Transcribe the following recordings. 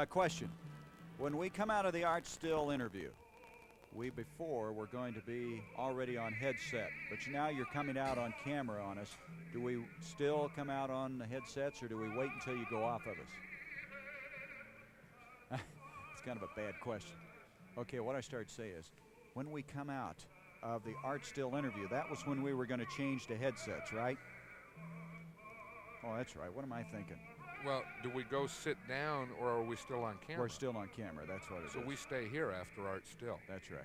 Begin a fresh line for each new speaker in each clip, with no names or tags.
Question. When we come out of the Art Still interview, before were going to be already on headset, but now you're coming out on camera on us. Do we still come out on the headsets, or do we wait until you go off of us? It's kind of a bad question. Okay, what I started to say is, when we come out of the Art Still interview, that was when we were going to change to headsets, right? Oh, that's right. What am I thinking?
Well, do we go sit down, or are we still on camera?
We're still on camera. That's what it is.
So we stay here after Art Still.
That's right.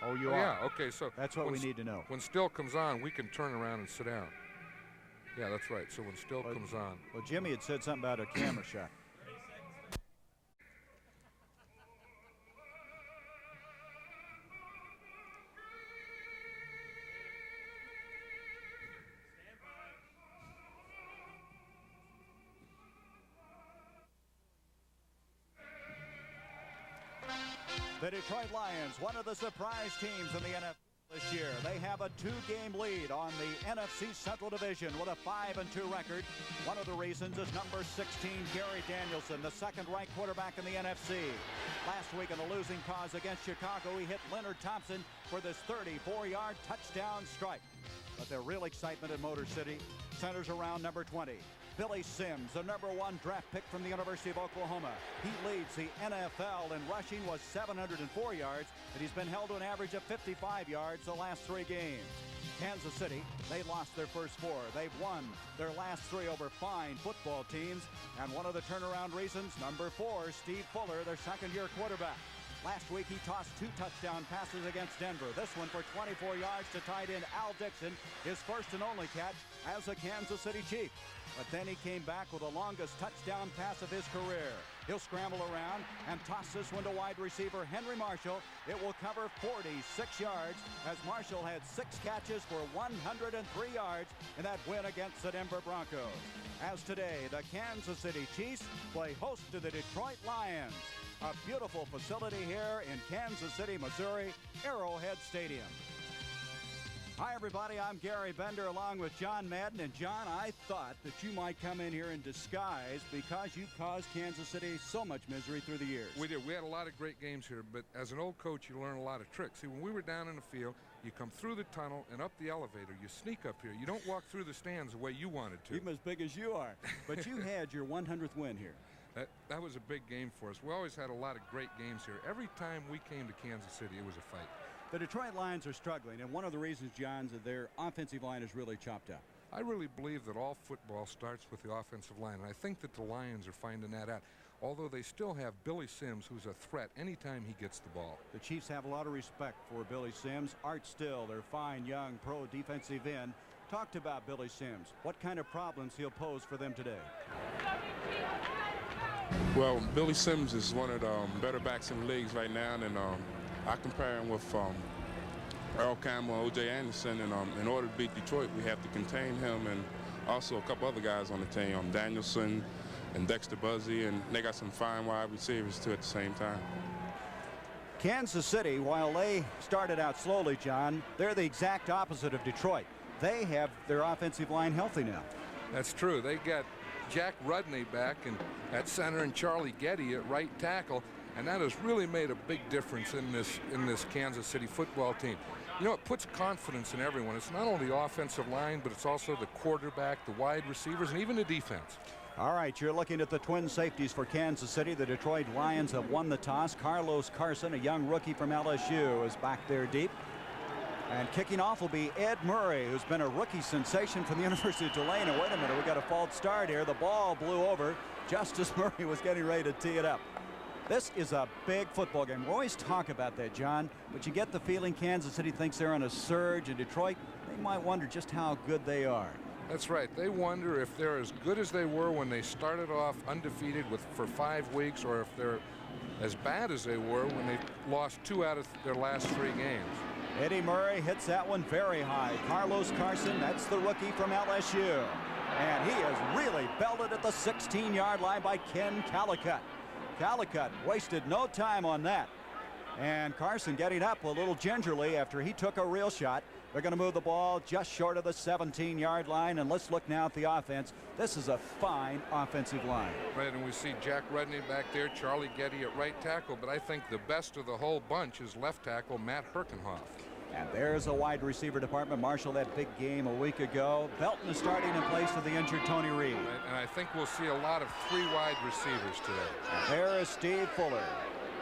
Oh, you are?
Yeah, okay. So
that's what we need to know.
When Still comes on, we can turn around and sit down. Yeah, that's right. So when Still comes on.
Well, Jimmy had said something about a camera shot. The Detroit Lions, one of the surprise teams in the NFL this year. They have a 2-game lead on the NFC Central Division with a 5-2 record. One of the reasons is number 16, Gary Danielson, the second-ranked quarterback in the NFC. Last week in the losing cause against Chicago, he hit Leonard Thompson for this 34-yard touchdown strike. But the real excitement in Motor City centers around number 20. Billy Sims, the number 1 draft pick from the University of Oklahoma. He leads the NFL in rushing with 704 yards, and he's been held to an average of 55 yards the last 3 games. Kansas City, they lost their first 4. They've won their last 3 over fine football teams, and one of the turnaround reasons, number 4, Steve Fuller, their second-year quarterback. Last week, he tossed 2 touchdown passes against Denver. This one for 24 yards to tight end Al Dixon, his first and only catch as a Kansas City Chief. But then he came back with the longest touchdown pass of his career. He'll scramble around and toss this one to wide receiver Henry Marshall. It will cover 46 yards as Marshall had 6 catches for 103 yards in that win against the Denver Broncos. As today, the Kansas City Chiefs play host to the Detroit Lions. A beautiful facility here in Kansas City, Missouri, Arrowhead Stadium. Hi, everybody. I'm Gary Bender along with John Madden. And, John, I thought that you might come in here in disguise because you caused Kansas City so much misery through the years.
We did. We had a lot of great games here, but as an old coach, you learn a lot of tricks. See, when we were down in the field, you come through the tunnel and up the elevator. You sneak up here. You don't walk through the stands the way you wanted to.
Even as big as you are. But you had your 100th win here.
That was a big game for us. We always had a lot of great games here. Every time we came to Kansas City, it was a fight.
The Detroit Lions are struggling, and one of the reasons, John, is their offensive line is really chopped up.
I really believe that all football starts with the offensive line, and I think that the Lions are finding that out. Although they still have Billy Sims, who's a threat anytime he gets the ball.
The Chiefs have a lot of respect for Billy Sims. Art Still, their fine young pro defensive end, talked about Billy Sims. What kind of problems he'll pose for them today?
Well, Billy Sims is one of the better backs in the leagues right now, and I compare him with Earl Campbell, O.J. Anderson, and in order to beat Detroit, we have to contain him and also a couple other guys on the team, Danielson and Dexter Buzzy, and they got some fine wide receivers, too, at the same time.
Kansas City, while they started out slowly, John, they're the exact opposite of Detroit. They have their offensive line healthy now.
That's true. They got Jack Rudney back and at center and Charlie Getty at right tackle, and that has really made a big difference in this Kansas City football team. You know, it puts confidence in everyone. It's not only the offensive line, but it's also the quarterback, the wide receivers, and even the defense.
All right, you're looking at the twin safeties for Kansas City. The Detroit Lions have won the toss. Carlos Carson, a young rookie from LSU, is back there deep. And kicking off will be Ed Murray, who's been a rookie sensation from the University of Tulane. And wait a minute, we got a false start here. The ball blew over just as Murray was getting ready to tee it up. This is a big football game. We always talk about that, John, but you get the feeling Kansas City thinks they're on a surge, and Detroit, they might wonder just how good they are.
That's right. They wonder if they're as good as they were when they started off undefeated for 5 weeks, or if they're as bad as they were when they lost 2 out of their last 3 games.
Eddie Murray hits that one very high. Carlos Carson, that's the rookie from LSU. And he is really belted at the 16-yard line by Ken Calicut. Calicut wasted no time on that. And Carson getting up a little gingerly after he took a real shot. They're going to move the ball just short of the 17-yard line. And let's look now at the offense. This is a fine offensive line.
Right, and we see Jack Rudney back there, Charlie Getty at right tackle, but I think the best of the whole bunch is left tackle Matt Herkenhoff.
And there's a wide receiver department. Marshall, that big game a week ago. Belton is starting in place of the injured Tony Reed.
Right, and I think we'll see a lot of 3 wide receivers today.
And there is Steve Fuller.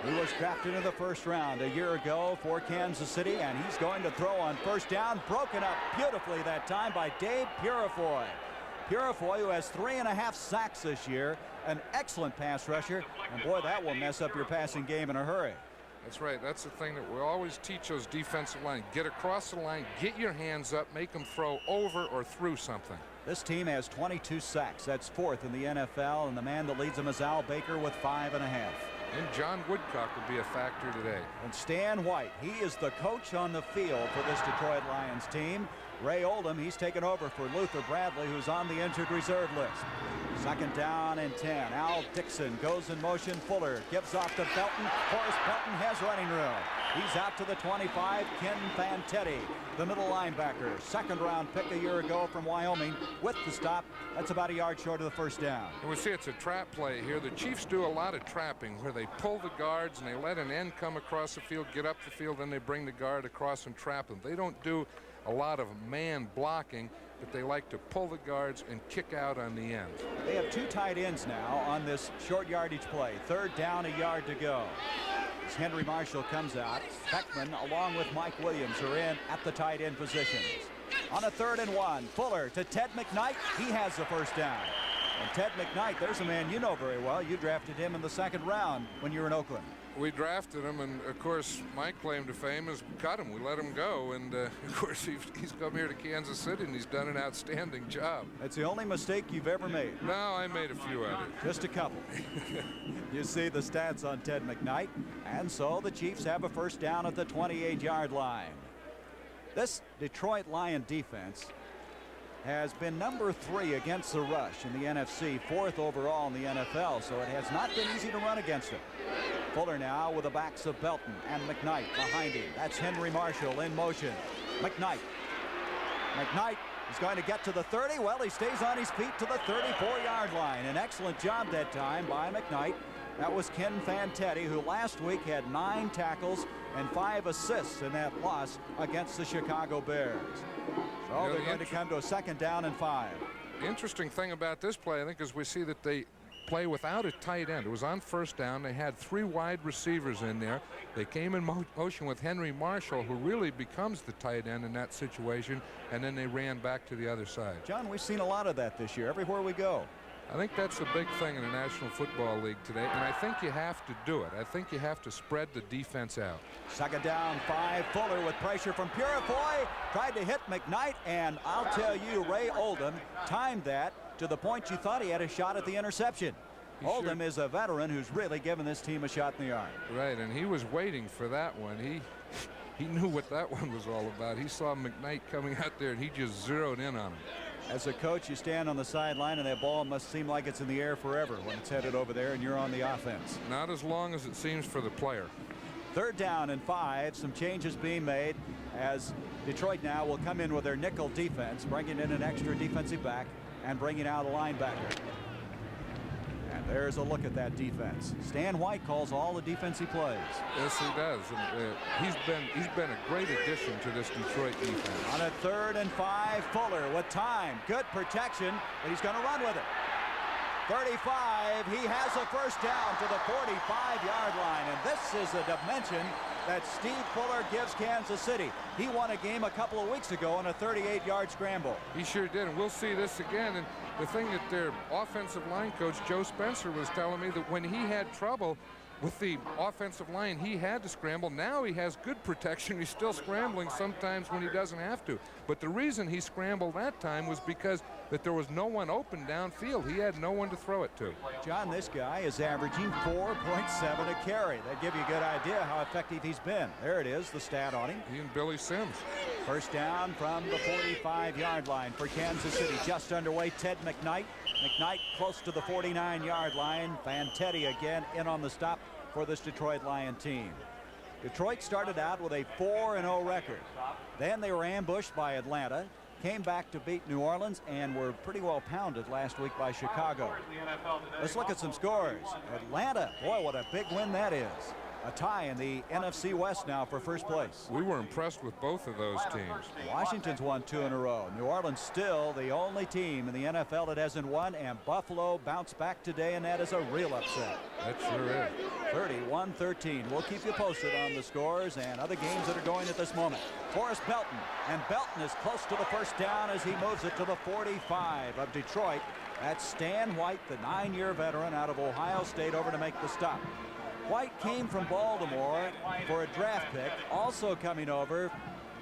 He was drafted in the first round a year ago for Kansas City, and he's going to throw on first down. Broken up beautifully that time by Dave Purifoy. Purifoy, who has 3.5 sacks this year, an excellent pass rusher, and boy, that will mess up your passing game in a hurry.
That's right. That's the thing that we always teach those defensive line. Get across the line, get your hands up, make them throw over or through something.
This team has 22 sacks. That's 4th in the NFL, and the man that leads them is Al Baker with 5.5.
And John Woodcock will be a factor today.
And Stan White, he is the coach on the field for this Detroit Lions team. Ray Oldham, he's taken over for Luther Bradley, who's on the injured reserve list. 2nd down and 10. Al Dixon goes in motion. Fuller gives off to Belton. Forrest Belton has running room. He's out to the 25. Ken Fantetti, the middle linebacker. 2nd-round pick a year ago from Wyoming. With the stop, that's about a yard short of the first down.
And we see it's a trap play here. The Chiefs do a lot of trapping where they pull the guards and they let an end come across the field, get up the field, then they bring the guard across and trap them. They don't do a lot of man blocking, but they like to pull the guards and kick out on the end.
They have 2 tight ends now on this short yardage play. 3rd down, a yard to go. As Henry Marshall comes out, Beckman along with Mike Williams are in at the tight end positions. On a 3rd and 1, Fuller to Ted McKnight. He has the first down. And Ted McKnight, there's a man you know very well. You drafted him in the 2nd round when you were in Oakland.
We drafted him, and of course my claim to fame is cut him. We let him go, and of course he's come here to Kansas City and he's done an outstanding job.
That's the only mistake you've ever made.
No, I made a few at it.
Just a couple. You see the stats on Ted McKnight, and so the Chiefs have a first down at the 28-yard line. This Detroit Lion defense has been number 3 against the rush in the NFC, 4th overall in the NFL, so it has not been easy to run against it. Fuller now with the backs of Belton and McKnight behind him. That's Henry Marshall in motion. McKnight is going to get to the 30. Well, he stays on his feet to the 34-yard line. An excellent job that time by McKnight. That was Ken Fantetti, who last week had 9 tackles and 5 assists in that loss against the Chicago Bears. So they're going to come to a 2nd down and 5.
The interesting thing about this play, I think, is we see that they play without a tight end. It was on first down. They had 3 wide receivers in there. They came in motion with Henry Marshall, who really becomes the tight end in that situation, and then they ran back to the other side.
John, we've seen a lot of that this year, everywhere we go.
I think that's a big thing in the National Football League today, and I think you have to do it. I think you have to spread the defense out.
2nd down, 5. Fuller with pressure from Purifoy. Tried to hit McKnight, and I'll tell you, Ray Oldham timed that to the point you thought he had a shot at the interception. Oldham is a veteran who's really given this team a shot in the arm.
Right, and he was waiting for that one. He knew what that one was all about. He saw McKnight coming out there, and he just zeroed in on him.
As a coach, you stand on the sideline, and that ball must seem like it's in the air forever when it's headed over there and you're on the offense.
Not as long as it seems for the player.
3rd down and 5. Some changes being made as Detroit now will come in with their nickel defense, bringing in an extra defensive back and bringing out a linebacker. And there's a look at that defense. Stan White calls all the defensive plays.
Yes, he does. And, he's been a great addition to this Detroit defense.
On a 3rd and 5, Fuller with time. Good protection, but he's going to run with it. 35, he has a first down to the 45-yard line, and this is a dimension that Steve Fuller gives Kansas City. He won a game a couple of weeks ago on a 38-yard scramble.
He sure did, and we'll see this again. And the thing that their offensive line coach, Joe Spencer, was telling me that when he had trouble with the offensive line, he had to scramble. Now he has good protection. He's still scrambling sometimes when he doesn't have to. But the reason he scrambled that time was because that there was no one open downfield. He had no one to throw it to.
John, this guy is averaging 4.7 a carry. That give you a good idea how effective he's been. There it is, the stat on him.
He and Billy Sims.
First down from the 45-yard line for Kansas City. Just underway, Ted McKnight. McKnight close to the 49-yard line. Fantetti again in on the stop for this Detroit Lion team. Detroit started out with a 4-0 record. Then they were ambushed by Atlanta, came back to beat New Orleans, and were pretty well pounded last week by Chicago. Let's look at some scores. Atlanta, boy, what a big win that is. A tie in the NFC West now for first place.
We were impressed with both of those teams.
Washington's won 2 in a row. New Orleans still the only team in the NFL that hasn't won, and Buffalo bounced back today, and that is a real upset.
That sure is.
31-13. We'll keep you posted on the scores and other games that are going at this moment. Forrest Belton, and Belton is close to the first down as he moves it to the 45 of Detroit. That's Stan White, the 9-year veteran out of Ohio State, over to make the stop. White came from Baltimore for a draft pick. Also coming over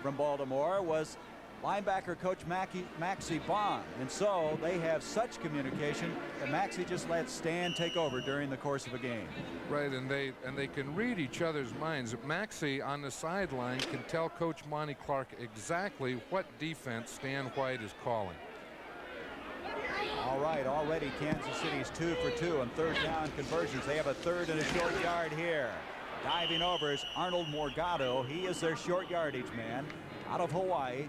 from Baltimore was linebacker coach Maxie Bond. And so they have such communication that Maxie just lets Stan take over during the course of a game.
Right, and they can read each other's minds. Maxie on the sideline can tell Coach Monty Clark exactly what defense Stan White is calling.
All right, already Kansas City's 2 for 2 on third down conversions. They have a third and a short yard here. Diving over is Arnold Morgado. He is their short yardage man out of Hawaii.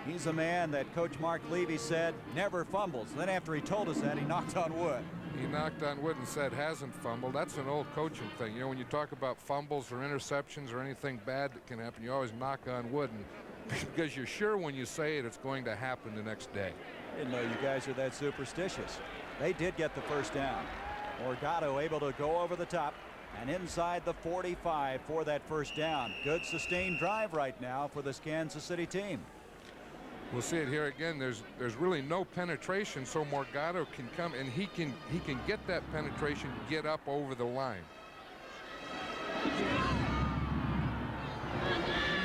He's a man that Coach Mark Levy said never fumbles. Then after he told us that, he knocked on wood.
He knocked on wood and said hasn't fumbled. That's an old coaching thing. You know, when you talk about fumbles or interceptions or anything bad that can happen, you always knock on wood, and because you're sure when you say it, it's going to happen the next day.
Didn't know you guys are that superstitious. They did get the first down. Morgado able to go over the top and inside the 45 for that first down. Good sustained drive right now for this Kansas City team.
We'll see it here again. There's really no penetration, so Morgado can come and he can get that penetration, get up over the line.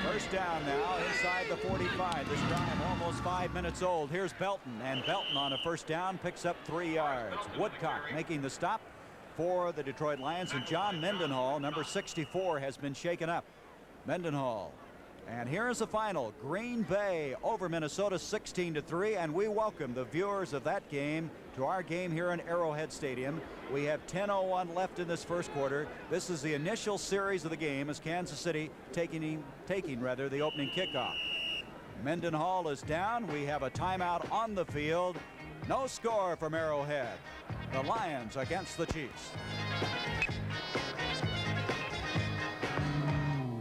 First down now inside the 45. This drive almost 5 minutes old. Here's Belton, and Belton on a first down picks up 3 yards. Woodcock making the stop for the Detroit Lions, and John Mendenhall, number 64, has been shaken up. Mendenhall. And here's the final. Green Bay over Minnesota 16-3, and we welcome the viewers of that game to our game here in Arrowhead Stadium. We have 10:01 left in this first quarter. This is the initial series of the game as Kansas City taking the opening kickoff. Mendenhall is down. We have a timeout on the field. No score from Arrowhead. The Lions against the Chiefs.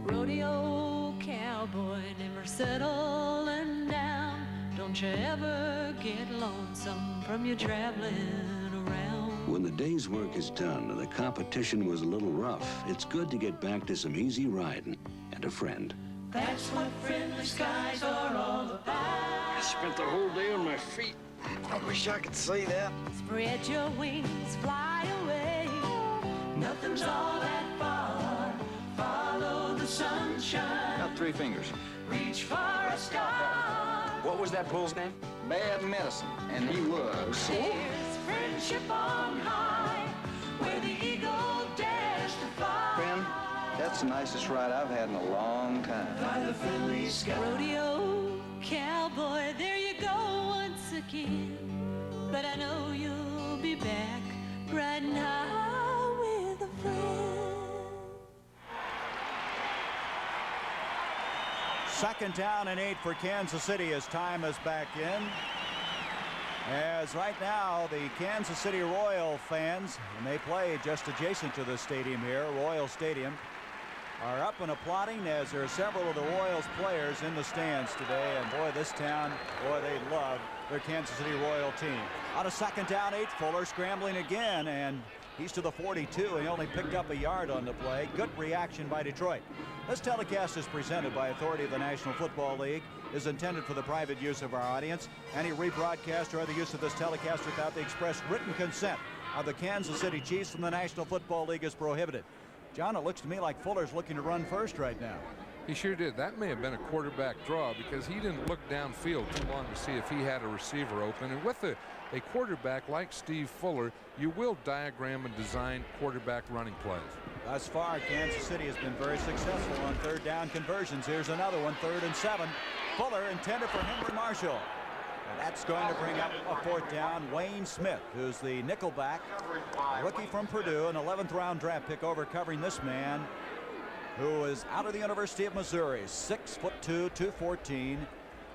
Rodeo cowboy, never settling down. Don't you ever get lonesome from your traveling around.
When the day's work is done and the competition was a little rough, it's good to get back to some easy riding and a friend.
That's what friendly skies are all about.
I spent the whole day on my feet. I wish I could say that.
Spread your wings, fly away. Nothing's all that far. Follow the sunshine.
Got 3 fingers.
Reach for a star.
What was that bull's name? Bad Medicine. And he was.
There's friendship on high, where the eagle dares to fly.
Ben, that's the nicest ride I've had in a long time.
By the friendly sky. Rodeo cowboy, there you go once again. But I know you'll be back riding high with a friend.
Second down and 8 for Kansas City as time is back in. As right now the Kansas City Royal fans, and they play just adjacent to the stadium here, Royal Stadium, are up and applauding as there are several of the Royals players in the stands today. And boy, this town, boy, they love their Kansas City Royal team. On a second down 8, Fuller scrambling again, and he's to the 42. He only picked up a yard on the play. Good reaction by Detroit. This telecast is presented by authority of the National Football League, is intended for the private use of our audience. Any rebroadcast or other use of this telecast without the express written consent of the Kansas City Chiefs from the National Football League is prohibited. John, it looks to me like Fuller's looking to run first right now.
He sure did. That may have been a quarterback draw because he didn't look downfield too long to see if he had a receiver open. And with a quarterback like Steve Fuller, you will diagram and design quarterback running plays.
Thus far, Kansas City has been very successful on third down conversions. Here's another one, 3rd and 7. Fuller intended for Henry Marshall. And that's going to bring up a 4th down. Wayne Smith, who's the nickelback, rookie from Purdue, an 11th round draft pick, over covering this man who is out of the University of Missouri, 6'2", 214.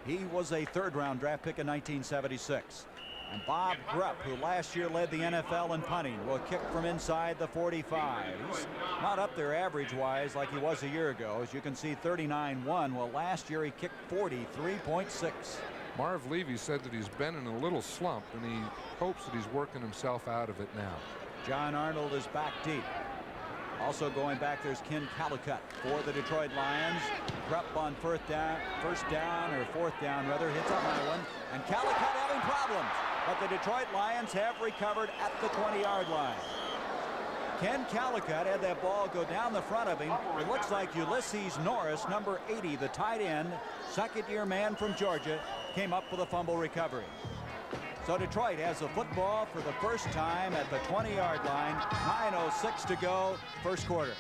He was a third-round draft pick in 1976. And Bob Grupp, who last year led the NFL in punting, will kick from inside the 45. He's not up there average-wise like he was a year ago. As you can see, 39-1. Well, last year he kicked 43.6.
Marv Levy said that he's been in a little slump, and he hopes that he's working himself out of it now.
John Arnold is back deep. Also going back, there's Ken Callicutt for the Detroit Lions. Grupp on fourth down, rather, hits a high one. And Callicutt having problems. But the Detroit Lions have recovered at the 20-yard line. Ken Callicutt had that ball go down the front of him. It looks like Ulysses Norris, number 80, the tight end, second-year man from Georgia, came up with a fumble recovery. So Detroit has the football for the first time at the 20-yard line. 9:06 to go, first quarter.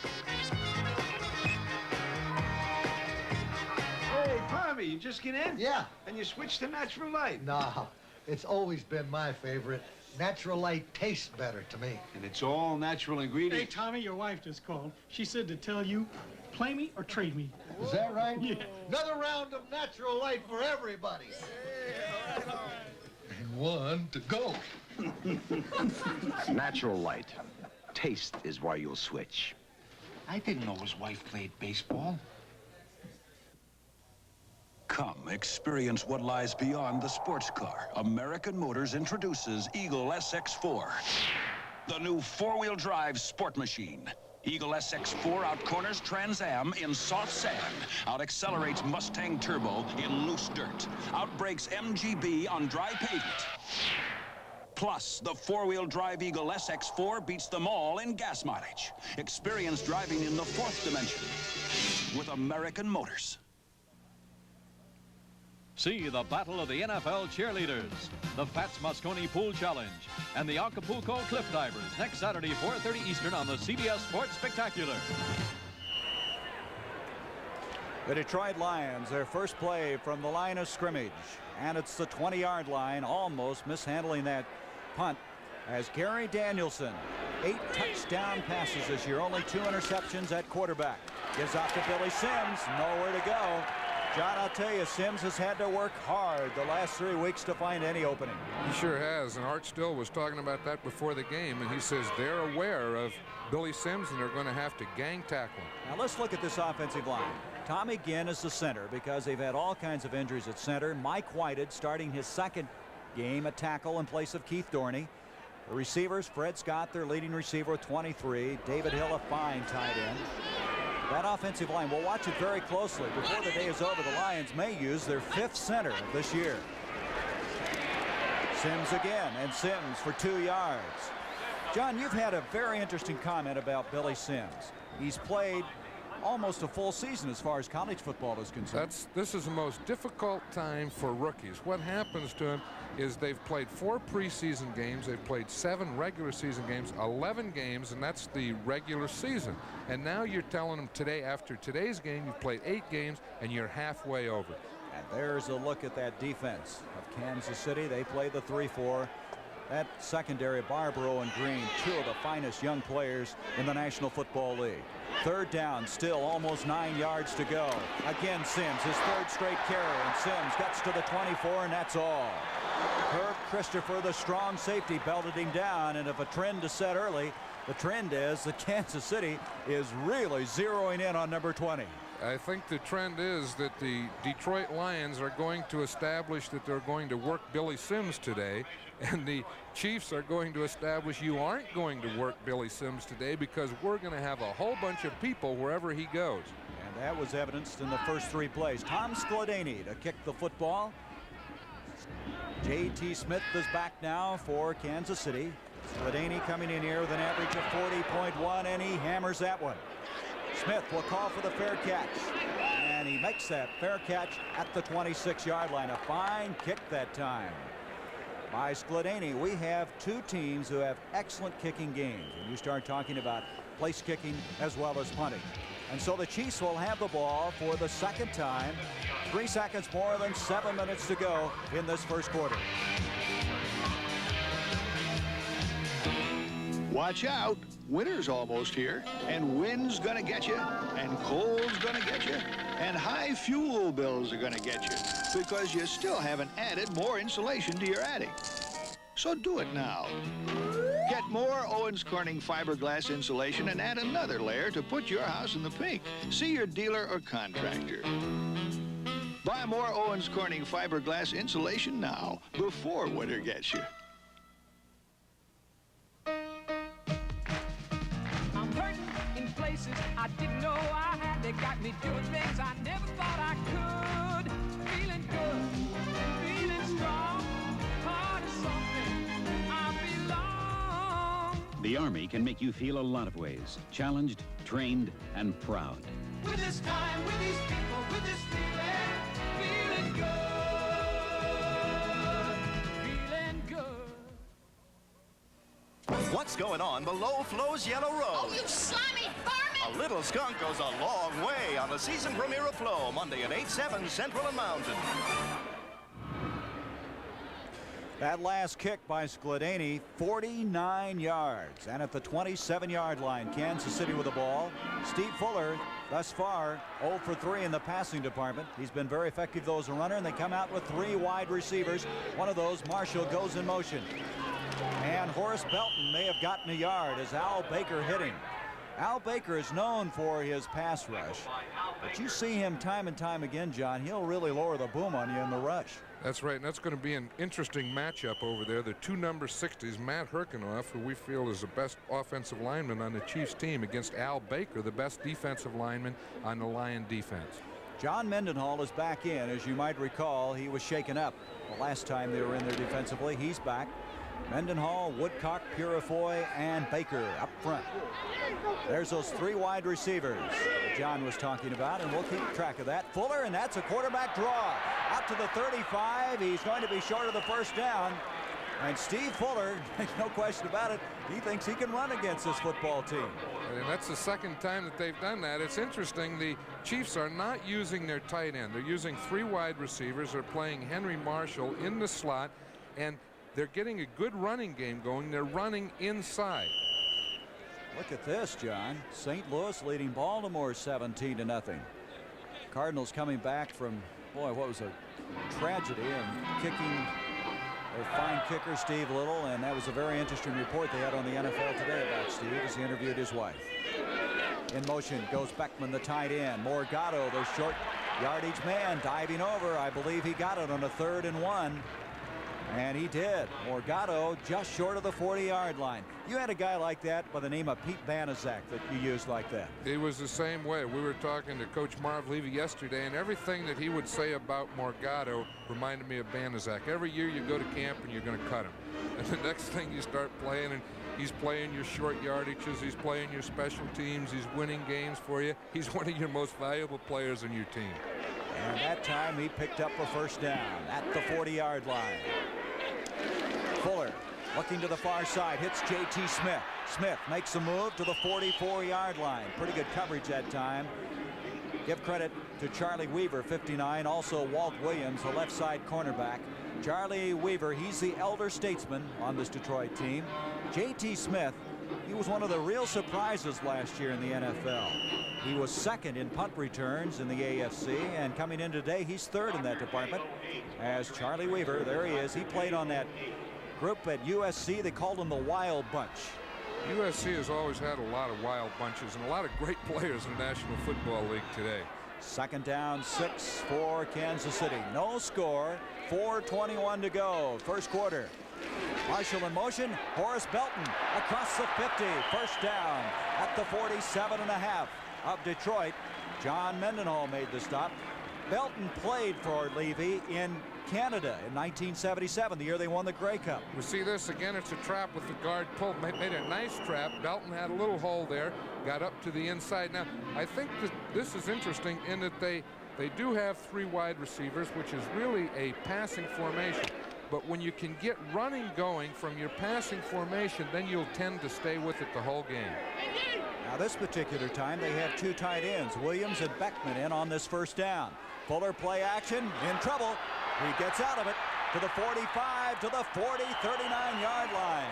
Hey, Tommy, you just get in?
Yeah.
And you switch to natural light?
Nah, it's always been my favorite. Natural light tastes better to me.
And it's all natural
Hey,
ingredients?
Tommy, your wife just called. She said to tell you, play me or trade me.
Is that right?
Yeah.
Another round of natural light for everybody. And one to go.
Natural light. Taste is why you'll switch.
I didn't know his wife played baseball.
Come experience what lies beyond the sports car. American Motors introduces Eagle SX4, the new four-wheel drive sport machine. Eagle SX4 outcorners Trans Am in soft sand, out-accelerates Mustang Turbo in loose dirt, outbrakes MGB on dry pavement. Plus, the four-wheel drive Eagle SX4 beats them all in gas mileage. Experience driving in the fourth dimension with American Motors.
See the battle of the NFL cheerleaders, the Fats Mosconi Pool Challenge, and the Acapulco Cliff Divers next Saturday, 4:30 Eastern on the CBS Sports Spectacular.
The Detroit Lions, their first play from the line of scrimmage. And it's the 20-yard line, almost mishandling that punt as Gary Danielson, 8 touchdown passes this year, only 2 interceptions at quarterback. Gives off to Billy Sims, nowhere to go. John, I'll tell you, Sims has had to work hard the last 3 weeks to find any opening.
He sure has, and Art Still was talking about that before the game, and he says they're aware of Billy Sims and they're going to have to gang tackle him.
Now let's look at this offensive line. Tommy Ginn is the center because they've had all kinds of injuries at center. Mike Whited starting his second game at tackle in place of Keith Dorney. The receivers, Fred Scott, their leading receiver with 23. David Hill, a fine tight end. That offensive line, we'll watch it very closely. Before the day is over, the Lions may use their 5th center this year. Sims again, and Sims for 2 yards. John, you've had a very interesting comment about Billy Sims. He's played almost a full season as far as college football is concerned.
This is the most difficult time for rookies. What happens to them is they've played 4 preseason games, they've played 7 regular season games, 11 games, and that's the regular season. And now you're telling them today, after today's game, you've played 8 games and you're halfway over.
And there's a look at that defense of Kansas City. They play the 3-4. That secondary, Barbaro and Green, 2 of the finest young players in the National Football League. 3rd down, still almost 9 yards to go. Again, Sims, his 3rd straight carry, and Sims gets to the 24, and that's all. Herb Christopher, the strong safety, belted him down, and if a trend is set early, the trend is that Kansas City is really zeroing in on number 20.
I think the trend is that the Detroit Lions are going to establish that they're going to work Billy Sims today, and the Chiefs are going to establish you aren't going to work Billy Sims today because we're going to have a whole bunch of people wherever he goes.
And that was evidenced in the first 3 plays. Tom Skladany to kick the football. J.T. Smith is back now for Kansas City. Skladany coming in here with an average of 40.1, and he hammers that one. Smith will call for the fair catch, and he makes that fair catch at the 26-yard line. A fine kick that time by Skladany. We have 2 teams who have excellent kicking games, and you start talking about place kicking as well as punting. And so the Chiefs will have the ball for the 2nd time. 3 seconds more than 7 minutes to go in this first quarter.
Watch out. Winter's almost here, and wind's gonna get you, and cold's gonna get you, and high fuel bills are gonna get you, because you still haven't added more insulation to your attic. So do it now. Get more Owens Corning fiberglass insulation and add another layer to put your house in the pink. See your dealer or contractor. Buy more Owens Corning fiberglass insulation now, before winter gets you.
I'm hurting in places I didn't know I had. They got me doing things I never thought I could. Feeling good, feeling strong. Heart is something I belong.
The Army can make you feel a lot of ways. Challenged, trained, and proud.
With this time, with these people, with this feeling, feeling good, feeling good.
What's going on below Flo's Yellow Road?
Oh, you slimy varmint!
A little skunk goes a long way on the season premiere of Flo, Monday at 8/7 Central and Mountain.
That last kick by Skladany, 49 yards. And at the 27-yard line, Kansas City with the ball. Steve Fuller, thus far, 0 for 3 in the passing department. He's been very effective though as a runner, and they come out with 3 wide receivers. One of those, Marshall, goes in motion. And Horace Belton may have gotten a yard as Al Baker hit him. Al Baker is known for his pass rush, but you see him time and time again, John, he'll really lower the boom on you in the rush.
That's right, and that's going to be an interesting matchup over there. The 2 number 60s, Matt Herkenoff, who we feel is the best offensive lineman on the Chiefs team, against Al Baker, the best defensive lineman on the Lion defense.
John Mendenhall is back in. As you might recall, he was shaken up the last time they were in there defensively. He's back. Mendenhall, Woodcock, Purifoy, and Baker up front. There's those 3 wide receivers that John was talking about, and we'll keep track of that. Fuller, and that's a quarterback draw. Out to the 35. He's going to be short of the first down. And Steve Fuller, there's no question about it, he thinks he can run against this football team.
And that's the second time that they've done that. It's interesting, the Chiefs are not using their tight end. They're using 3 wide receivers. They're playing Henry Marshall in the slot, and they're getting a good running game going. They're running inside.
Look at this, John. St. Louis leading Baltimore 17-0. Cardinals coming back from, boy, what was a tragedy, and kicking their fine kicker, Steve Little, and that was a very interesting report they had on the NFL Today about Steve as he interviewed his wife. In motion goes Beckman, the tight end. Morgado, their short yardage man, diving over. I believe he got it on a 3rd and 1. And he did. Morgado just short of the 40-yard line. You had a guy like that by the name of Pete Banaszak that you used like that.
He was the same way. We were talking to Coach Marv Levy yesterday, and everything that he would say about Morgado reminded me of Banaszak. Every year you go to camp and you're going to cut him. And the next thing you start playing, and he's playing your short yardages, he's playing your special teams, he's winning games for you. He's one of your most valuable players in your team.
And that time he picked up a first down at the 40-yard line. Fuller looking to the far side, hits J.T. Smith. Smith makes a move to the 44-yard line. Pretty good coverage that time. Give credit to Charlie Weaver, 59. Also Walt Williams, the left side cornerback. Charlie Weaver, he's the elder statesman on this Detroit team. J.T. Smith, he was one of the real surprises last year in the NFL. He was 2nd in punt returns in the AFC, and coming in today, he's 3rd in that department. As Charlie Weaver, there he is. He played on that group at USC. They called him the Wild Bunch.
USC has always had a lot of wild bunches and a lot of great players in the National Football League today.
2nd down, 6 for Kansas City. No score, 4:21 to go. First quarter. Marshall in motion. Horace Belton across the 50. First down at the 47.5 of Detroit. John Mendenhall made the stop. Belton played for Levy in Canada in 1977, the year they won the Grey Cup.
We see this again. It's a trap with the guard pulled. Made a nice trap. Belton had a little hole there. Got up to the inside. Now, I think that this is interesting in that they do have 3 wide receivers, which is really a passing formation. But when you can get running going from your passing formation, then you'll tend to stay with it the whole game.
Now this particular time they have 2 tight ends, Williams and Beckman, in on this first down. Fuller play action, in trouble. He gets out of it to the 45, to the 40, 39-yard line.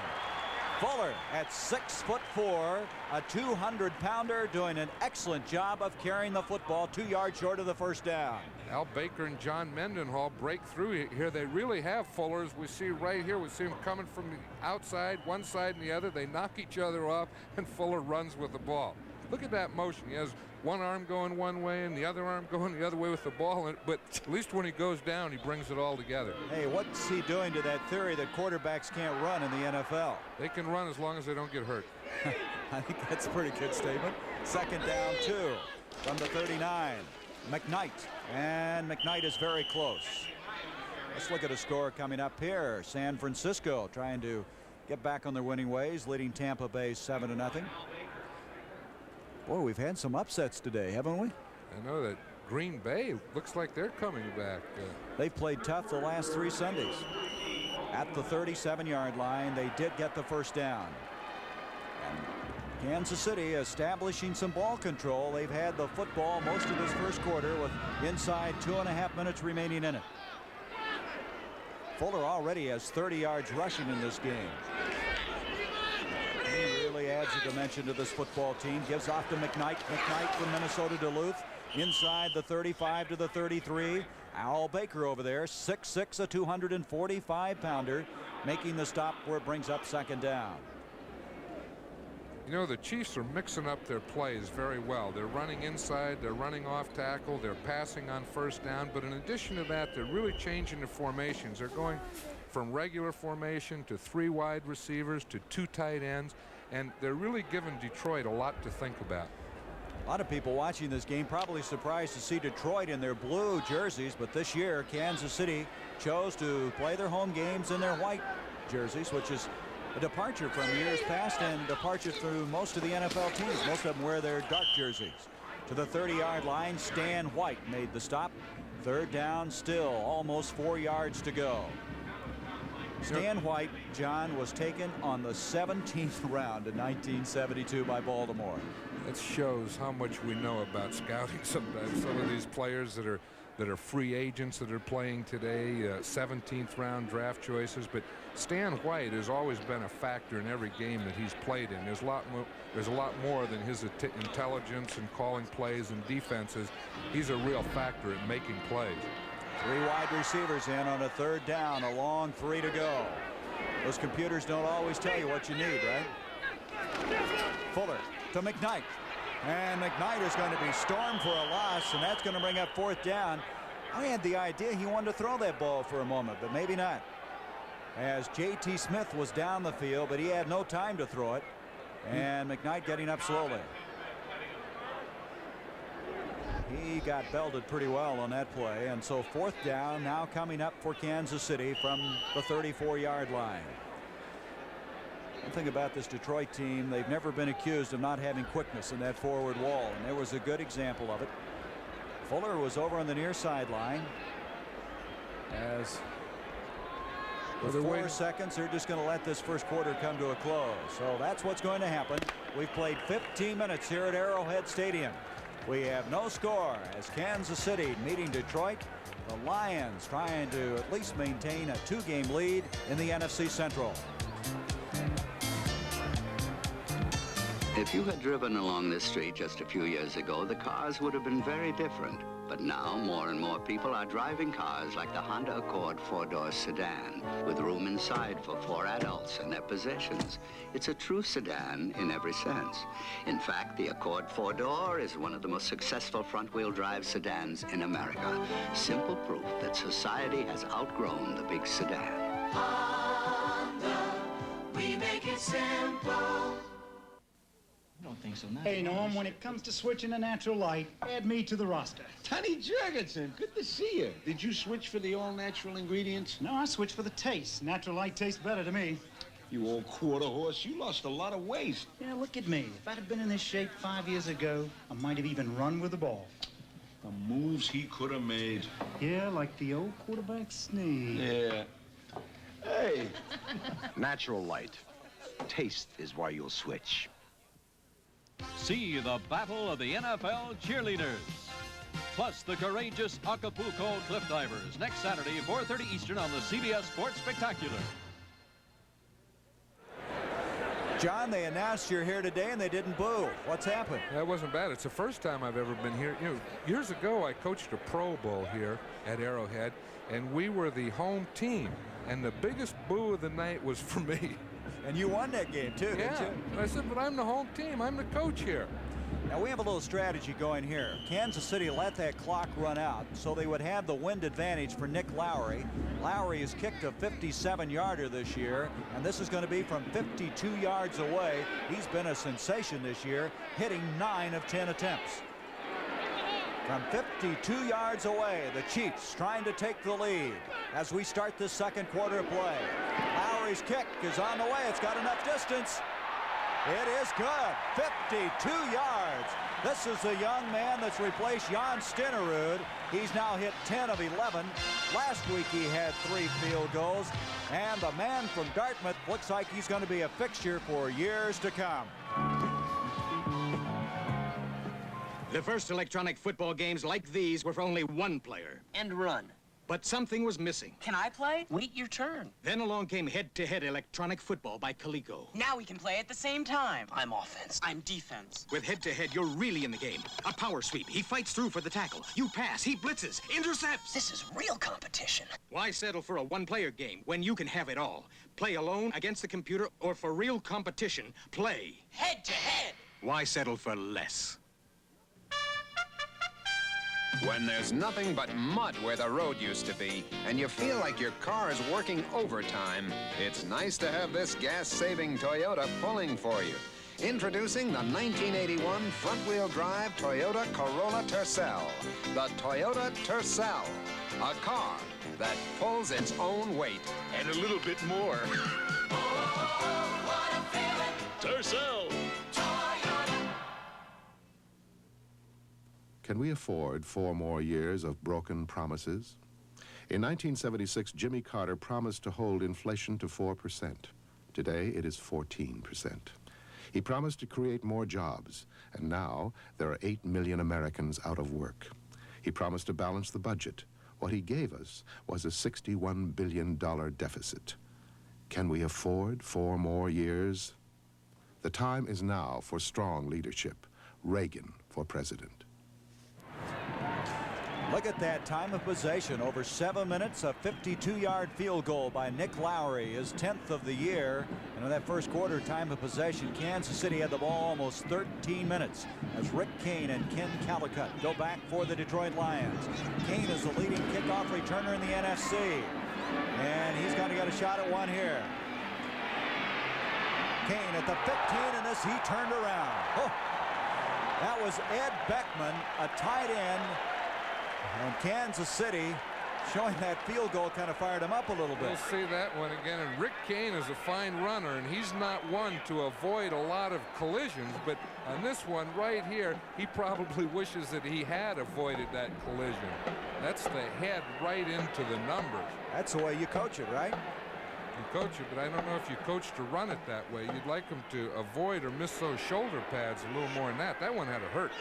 Fuller at 6'4", a 200-pounder, doing an excellent job of carrying the football 2 yards short of the first down.
Al Baker and John Mendenhall break through here. They really have Fuller, as we see right here. We see him coming from the outside, one side and the other. They knock each other off, and Fuller runs with the ball. Look at that motion. He has one arm going one way and the other arm going the other way with the ball, but at least when he goes down, he brings it all together.
Hey, what's he doing to that theory that quarterbacks can't run in the NFL?
They can run as long as they don't get hurt.
I think that's a pretty good statement. Second down 2 from the 39. McKnight, and McKnight is very close. Let's look at a score coming up here. San Francisco trying to get back on their winning ways, leading Tampa Bay 7-0. Boy, we've had some upsets today, haven't we?
I know that Green Bay looks like they're coming back.
They've played tough the last 3 Sundays. At the 37-yard line, they did get the first down. And Kansas City establishing some ball control. They've had the football most of this first quarter with inside 2.5 minutes remaining in it. Fuller already has 30 yards rushing in this game. He really adds a dimension to this football team. Gives off to McKnight. McKnight from Minnesota Duluth. Inside the 35 to the 33. Al Baker over there, 6'6", a 245-pounder, making the stop where it brings up second down.
You know, the Chiefs are mixing up their plays very well. They're running inside, they're running off tackle, they're passing on first down, but in addition to that, they're really changing the formations. They're going from regular formation to 3 wide receivers to 2 tight ends, and they're really giving Detroit a lot to think about.
A lot of people watching this game probably surprised to see Detroit in their blue jerseys, but this year Kansas City chose to play their home games in their white jerseys, which is a departure from years past and departure through most of the NFL teams. Most of them wear their dark jerseys. To the 30-yard line, Stan White made the stop. Third down, still almost 4 yards to go. Stan White, John, was taken on the 17th round in 1972 by Baltimore.
That shows how much we know about scouting sometimes. Some of these players that are free agents that are playing today, 17th round draft choices, but Stan White has always been a factor in every game that he's played in. There's a lot more than his intelligence and calling plays and defenses. He's a real factor at making plays.
3 wide receivers in on a third down, a long 3 to go. Those computers don't always tell you what you need, right? Fuller to McKnight. And McKnight is going to be stormed for a loss, and that's going to bring up fourth down. I had the idea he wanted to throw that ball for a moment, but maybe not. As J.T. Smith was down the field, but he had no time to throw it. And McKnight getting up slowly. He got belted pretty well on that play, and so fourth down now coming up for Kansas City from the 34-yard line. One thing about this Detroit team, they've never been accused of not having quickness in that forward wall, and there was a good example of it. Fuller was over on the near sideline. As with 4 seconds, they're just going to let this first quarter come to a close. So that's what's going to happen. We've played 15 minutes here at Arrowhead Stadium. We have no score as Kansas City meeting Detroit. The Lions trying to at least maintain a 2-game lead in the NFC Central.
If you had driven along this street just a few years ago, the cars would have been very different. But now, more and more people are driving cars like the Honda Accord 4-door sedan, with room inside for 4 adults and their possessions. It's a true sedan in every sense. In fact, the Accord 4-door is one of the most successful front-wheel drive sedans in America. Simple proof that society has outgrown the big sedan.
Honda, we make it simple.
I don't think so.
Hey, Norm, when it comes to switching to natural light, add me to the roster.
Tony Jurgensen, good to see you. Did you switch for the all-natural ingredients?
No, I switched for the taste. Natural light tastes better to me.
You old quarter horse, you lost a lot of weight.
Yeah, look at me. If I'd have been in this shape 5 years ago, I might have even run with the ball.
The moves he could have made.
Yeah, like the old quarterback sneeze.
Yeah. Hey.
Natural light. Taste is why you'll switch.
See the battle of the NFL cheerleaders. Plus the courageous Acapulco Cliff Divers next Saturday, 4:30 Eastern on the CBS Sports Spectacular.
John, they announced you're here today and they didn't boo. What's happened?
That wasn't bad. It's the first time I've ever been here. You know, years ago I coached a Pro Bowl here at Arrowhead, and we were the home team. And the biggest boo of the night was for me.
And you won that game too, didn't you?
And I said, but I'm the home team. I'm the coach here.
Now we have a little strategy going here. Kansas City let that clock run out so they would have the wind advantage for Nick Lowry. Lowry has kicked a 57-yarder this year, and this is going to be from 52 yards away. He's been a sensation this year, hitting 9 of 10 attempts. From 52 yards away, the Chiefs trying to take the lead as we start this second quarter of play. Lowry's kick is on the way. It's got enough distance. It is good. 52 yards. This is the young man that's replaced Jan Stenerud. He's now hit 10 of 11. Last week he had 3 field goals. And the man from Dartmouth looks like he's going to be a fixture for years to come.
The first electronic football games like these were for only one player.
And run.
But something was missing.
Can I play? Wait your turn.
Then along came head-to-head electronic football by Coleco.
Now we can play at the same time. I'm offense. I'm defense.
With head-to-head, you're really in the game. A power sweep. He fights through for the tackle. You pass. He blitzes. Intercepts.
This is real competition.
Why settle for a one-player game when you can have it all? Play alone, against the computer, or for real competition, play
head-to-head.
Why settle for less?
When there's nothing but mud where the road used to be, and you feel like your car is working overtime, it's nice to have this gas-saving Toyota pulling for you. Introducing the 1981 front-wheel drive Toyota Corolla Tercel. The Toyota Tercel, a car that pulls its own weight.
And a little bit more.
Oh, what a feeling.
Tercel.
Can we afford 4 more years of broken promises? In 1976, Jimmy Carter promised to hold inflation to 4%. Today, it is 14%. He promised to create more jobs, and now there are 8 million Americans out of work. He promised to balance the budget. What he gave us was a $61 billion deficit. Can we afford 4 more years? The time is now for strong leadership. Reagan for president.
Look at that time of possession, over 7 minutes, a 52-yard field goal by Nick Lowry, his 10th of the year. And in that first quarter time of possession, Kansas City had the ball almost 13 minutes as Rick Kane and Ken Callicutt go back for the Detroit Lions. Kane is the leading kickoff returner in the NFC, and he's going to get a shot at one here. Kane at the 15, and this he turned around. Oh, that was Ed Beckman, a tight end. And Kansas City showing that field goal kind of fired him up a little bit.
We'll see that one again. And Rick Kane is a fine runner, and he's not one to avoid a lot of collisions. But on this one right here, he probably wishes that he had avoided that collision. That's the head right into the numbers.
That's the way you coach it, right?
You coach it, but I don't know if you coach to run it that way. You'd like him to avoid or miss those shoulder pads a little more than that. That one had to hurt.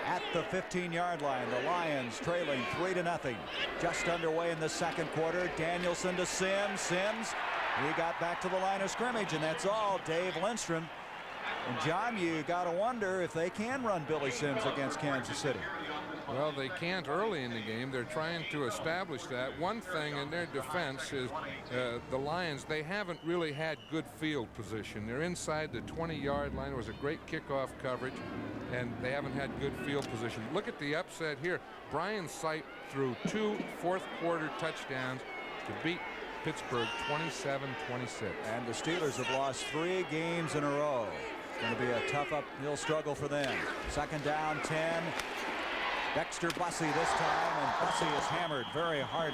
At the 15-yard line, the Lions trailing 3-0. Just underway in the second quarter. Danielson to Sims. Sims, he got back to the line of scrimmage, and that's all. Dave Lindstrom. And John, you got to wonder if they can run Billy Sims against Kansas City.
Well, they can't early in the game. They're trying to establish that. One thing in their defense is the Lions, they haven't really had good field position. They're inside the 20-yard line. It was a great kickoff coverage, and they haven't had good field position. Look at the upset here. Brian Sipe threw 2 fourth-quarter touchdowns to beat Pittsburgh 27-26.
And the Steelers have lost 3 games in a row. It's going to be a tough uphill struggle for them. Second down, 10. Dexter Bussey this time, and Bussey is hammered very hard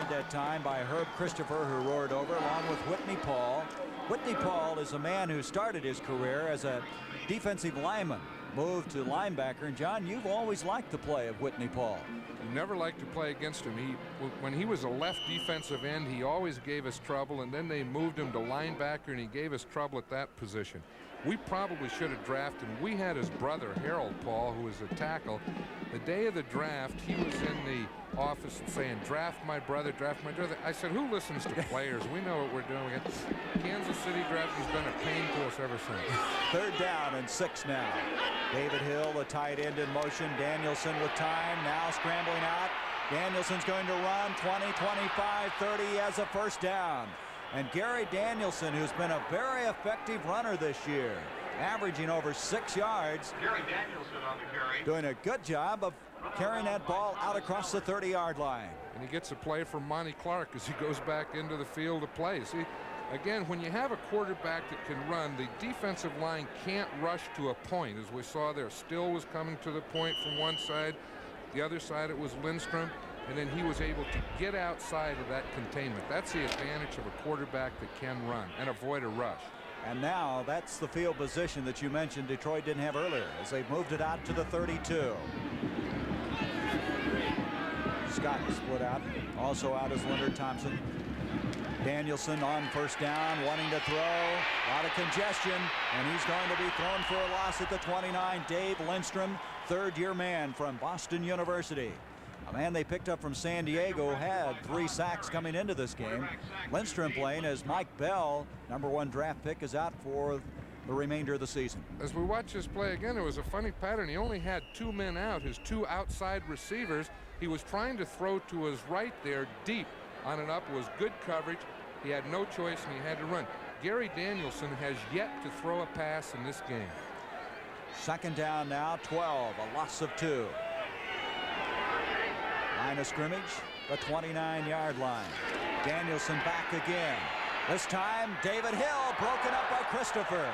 that time by Herb Christopher, who roared over, along with Whitney Paul. Whitney Paul is a man who started his career as a defensive lineman, moved to linebacker. And John, you've always liked the play of Whitney Paul.
You never liked to play against him. When he was a left defensive end, he always gave us trouble, and then they moved him to linebacker, and he gave us trouble at that position. We probably should have drafted him. We had his brother, Harold Paul, who was a tackle. The day of the draft, he was in the office saying, draft my brother, draft my brother. I said, who listens to players? We know what we're doing. Kansas City draft has been a pain to ever since.
3rd down and 6 now. David Hill, the tight end in motion. Danielson with time, now scrambling out. Danielson's going to run 20, 25, 30 as a 1st down. And Gary Danielson, who's been a very effective runner this year, averaging over 6 yards.
Gary Danielson on the carry.
Doing a good job of carrying that ball out across the 30-yard line.
And he gets a play from Monty Clark as he goes back into the field to play. See, again, when you have a quarterback that can run, the defensive line can't rush to a point. As we saw there, Still was coming to the point from one side. The other side, it was Lindstrom. And then he was able to get outside of that containment. That's the advantage of a quarterback that can run and avoid a rush.
And now that's the field position that you mentioned Detroit didn't have earlier as they moved it out to the 32. Scott split out. Also out is Leonard Thompson. Danielson on 1st down, wanting to throw. A lot of congestion, and he's going to be thrown for a loss at the 29. Dave Lindstrom, 3rd-year man from Boston University. A man they picked up from San Diego, had 3 sacks coming into this game. Lindstrom playing as Mike Bell, #1 draft pick, is out for the remainder of the season.
As we watch this play again, it was a funny pattern. He only had 2 men out, his 2 outside receivers. He was trying to throw to his right there deep on an up. It was good coverage. He had no choice and he had to run. Gary Danielson has yet to throw a pass in this game.
2nd down now, 12, a loss of 2. Line of scrimmage, the 29-yard line. Danielson back again. This time, David Hill broken up by Christopher.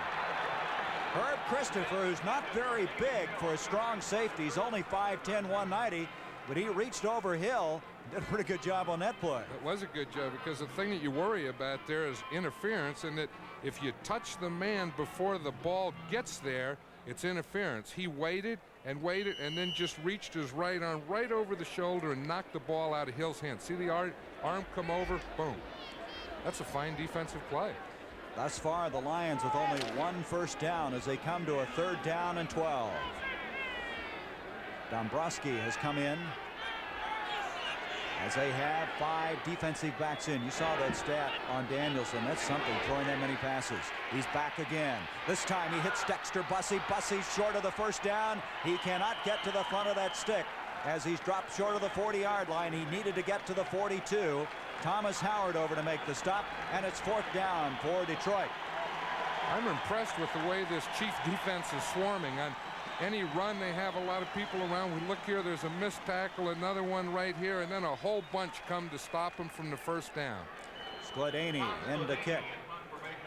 Herb Christopher, who's not very big for a strong safety. He's only 5'10", 190, but he reached over Hill and did a pretty good job on that play.
It was a good job because the thing that you worry about there is interference, and that if you touch the man before the ball gets there, it's interference. He waited and waited and then just reached his right arm right over the shoulder and knocked the ball out of Hill's hand. See the arm come over? Boom. That's a fine defensive play.
Thus far, the Lions with only 1 1st down as they come to a 3rd down and 12. Dombrowski has come in as they have 5 defensive backs in. You saw that stat on Danielson. That's something, throwing that many passes. He's back again. This time he hits Dexter Bussey. Bussey's short of the 1st down. He cannot get to the front of that stick as he's dropped short of the 40-yard line. He needed to get to the 42. Thomas Howard over to make the stop, and it's 4th down for Detroit.
I'm impressed with the way this Chief defense is swarming. On any run, they have a lot of people around. We look here, there's a missed tackle, another one right here, and then a whole bunch come to stop him from the 1st down.
Skladany in to kick.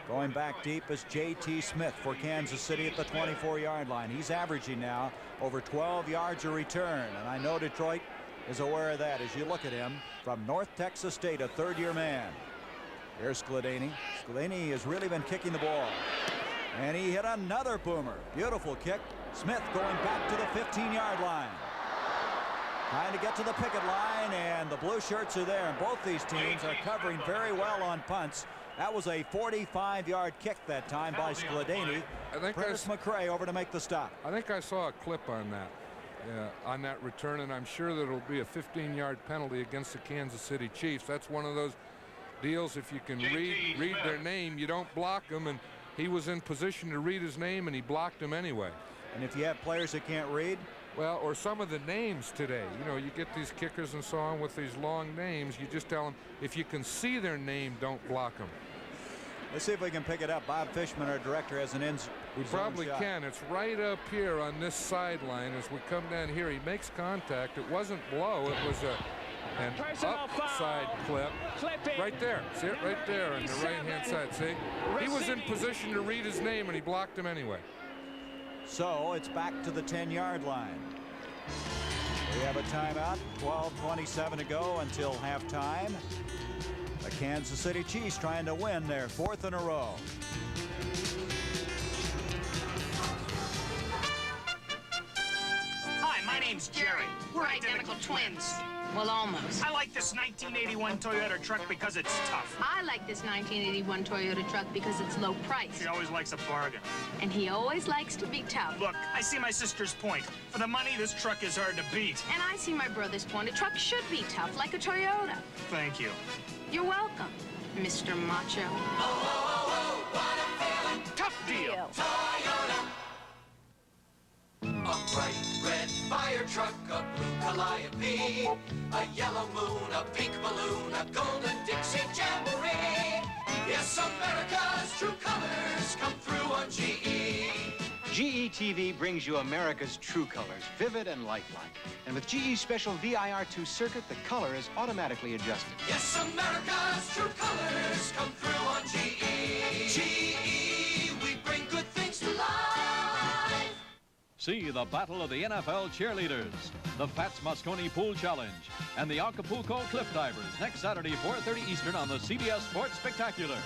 Going back deep is J.T. Smith for Kansas City at the 24-yard line. He's averaging now over 12 yards a return, and I know Detroit is aware of that as you look at him from North Texas State, a 3rd-year man. Here's Skladany. Skladany has really been kicking the ball, and he hit another boomer. Beautiful kick. Smith going back to the 15-yard line. Trying to get to the picket line, and the blue shirts are there. And both these teams are covering very well on punts. That was a 45-yard kick that time by Skladany. Curtis McCray over to make the stop.
I think I saw a clip on that return, and I'm sure that it'll be a 15-yard penalty against the Kansas City Chiefs. That's one of those deals, if you can read their name, you don't block them, and he was in position to read his name, and he blocked him anyway.
And if you have players that can't read?
Well, or some of the names today. You know, you get these kickers and so on with these long names. You just tell them, if you can see their name, don't block them.
Let's see if we can pick it up. Bob Fishman, our director, has an ins.
We probably can. It's right up here on this sideline as we come down here. He makes contact. It wasn't blow. It was an upside clip. Right there. See it right there on the right-hand side. See? He was in position to read his name, and he blocked him anyway.
So it's back to the 10-yard line. We have a timeout. 12:27 to go until halftime. The Kansas City Chiefs trying to win their 4th in a row.
Hi, my name's Jerry. We're identical twins. Well, almost.
I like this 1981 Toyota truck because it's tough.
I like this 1981 Toyota truck because it's low price.
She always likes a bargain.
And he always likes to be tough.
Look, I see my sister's point. For the money, this truck is hard to beat.
And I see my brother's point. A truck should be tough, like a Toyota.
Thank you.
You're welcome, Mr. Macho.
Tough deal.
Calliope, a yellow moon, a pink balloon, a golden Dixie jamboree. Yes, America's true colors come through on GE.
GE TV brings you America's true colors, vivid and lifelike. And with GE's special VIR2 circuit, the color is automatically adjusted.
Yes, America's true colors come through on GE. GE, we bring good things to life.
See the battle of the NFL cheerleaders, the Fats Mosconi Pool Challenge, and the Acapulco Cliff Divers next Saturday, 4:30 Eastern on the CBS Sports Spectacular.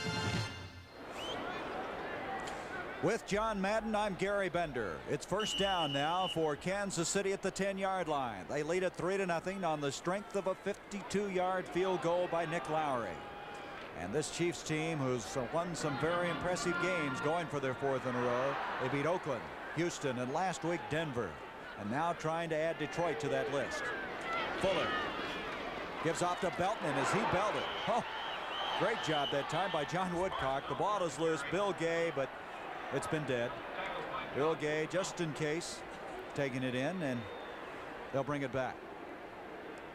With John Madden, I'm Gary Bender. It's first down now for Kansas City at the 10-yard line. They lead it 3-0 on the strength of a 52-yard field goal by Nick Lowry. And this Chiefs team, who's won some very impressive games, going for their 4th in a row. They beat Oakland, Houston, and last week Denver. And now trying to add Detroit to that list. Fuller gives off to Beltman as he belted. Oh, great job that time by John Woodcock. The ball is loose. Bill Gay, but it's been dead. Bill Gay, just in case, taking it in, and they'll bring it back.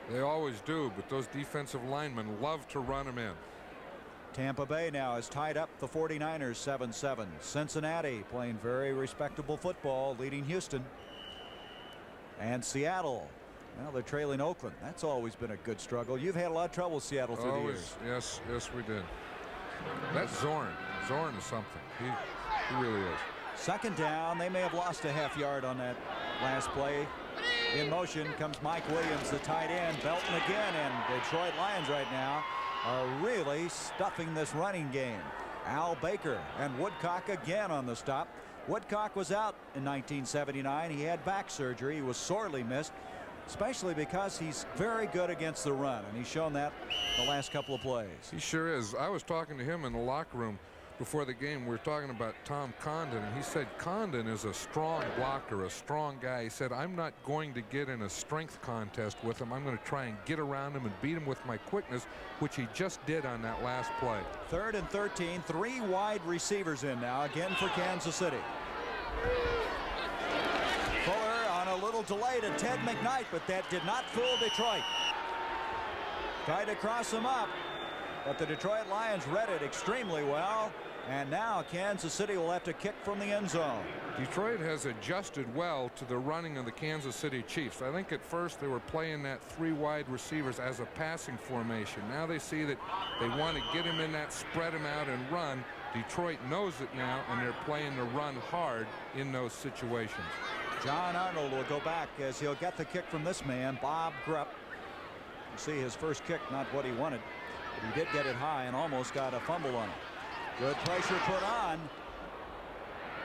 They always do, but those defensive linemen love to run them in.
Tampa Bay now has tied up the 49ers 7-7. Cincinnati playing very respectable football, leading Houston. And Seattle, well, they're trailing Oakland. That's always been a good struggle. You've had a lot of trouble with Seattle through the years.
Yes, we did. That's Zorn. Zorn is something. He really is.
Second down. They may have lost a half yard on that last play. In motion comes Mike Williams, the tight end. Belton again, and the Detroit Lions right now are really stuffing this running game. Al Baker and Woodcock again on the stop. Woodcock was out in 1979. He had back surgery. He was sorely missed, especially because he's very good against the run, and he's shown that the last couple of plays.
He sure is. I was talking to him in the locker room before the game. We were talking about Tom Condon, and he said Condon is a strong blocker, a strong guy. He said, I'm not going to get in a strength contest with him. I'm going to try and get around him and beat him with my quickness, which he just did on that last play.
3rd and 13, 3 wide receivers in now, again for Kansas City. Fuller on a little delay to Ted McKnight, but that did not fool Detroit. Tried to cross him up, but the Detroit Lions read it extremely well. And now Kansas City will have to kick from the end zone.
Detroit has adjusted well to the running of the Kansas City Chiefs. I think at first they were playing that 3 wide receivers as a passing formation. Now they see that they want to get him in that, spread him out and run. Detroit knows it now, and they're playing to run hard in those situations.
John Arnold will go back as he'll get the kick from this man, Bob Grupp. You see his first kick, not what he wanted, but he did get it high and almost got a fumble on it. Good pressure put on.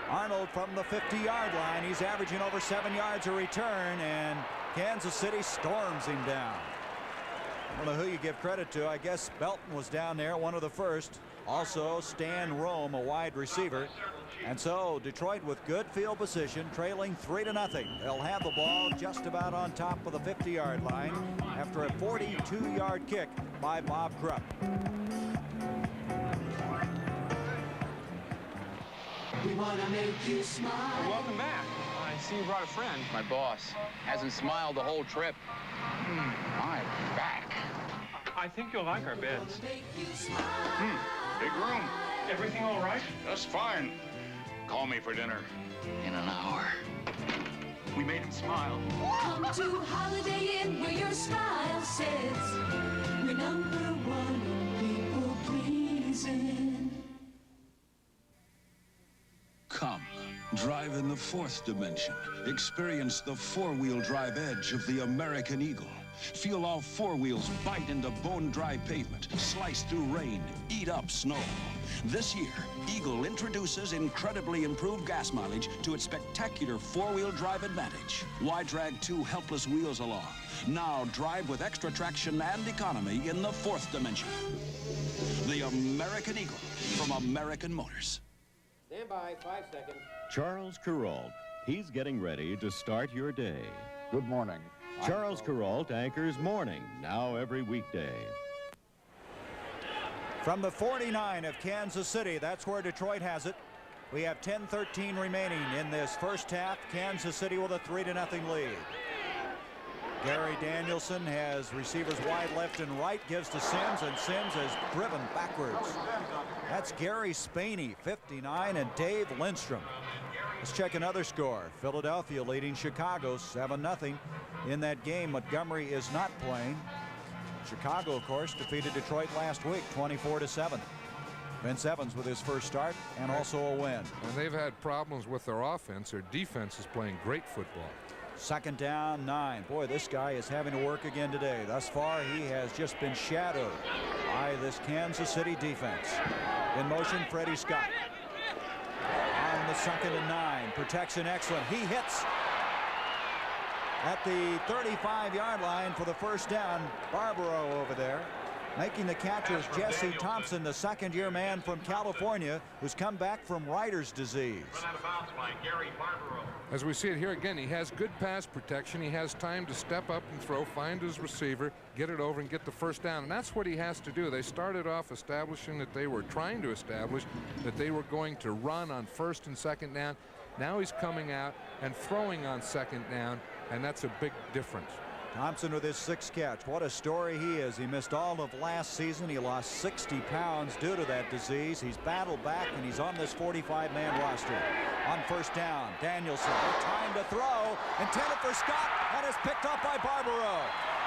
Arnold from the 50-yard line. He's averaging over 7 yards a return, and Kansas City storms him down. I don't know who you give credit to. I guess Belton was down there, one of the first. Also Stan Rome, a wide receiver. And so Detroit with good field position, trailing 3-0. They'll have the ball just about on top of the 50-yard line after a 42-yard kick by Bob Grupp.
We want to make you smile.
Welcome back. I see you brought a friend. My boss hasn't smiled the whole trip. My back. I think you'll like our beds.
Big room.
Everything all right?
Just fine. Call me for dinner.
In an hour. We made him smile.
Come to Holiday Inn where your style says we're #1 people pleasing.
Come, drive in the 4th dimension. Experience the 4-wheel drive edge of the American Eagle. Feel our 4 wheels bite into bone-dry pavement, slice through rain, eat up snow. This year, Eagle introduces incredibly improved gas mileage to its spectacular 4-wheel drive advantage. Why drag 2 helpless wheels along? Now drive with extra traction and economy in the 4th dimension. The American Eagle from American Motors.
Stand by, 5 seconds.
Charles Kuralt. He's getting ready to start your day.
Good morning.
Charles Kuralt anchors Morning, now every weekday.
From the 49 of Kansas City, that's where Detroit has it. We have 10:13 remaining in this first half. Kansas City with a 3-0 lead. Gary Danielson has receivers wide left and right, gives to Sims, and Sims is driven backwards. That's Gary Spaney, 59, and Dave Lindstrom. Let's check another score. Philadelphia leading Chicago 7-0 in that game. Montgomery is not playing. Chicago, of course, defeated Detroit last week 24-7. Vince Evans with his first start and also a win.
And they've had problems with their offense. Their defense is playing great football.
2nd down, 9. Boy, this guy is having to work again today. Thus far, he has just been shadowed by this Kansas City defense. In motion, Freddie Scott. On the 2nd and 9. Protection excellent. He hits at the 35-yard line for the first down. Barbaro over there. Making the catch is Jesse Thompson, the second-year man from California who's come back from Reiter's disease.
As we see it here again, he has good pass protection. He has time to step up and throw, find his receiver, get it over and get the first down. And that's what he has to do. They started off establishing that they were trying to establish that they were going to run on 1st and 2nd down. Now he's coming out and throwing on 2nd down, and that's a big difference.
Thompson with his 6th catch. What a story he is. He missed all of last season. He lost 60 pounds due to that disease. He's battled back, and he's on this 45-man roster. On 1st down, Danielson, time to throw, intended for Scott, and is picked up by Barbaro.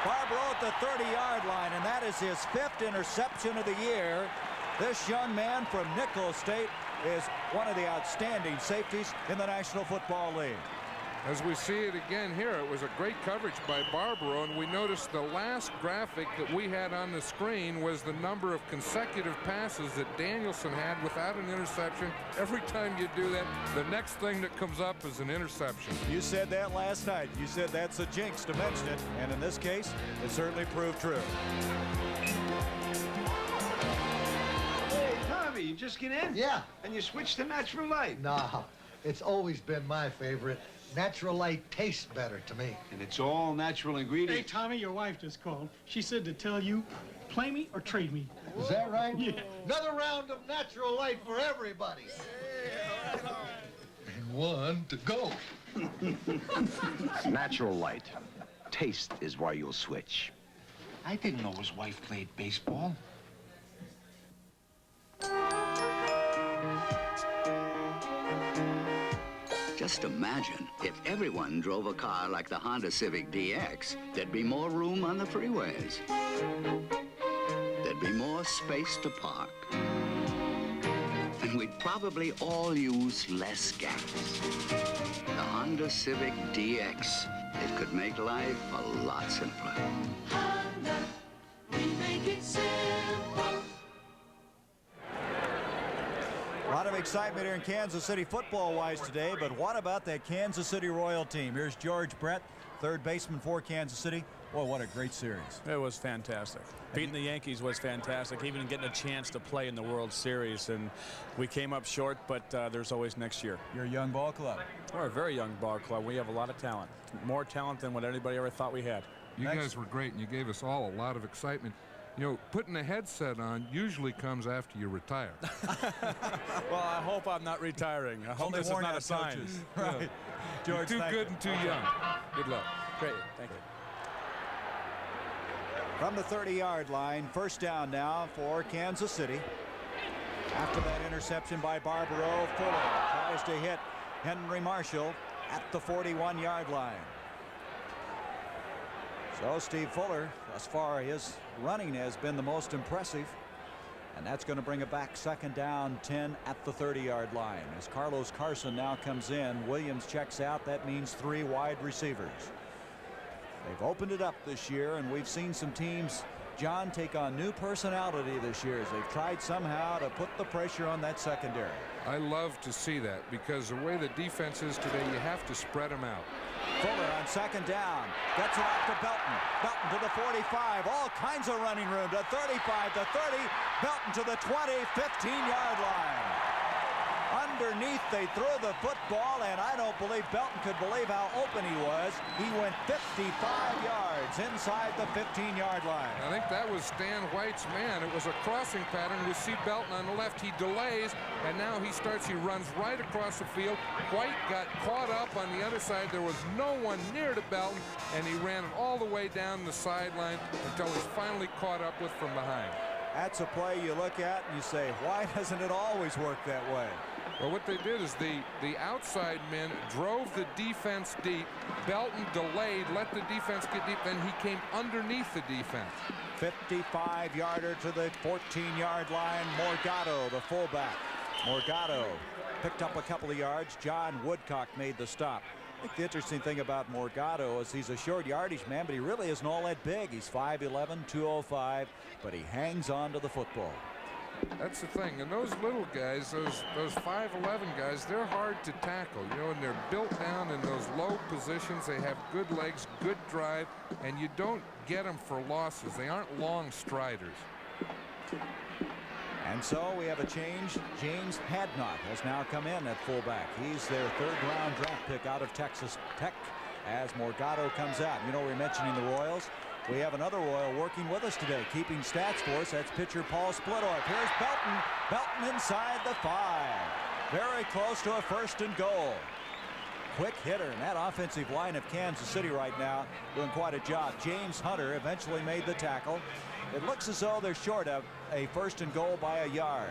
Barbaro at the 30-yard line, and that is his 5th interception of the year. This young man from Nicholls State is one of the outstanding safeties in the National Football League.
As we see it again here, it was a great coverage by Barbaro, and we noticed the last graphic that we had on the screen was the number of consecutive passes that Danielson had without an interception. Every time you do that, the next thing that comes up is an interception.
You said that last night. You said that's a jinx to mention it, and in this case, it certainly proved true.
Hey, Tommy, you just get in?
Yeah.
And you switch to Natural Light?
Nah, it's always been my favorite. Natural Light tastes better to me.
And it's all natural ingredients.
Hey, Tommy, your wife just called. She said to tell you, play me or trade me.
Is that right?
Yeah.
Another round of Natural Light for everybody. And 1 to go.
Natural Light. Taste is why you'll switch.
I didn't know his wife played baseball.
Just imagine if everyone drove a car like the Honda Civic DX, there'd be more room on the freeways. There'd be more space to park. And we'd probably all use less gas. The Honda Civic DX, it could make life a lot simpler.
Honda, we make it simple.
A lot of excitement here in Kansas City football-wise today, but what about that Kansas City Royal team? Here's George Brett, third baseman for Kansas City. Boy, what a great series.
It was fantastic. Beating the Yankees was fantastic, even getting a chance to play in the World Series. And we came up short, but there's always next year.
You're a young ball club.
We're a very young ball club. We have a lot of talent, more talent than what anybody ever thought we had.
You guys were great, and you gave us all a lot of excitement. You know, putting a headset on usually comes after you retire.
Well, I hope I'm not retiring. I hope this is not a sign.
Right.
Yeah.
George,
you're too good and too young. Good luck.
Great. Thank you.
From the 30-yard line, first down now for Kansas City. After that interception by Barbaro, Fuller tries to hit Henry Marshall at the 41-yard line. So Steve Fuller, thus far, his running has been the most impressive. And that's going to bring it back second down, 10 at the 30-yard line. As Carlos Carson now comes in, Williams checks out. That means 3 wide receivers. They've opened it up this year, and we've seen some teams, John, take on new personality this year as they've tried somehow to put the pressure on that secondary.
I love to see that because the way the defense is today, you have to spread them out.
Fuller on second down, gets it off to Belton. Belton to the 45, all kinds of running room to 35, to 30, Belton to the 20, 15-yard line. underneath. They threw the football, and I don't believe Belton could believe how open he was. He went 55 yards inside the 15-yard line.
I think that was Stan White's man. It was a crossing pattern. We see Belton on the left. He delays, and now he runs right across the field. White got caught up on the other side. There was no one near to Belton, and he ran it all the way down the sideline until he's finally caught up with from behind.
That's a play you look at and you say, why doesn't it always work that way?
Well, what they did is the outside men drove the defense deep. Belton delayed, let the defense get deep, then he came underneath the defense.
55-yarder to the 14-yard line. Morgado, the fullback. Morgado picked up a couple of yards. John Woodcock made the stop. I think the interesting thing about Morgado is he's a short yardage man, but he really isn't all that big. He's 5'11", 205, but he hangs on to the football.
That's the thing. And those little guys, those 5'11" guys, they're hard to tackle, you know, and they're built down in those low positions. They have good legs, good drive, and you don't get them for losses. They aren't long striders.
And so we have a change. James Hadnot has now come in at fullback. He's their third-round draft pick out of Texas Tech as Morgado comes out. You know, we're mentioning the Royals. We have another Royal working with us today, keeping stats for us. That's pitcher Paul Splittorff. Here's Belton. Belton inside the 5. Very close to a 1st and goal. Quick hitter, and that offensive line of Kansas City right now doing quite a job. James Hunter eventually made the tackle. It looks as though they're short of a 1st and goal by a yard.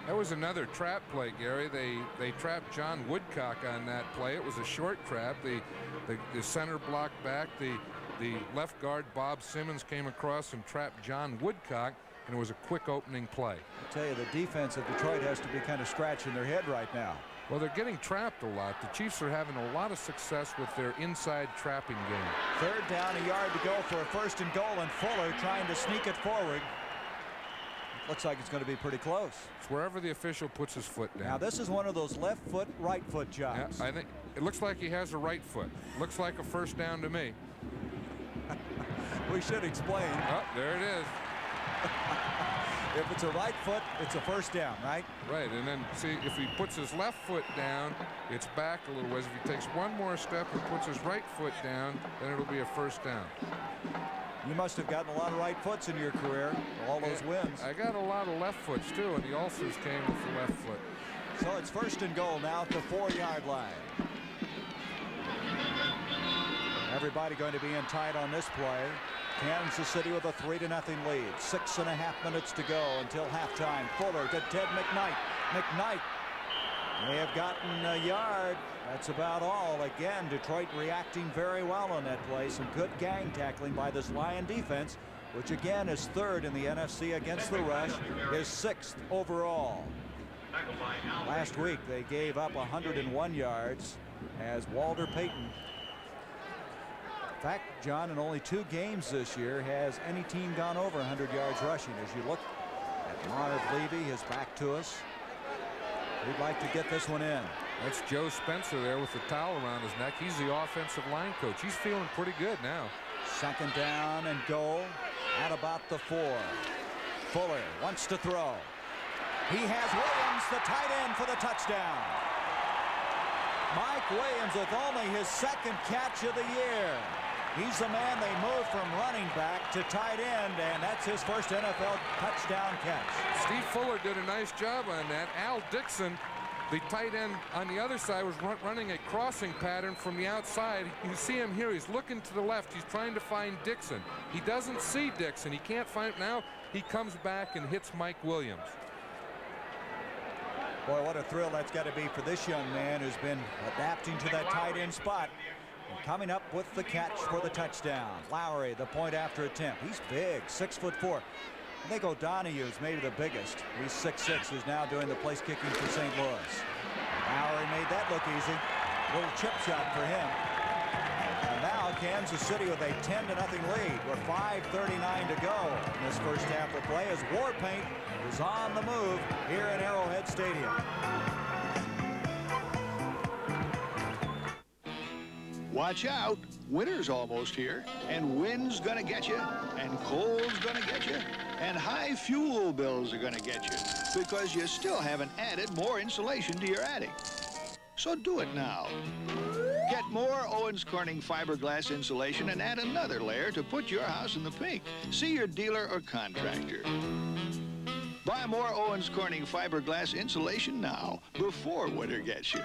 That was another trap play, Gary. They trapped John Woodcock on that play. It was a short trap. The center blocked back. The left guard, Bob Simmons, came across and trapped John Woodcock, and it was a quick opening play.
I tell you, the defense of Detroit has to be kind of scratching their head right now.
Well, they're getting trapped a lot. The Chiefs are having a lot of success with their inside trapping game.
3rd down, a yard to go for a 1st and goal, and Fuller trying to sneak it forward. Looks like it's going to be pretty close.
It's wherever the official puts his foot down.
Now, this is one of those left foot, right foot jobs.
Yeah, I think it looks like he has a right foot. Looks like a 1st down to me.
We should explain.
Oh, there it is.
If it's a right foot, it's a 1st down, right?
Right, and then see if he puts his left foot down, it's back a little ways. If he takes one more step and puts his right foot down, then it'll be a 1st down.
You must have gotten a lot of right foots in your career, all those wins.
I got a lot of left foots too, and the ulcers came with the left foot.
So it's 1st and goal now at the 4-yard line. Everybody going to be in tight on this play. Kansas City with a 3-0 lead. 6.5 minutes to go until halftime. Fuller to Ted McKnight. McKnight may have gotten a yard. That's about all. Again, Detroit reacting very well on that play. Some good gang tackling by this Lion defense, which again is 3rd in the NFC against the rush, is 6th overall. Last week they gave up 101 yards as Walter Payton. In fact, John, in only 2 games this year has any team gone over 100 yards rushing. As you look at Marv Levy, his back to us, we'd like to get this one in.
That's Joe Spencer there with the towel around his neck. He's the offensive line coach. He's feeling pretty good now.
2nd down and goal at about the 4. Fuller wants to throw. He has Williams, the tight end, for the touchdown. Mike Williams with only his 2nd catch of the year. He's the man they moved from running back to tight end, and that's his first NFL touchdown catch.
Steve Fuller did a nice job on that. Al Dixon, the tight end on the other side, was running a crossing pattern from the outside. You see him here. He's looking to the left. He's trying to find Dixon. He doesn't see Dixon. He can't find it now. He comes back and hits Mike Williams.
Boy, what a thrill that's got to be for this young man who's been adapting to that tight end spot. And coming up with the catch for the touchdown. Lowry, the point after attempt. He's big, 6'4". I think O'Donohue's maybe the biggest. He's 6'6", who's now doing the place kicking for St. Louis. Lowry made that look easy. Little chip shot for him. And now Kansas City with a 10-0 lead with 5:39 to go in this first half of play as Warpaint is on the move here in Arrowhead Stadium.
Watch out. Winter's almost here, and wind's gonna get you, and cold's gonna get you, and high fuel bills are gonna get you, because you still haven't added more insulation to your attic. So do it now. Get more Owens Corning fiberglass insulation and add another layer to put your house in the pink. See your dealer or contractor. Buy more Owens Corning fiberglass insulation now, before winter gets you.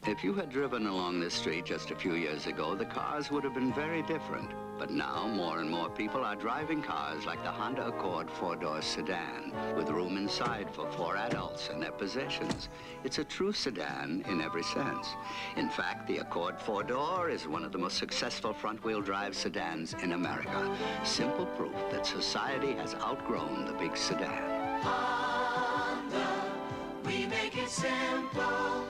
If you had driven along this street just a few years ago, the cars would have been very different. But now, more and more people are driving cars like the Honda Accord four-door sedan, with room inside for 4 adults and their possessions. It's a true sedan in every sense. In fact, the Accord four-door is one of the most successful front-wheel drive sedans in America. Simple proof that society has outgrown the big sedan.
Honda, we make it simple.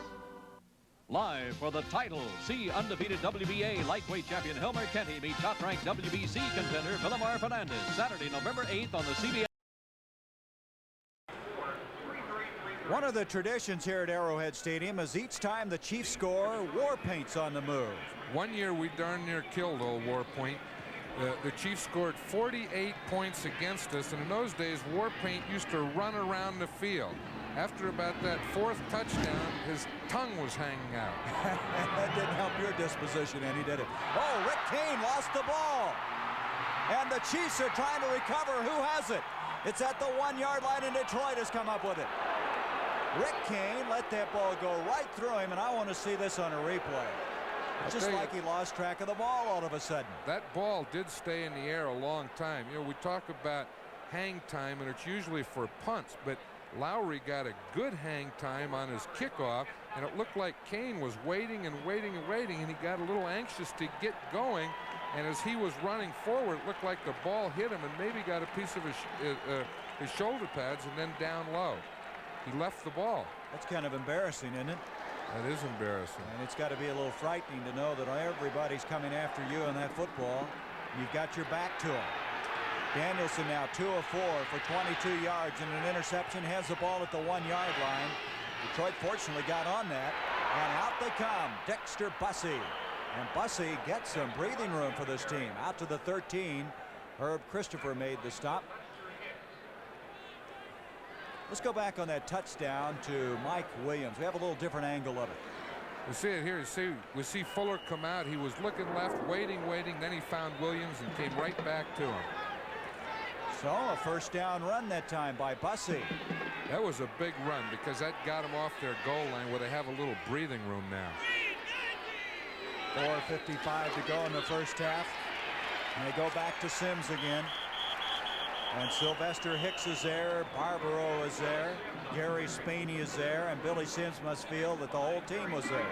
Live for the title, see undefeated WBA lightweight champion Hilmer Kenty meet top-ranked WBC contender Villamar Fernandez, Saturday, November 8th on the CBS.
One of the traditions here at Arrowhead Stadium is each time the Chiefs score, war paint's on the move.
One year we darn near killed old War Paint. The Chiefs scored 48 points against us, and in those days, War Paint used to run around the field. After about that 4th touchdown, his tongue was hanging out.
That didn't help your disposition any, did it? Oh, Rick Kane lost the ball. And the Chiefs are trying to recover. Who has it? It's at the 1-yard line, and Detroit has come up with it. Rick Kane let that ball go right through him, and I want to see this on a replay. Just like he lost track of the ball all of a sudden.
That ball did stay in the air a long time. You know, we talk about hang time, and it's usually for punts, but Lowry got a good hang time on his kickoff, and it looked like Kane was waiting and waiting and waiting, and he got a little anxious to get going. And as he was running forward, it looked like the ball hit him and maybe got a piece of his shoulder pads and then down low. He left the ball.
That's kind of embarrassing, isn't it?
That is embarrassing.
And it's got to be a little frightening to know that everybody's coming after you in that football. You've got your back to them. Danielson now 2 of 4 for 22 yards and an interception. Has the ball at the 1-yard line. Detroit fortunately got on that. And out they come. Dexter Bussey. And Bussey gets some breathing room for this team. Out to the 13. Herb Christopher made the stop. Let's go back on that touchdown to Mike Williams. We have a little different angle of it.
We see it here. We see Fuller come out. He was looking left, waiting. Then he found Williams and came right back to him.
So a first down run that time by Bussey.
That was a big run because that got them off their goal line where they have a little breathing room now.
4:55 to go in the first half. And they go back to Sims again. And Sylvester Hicks is there. Barbaro is there. Gary Spaney is there. And Billy Sims must feel that the whole team was there.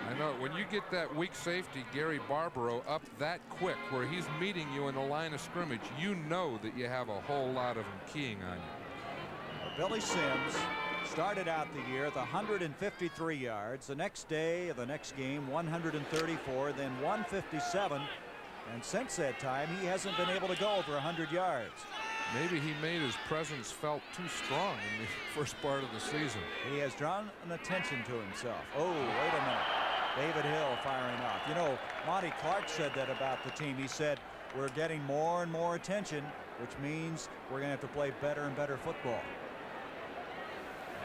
I know. When you get that weak safety, Gary Barbaro, up that quick where he's meeting you in the line of scrimmage, you know that you have a whole lot of them keying on you.
Billy Sims started out the year with 153 yards. The next day of the next game, 134, then 157. And since that time, he hasn't been able to go over 100 yards.
Maybe he made his presence felt too strong in the first part of the season.
He has drawn an attention to himself. Oh, wait a minute. David Hill firing off. You know, Monty Clark said that about the team. He said, we're getting more and more attention, which means we're going to have to play better and better football.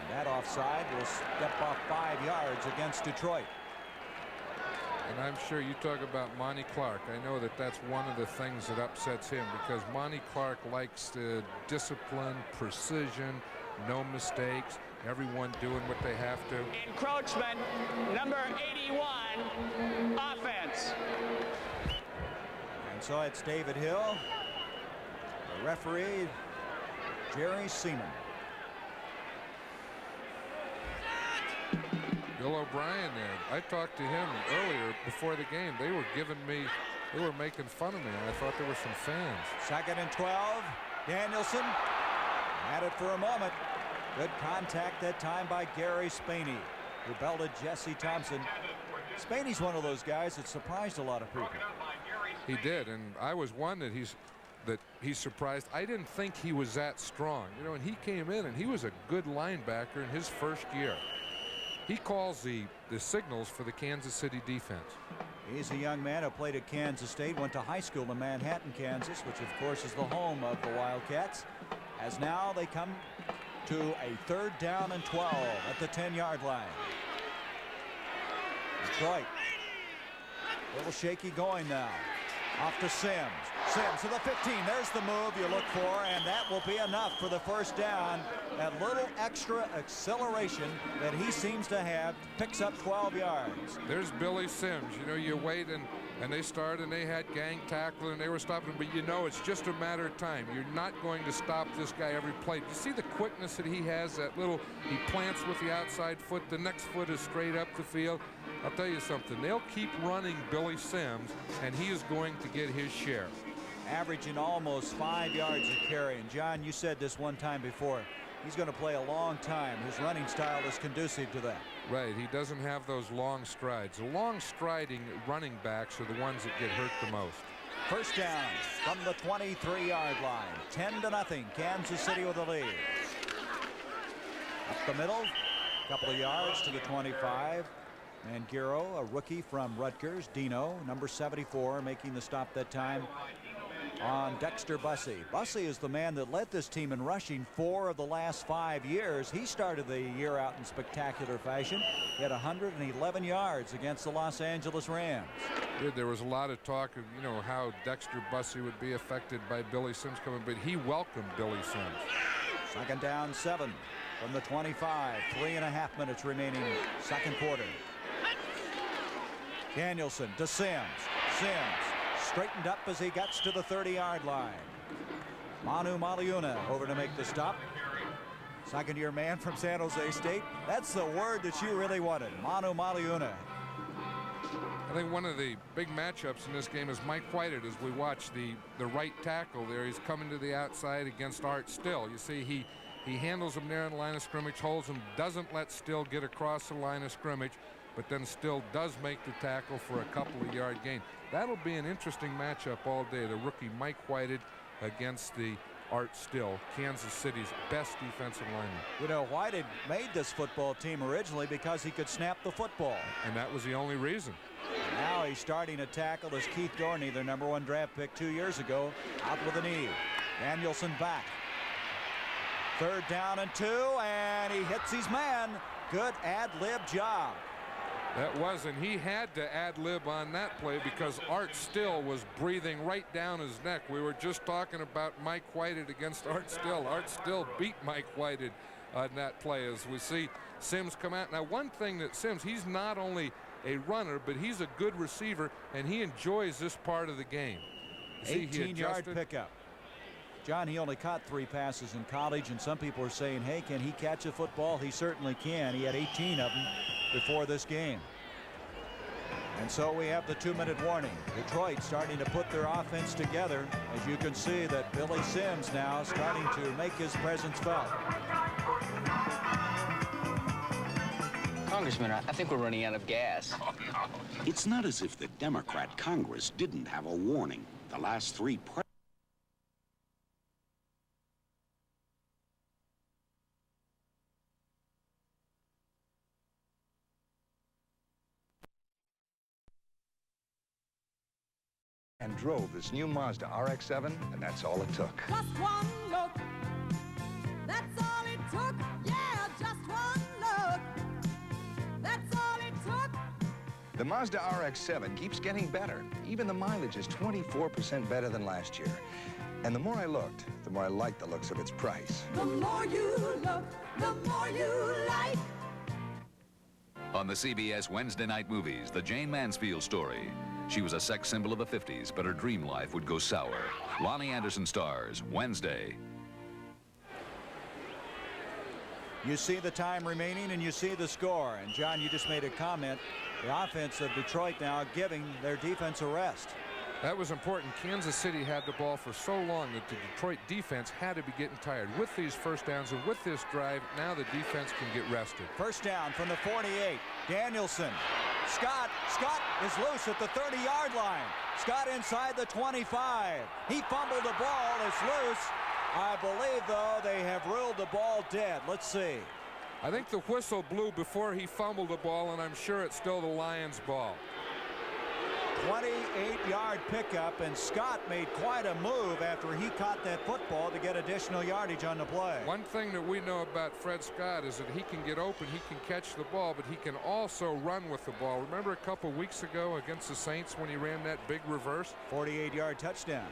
And that offside will step off 5 yards against Detroit.
And I'm sure you talk about Monty Clark. I know that that's one of the things that upsets him because Monty Clark likes the discipline, precision, no mistakes, everyone doing what they have to.
Encroachment, number 81, offense.
And so it's David Hill, the referee, Jerry Seaman.
Bill O'Brien there. I talked to him earlier before the game. They were making fun of me. I thought there were some fans.
2nd and 12. Danielson had it for a moment. Good contact that time by Gary Spaney, who belted Jesse Thompson. Spaney's one of those guys that surprised a lot of people.
He did, and I was one that he's surprised. I didn't think he was that strong. You know, and he came in and he was a good linebacker in his first year. He calls the signals for the Kansas City defense.
He's a young man who played at Kansas State, went to high school in Manhattan, Kansas, which of course is the home of the Wildcats. as now they come to a 3rd down and 12 at the 10-yard line. Detroit, a little shaky going now. Off to Sims. Sims to the 15. There's the move you look for, and that will be enough for the 1st down. That little extra acceleration that he seems to have picks up 12 yards.
There's Billy Sims. You know, you wait and they started and they had gang tackling and they were stopping, but you know it's just a matter of time. You're not going to stop this guy every play. You see the quickness that he has, that little, he plants with the outside foot, the next foot is straight up the field. I'll tell you something, they'll keep running Billy Sims and he is going to get his share.
Averaging almost 5 yards a carry. And John, you said this one time before, he's going to play a long time. His running style is conducive to that.
Right, he doesn't have those long strides. The long striding running backs are the ones that get hurt the most.
1st down from the 23-yard line. 10-0, Kansas City with the lead. Up the middle, a couple of yards to the 25. Mangiro, a rookie from Rutgers. Dino, number 74, making the stop that time on Dexter Bussey. Bussey is the man that led this team in rushing 4 of the last 5 years. He started the year out in spectacular fashion. He had 111 yards against the Los Angeles Rams.
There was a lot of talk of, you know, how Dexter Bussey would be affected by Billy Sims coming, but he welcomed Billy Sims.
2nd down 7 from the 25. 3.5 minutes remaining, 2nd quarter. Danielson to Sims. Sims straightened up as he gets to the 30-yard line. Manu Maliuna over to make the stop. 2nd-year man from San Jose State. That's the word that you really wanted, Manu Maliuna.
I think one of the big matchups in this game is Mike Whitehead as we watch the right tackle there. He's coming to the outside against Art Still. You see he handles him there in the line of scrimmage, holds him, doesn't let Still get across the line of scrimmage, but then Still does make the tackle for a couple of yard gain. That'll be an interesting matchup all day. The rookie Mike Whitehead against the Art Still, Kansas City's best defensive lineman.
You know, Whitehead made this football team originally because he could snap the football.
And that was the only reason.
Now he's starting to tackle as Keith Dorney, their #1 draft pick 2 years ago, out with a knee. Danielson back. 3rd down and 2, and he hits his man. Good ad-lib job.
That was, and he had to ad-lib on that play because Art Still was breathing right down his neck. We were just talking about Mike Whitehead against Art Still. Art Still beat Mike Whitehead on that play as we see Sims come out. Now, one thing that Sims, he's not only a runner, but he's a good receiver, and he enjoys this part of the game.
18-yard pickup. John, he only caught 3 passes in college, and some people are saying, hey, can he catch a football? He certainly can. He had 18 of them before this game. And so we have the 2-minute warning. Detroit starting to put their offense together. As you can see that Billy Sims now starting to make his presence felt.
Congressman, I think we're running out of gas.
Oh, no. It's not as if the Democrat Congress didn't have a warning. The last 3
and drove this new Mazda RX-7, and that's all it took.
Just one look, that's all it took. Yeah, just one look, that's all it took.
The Mazda RX-7 keeps getting better. Even the mileage is 24% better than last year. And the more I looked, the more I liked the looks of its price.
The more you look, the more you like.
On the CBS Wednesday night movies, the Jane Mansfield story. She was a sex symbol of the 50s, but her dream life would go sour. Lonnie Anderson stars Wednesday.
You see the time remaining and you see the score. And John, you just made a comment. The offense of Detroit now giving their defense a rest.
That was important. Kansas City had the ball for so long that the Detroit defense had to be getting tired. With these 1st downs and with this drive, now the defense can get rested.
1st down from the 48. Danielson. Scott is loose at the 30-yard line. Scott inside the 25. He fumbled the ball. It's loose. I believe, though, they have ruled the ball dead. Let's see.
I think the whistle blew before he fumbled the ball, and I'm sure it's still the Lions' ball.
28-yard pickup, and Scott made quite a move after he caught that football to get additional yardage on the play.
One thing that we know about Fred Scott is that he can get open, he can catch the ball, but he can also run with the ball. Remember a couple weeks ago against the Saints when he ran that big reverse?
48-yard touchdown.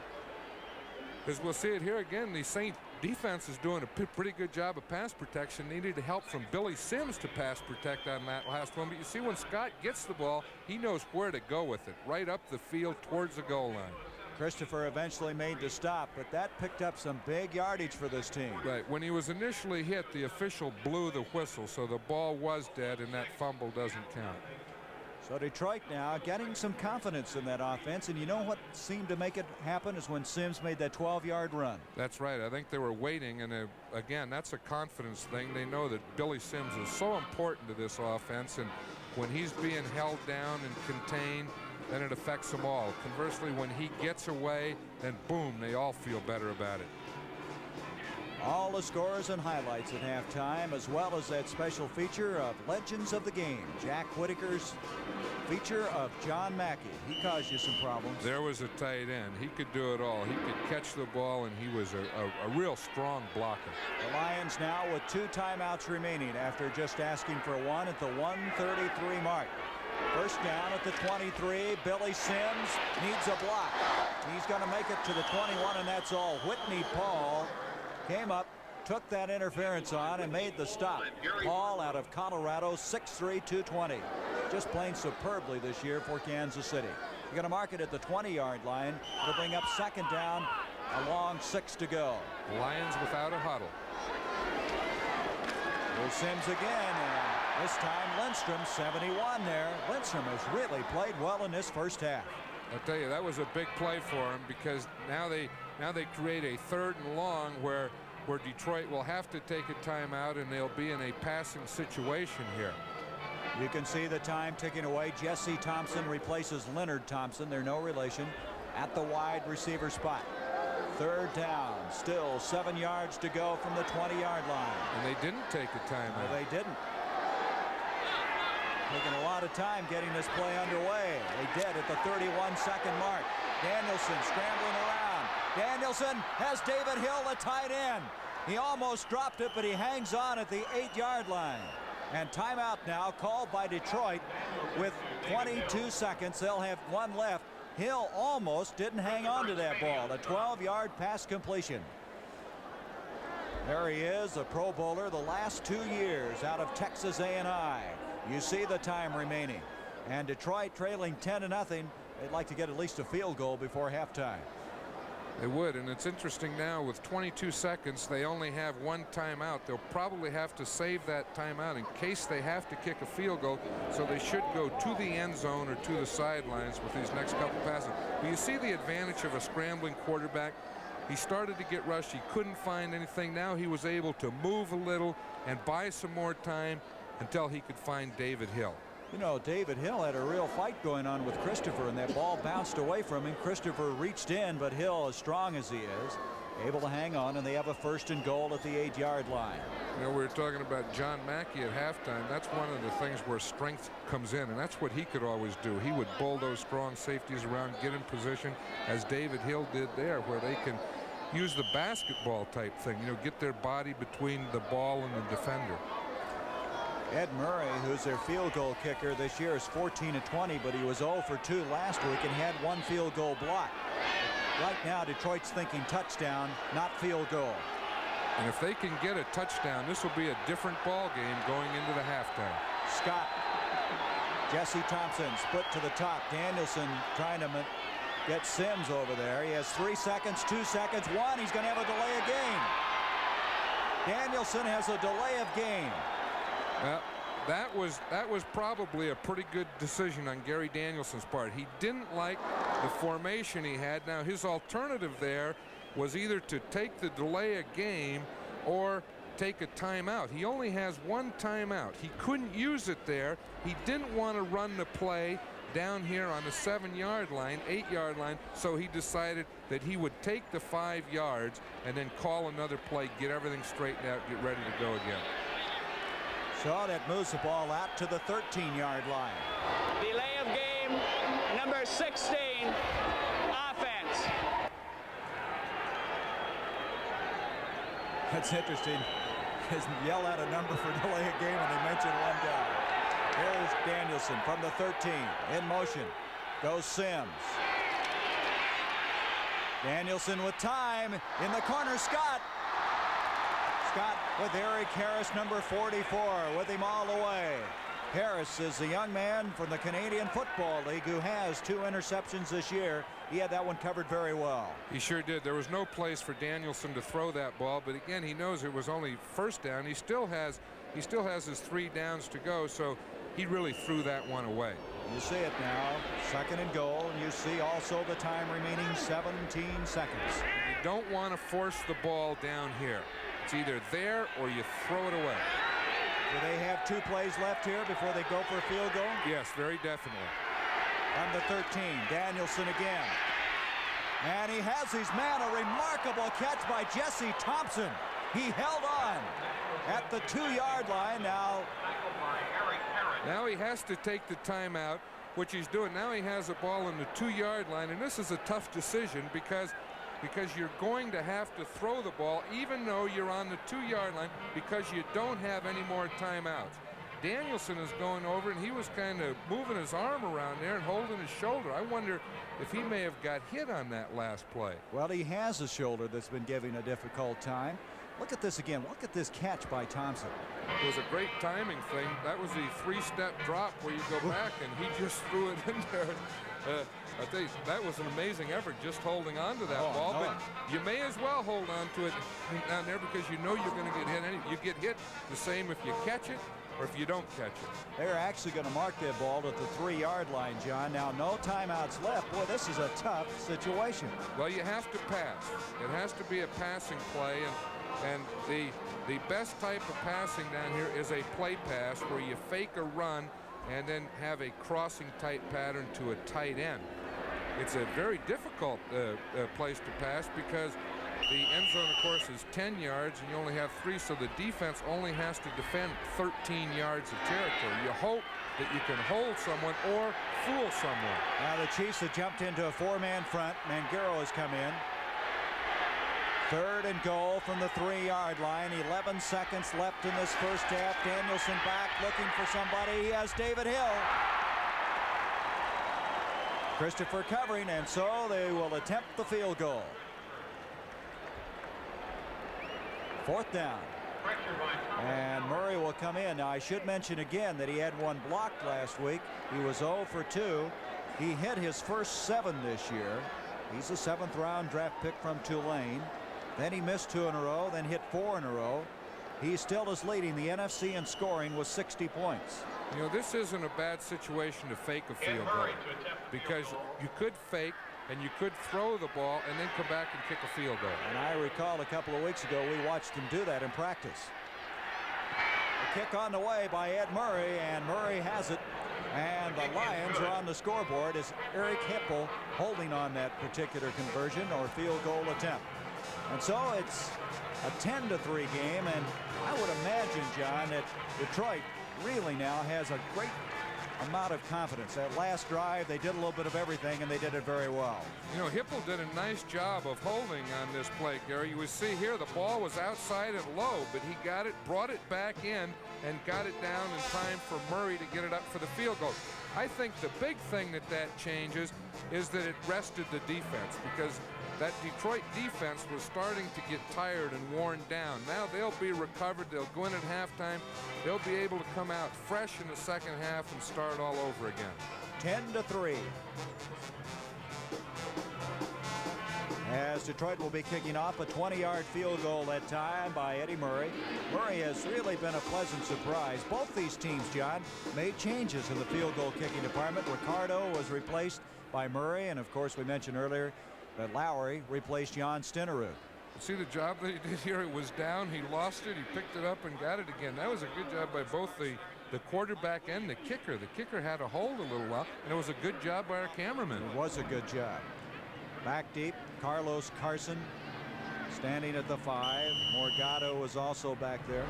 As we'll see it here again, the Saint defense is doing a pretty good job of pass protection. Needed help from Billy Sims to pass protect on that last one. But you see, when Scott gets the ball, he knows where to go with it, right up the field towards the goal line.
Christopher eventually made the stop, but that picked up some big yardage for this team.
Right. When he was initially hit, the official blew the whistle, so the ball was dead, and that fumble doesn't count.
So Detroit now getting some confidence in that offense, and you know what seemed to make it happen is when Sims made that 12-yard run.
That's right. I think they were waiting, and again, that's a confidence thing. They know that Billy Sims is so important to this offense, and when he's being held down and contained, then it affects them all. Conversely, when he gets away, then boom, they all feel better about it.
All the scores and highlights at halftime, as well as that special feature of Legends of the Game. Jack Whitaker's feature of John Mackey. He caused you some problems.
There was a tight end. He could do it all. He could catch the ball, and he was a real strong blocker.
The Lions now with 2 timeouts remaining after just asking for one at the 1:33 mark. First down at the 23. Billy Sims needs a block. He's going to make it to the 21, and that's all. Whitney Paul came up, took that interference on, and made the stop. Paul out of Colorado, 6'3", 220. Just playing superbly this year for Kansas City. You're going to mark it at the 20-yard line to bring up second down, a long 6 to go.
Lions without a huddle.
Here's Sims again, and this time Lindstrom, 71 there. Lindstrom has really played well in this first half.
I'll tell you, that was a big play for him, because now they create a 3rd and long where Detroit will have to take a timeout, and they'll be in a passing situation here.
You can see the time ticking away. Jesse Thompson replaces Leonard Thompson. They're no relation at the wide receiver spot. 3rd down, still 7 yards to go from the 20-yard line.
And they didn't take a timeout.
No, they didn't. Taking a lot of time getting this play underway. They did at the 31-second mark. Danielson scrambling around. Danielson has David Hill, the tight end. He almost dropped it, but he hangs on at the 8-yard line. And timeout now called by Detroit with 22 seconds. They'll have 1 left. Hill almost didn't hang on to that ball. A 12-yard pass completion. There he is, a Pro Bowler the last 2 years out of Texas A&I. You see the time remaining. And Detroit trailing 10-0. They'd like to get at least a field goal before halftime.
They would, and it's interesting now with 22 seconds, they only have 1 timeout. They'll probably have to save that timeout in case they have to kick a field goal, so they should go to the end zone or to the sidelines with these next couple passes. But you see the advantage of a scrambling quarterback. He started to get rushed. He couldn't find anything. Now he was able to move a little and buy some more time until he could find David Hill.
You know, David Hill had a real fight going on with Christopher, and that ball bounced away from him. Christopher reached in, but Hill, as strong as he is, able to hang on, and they have a 1st and goal at the 8-yard line.
You know, we were talking about John Mackey at halftime. That's one of the things where strength comes in, and that's what he could always do. He would bull those strong safeties around, get in position, as David Hill did there, where they can use the basketball type thing, you know, get their body between the ball and the defender.
Ed Murray, who's their field goal kicker this year, is 14-20, but he was 0 for 2 last week and had 1 field goal block. Right now, Detroit's thinking touchdown, not field goal.
And if they can get a touchdown, this will be a different ball game going into the halftime.
Scott. Jesse Thompson split to the top. Danielson trying to get Sims over there. He has 3 seconds, 2 seconds, 1. He's going to have a delay of game. Danielson has a delay of game.
Well, that was probably a pretty good decision on Gary Danielson's part. He didn't like the formation he had. Now, his alternative there was either to take the delay of game or take a timeout. He only has 1 timeout. He couldn't use it there. He didn't want to run the play down here on the 7-yard line, 8-yard line, so he decided that he would take the 5 yards and then call another play, get everything straightened out, get ready to go again.
So that moves the ball out to the 13-yard line.
Delay of game, number 16, offense.
That's interesting. Just yell out a number for delay of game and they mention one down. Here's Danielson from the 13. In motion. Goes Sims. Danielson with time. In the corner, Scott. Scott with Eric Harris, number 44, with him all the way. Harris is the young man from the Canadian Football League who has 2 interceptions this year. He had that one covered very well.
He sure did. There was no place for Danielson to throw that ball, but again, he knows it was only first down. He still has his 3 downs to go, so he really threw that one away.
You see it now, 2nd and goal, and you see also the time remaining 17 seconds.
You don't want to force the ball down here. It's either there or you throw it away.
Do they have 2 plays left here before they go for a field goal?
Yes, very definitely.
On the 13, Danielson again. And he has his man, a remarkable catch by Jesse Thompson. He held on at the 2-yard line.
Now he has to take the timeout, which he's doing. Now he has a ball on the 2-yard line, and this is a tough decision because you're going to have to throw the ball even though you're on the 2-yard line because you don't have any more timeouts. Danielson is going over, and he was kind of moving his arm around there and holding his shoulder. I wonder if he may have got hit on that last play.
Well, he has a shoulder that's been giving a difficult time. Look at this again. Look at this catch by Thompson.
It was a great timing thing. That was the 3-step drop where you go back, and he just threw it in there. I think that was an amazing effort just holding on to that ball, but you may as well hold on to it down there because you know you're going to get hit. You get hit the same if you catch it or if you don't catch it.
They're actually going to mark that ball at the 3-yard line, John. Now, no timeouts left. Boy, this is a tough situation.
Well, you have to pass. It has to be a passing play, and the best type of passing down here is a play pass where you fake a run and then have a crossing tight pattern to a tight end. It's a very difficult place to pass because the end zone, of course, is 10 yards and you only have 3, so the defense only has to defend 13 yards of territory. You hope that you can hold someone or fool someone.
Now the Chiefs have jumped into a 4-man front. Mangaro has come in. 3rd and goal from the 3-yard line. 11 seconds left in this first half. Danielson back looking for somebody. He has David Hill. Christopher covering, and so they will attempt the field goal. 4th down. And Murray will come in. Now I should mention again that he had 1 blocked last week. He was 0 for 2. He hit his first 7 this year. He's a 7th round draft pick from Tulane. Then he missed 2 in a row, then hit 4 in a row. He still is leading the NFC in scoring with 60 points.
You know, this isn't a bad situation to fake a field goal because you could fake and you could throw the ball and then come back and kick a field goal.
And I recall a couple of weeks ago we watched him do that in practice. A kick on the way by Ed Murray, and Murray has it. And the Lions are on the scoreboard as Eric Hipple holding on that particular conversion or field goal attempt. And so it's a 10-3 game, and I would imagine, John, that Detroit really now has a great amount of confidence. That last drive, they did a little bit of everything, and they did it very well.
You know, Hipple did a nice job of holding on this play, Gary. You would see here the ball was outside and low, but he got it, brought it back in, and got it down in time for Murray to get it up for the field goal. I think the big thing that changes is that it rested the defense, because that Detroit defense was starting to get tired and worn down. Now they'll be recovered. They'll go in at halftime. They'll be able to come out fresh in the second half and start all over again.
10-3. As Detroit will be kicking off a 20-yard field goal that time by Eddie Murray. Murray has really been a pleasant surprise. Both these teams, John, made changes in the field goal kicking department. Ricardo was replaced by Murray, and of course we mentioned earlier that Lowry replaced Jan Stenerud.
See the job that he did here? It was down, he lost it, he picked it up and got it again. That was a good job by both the quarterback and the kicker. The kicker had a hold a little while, and it was a good job by our cameraman.
It was a good job. Back deep, Carlos Carson standing at the 5. Morgado was also back there,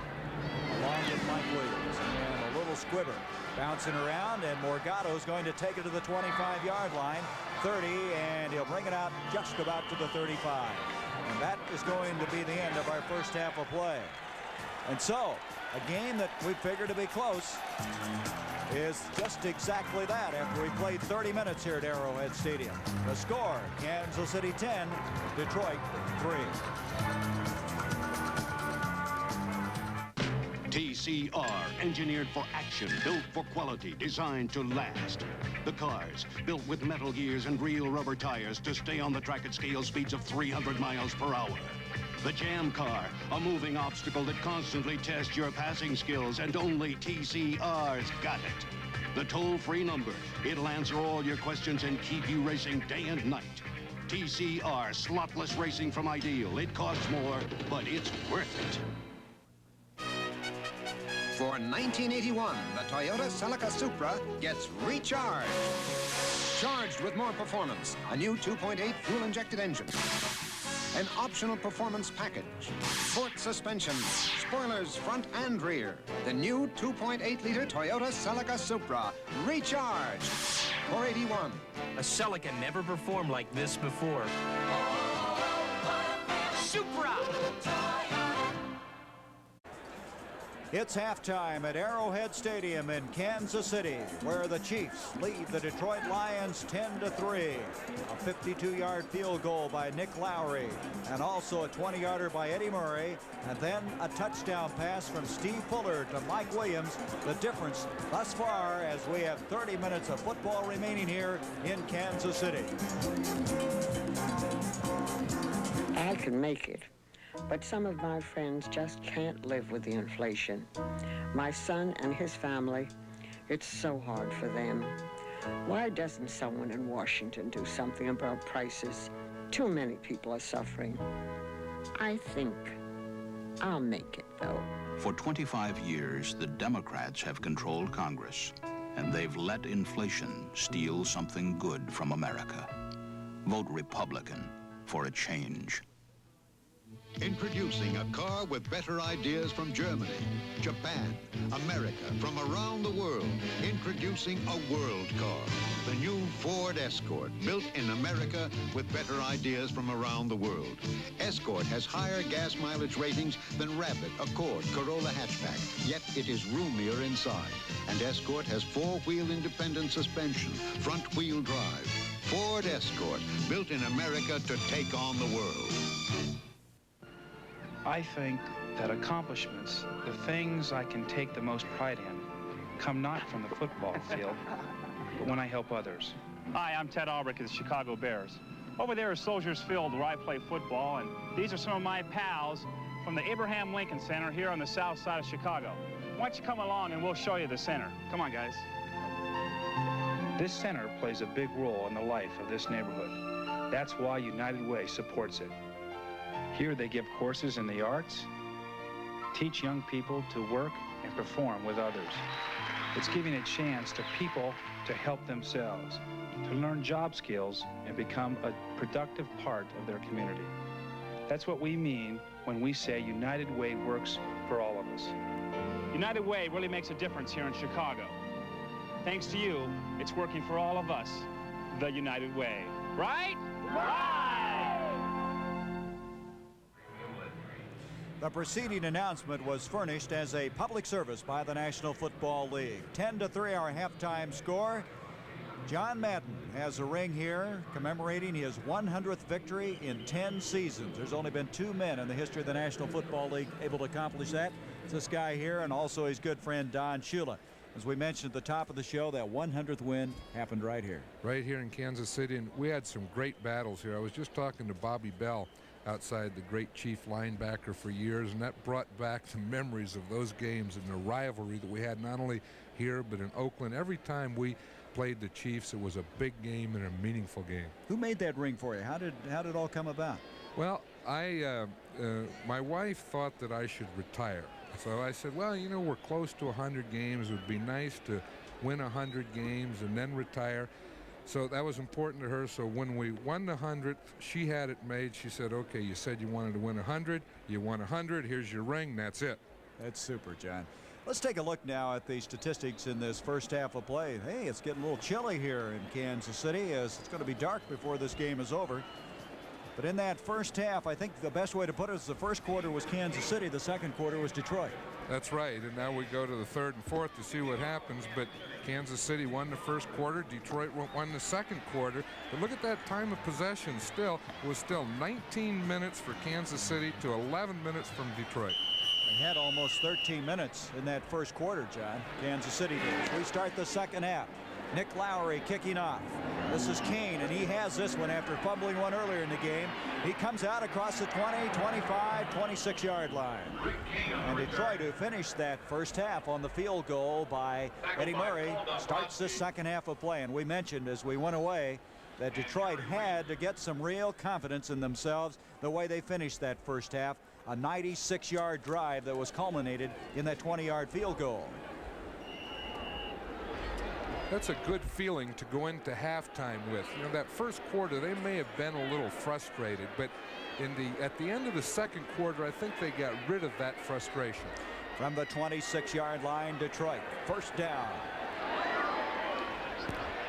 along with Mike Williams. And a little little squibber. Bouncing around, and Morgado's going to take it to the 25-yard line. 30, and he'll bring it out just about to the 35. And that is going to be the end of our first half of play. And so, a game that we figured to be close is just exactly that after we played 30 minutes here at Arrowhead Stadium. The score, Kansas City 10, Detroit 3.
TCR, engineered for action, built for quality, designed to last. The cars, built with metal gears and real rubber tires to stay on the track at scale speeds of 300 miles per hour. The Jam Car, a moving obstacle that constantly tests your passing skills, and only TCR's got it. The toll-free number, it'll answer all your questions and keep you racing day and night. TCR, slotless racing from Ideal. It costs more, but it's worth it.
For 1981, the Toyota Celica Supra gets recharged. Charged with more performance, a new 2.8 fuel-injected engine, an optional performance package, sport suspension, spoilers front and rear. The new 2.8-liter Toyota Celica Supra, recharged for 81.
A Celica never performed like this before. Supra!
It's halftime at Arrowhead Stadium in Kansas City, where the Chiefs lead the Detroit Lions 10-3. A 52-yard field goal by Nick Lowry, and also a 20-yarder by Eddie Murray, and then a touchdown pass from Steve Fuller to Mike Williams. The difference thus far as we have 30 minutes of football remaining here in Kansas City.
I can make it. But some of my friends just can't live with the inflation. My son and his family, it's so hard for them. Why doesn't someone in Washington do something about prices? Too many people are suffering. I think I'll make it, though.
For 25 years, the Democrats have controlled Congress, and they've let inflation steal something good from America. Vote Republican for a change.
Introducing a car with better ideas from Germany, Japan, America, from around the world. Introducing a world car. The new Ford Escort, built in America with better ideas from around the world. Escort has higher gas mileage ratings than Rabbit, Accord, Corolla hatchback, yet it is roomier inside. And Escort has four-wheel independent suspension, front-wheel drive. Ford Escort, built in America to take on the world.
I think that accomplishments, the things I can take the most pride in, come not from the football field, but when I help others.
Hi, I'm Ted Albrecht of the Chicago Bears. Over there is Soldiers Field, where I play football, and these are some of my pals from the Abraham Lincoln Center here on the south side of Chicago. Why don't you come along and we'll show you the center. Come on, guys.
This center plays a big role in the life of this neighborhood. That's why United Way supports it. Here they give courses in the arts, teach young people to work and perform with others. It's giving a chance to people to help themselves, to learn job skills and become a productive part of their community. That's what we mean when we say United Way works for all of us.
United Way really makes a difference here in Chicago. Thanks to you, it's working for all of us, the United Way. Right? Right!
The preceding announcement was furnished as a public service by the National Football League. 10-3 our halftime score. John Madden has a ring here commemorating his 100th victory in 10 seasons. There's only been 2 men in the history of the National Football League able to accomplish that. It's this guy here and also his good friend Don Shula. As we mentioned at the top of the show, that 100th win happened right here.
Right here in Kansas City, and we had some great battles here. I was just talking to Bobby Bell outside, the great Chief linebacker for years, and that brought back the memories of those games and the rivalry that we had not only here but in Oakland. Every time we played the Chiefs, it was a big game and a meaningful game.
Who made that ring for you? How did it all come about?
Well, my wife thought that I should retire. So I said, well, you know, we're close to 100 games. It would be nice to win 100 games and then retire. So that was important to her. So when we won the 100th, she had it made. She said, okay, you said you wanted to win 100. You won 100. Here's your ring. That's it.
That's super, John. Let's take a look now at the statistics in this first half of play. Hey, it's getting a little chilly here in Kansas City as it's going to be dark before this game is over. But in that first half, I think the best way to put it is the first quarter was Kansas City, the second quarter was Detroit.
That's right, and now we go to the third and fourth to see what happens. But Kansas City won the first quarter, Detroit won the second quarter. But look at that time of possession. Still, it was still 19 minutes for Kansas City to 11 minutes from Detroit.
They had almost 13 minutes in that first quarter, John. Kansas City did. We start the second half. Nick Lowry kicking off. This is Kane, and he has this one after fumbling one earlier in the game. He comes out across the 20, 25, 26-yard line. And Detroit, who finished that first half on the field goal by Eddie Murray, starts this second half of play. And we mentioned as we went away that Detroit had to get some real confidence in themselves the way they finished that first half. A 96-yard drive that was culminated in that 20-yard field goal.
That's a good feeling to go into halftime with. You know, that first quarter, they may have been a little frustrated, but at the end of the second quarter, I think they got rid of that frustration.
From the 26-yard line, Detroit, first down.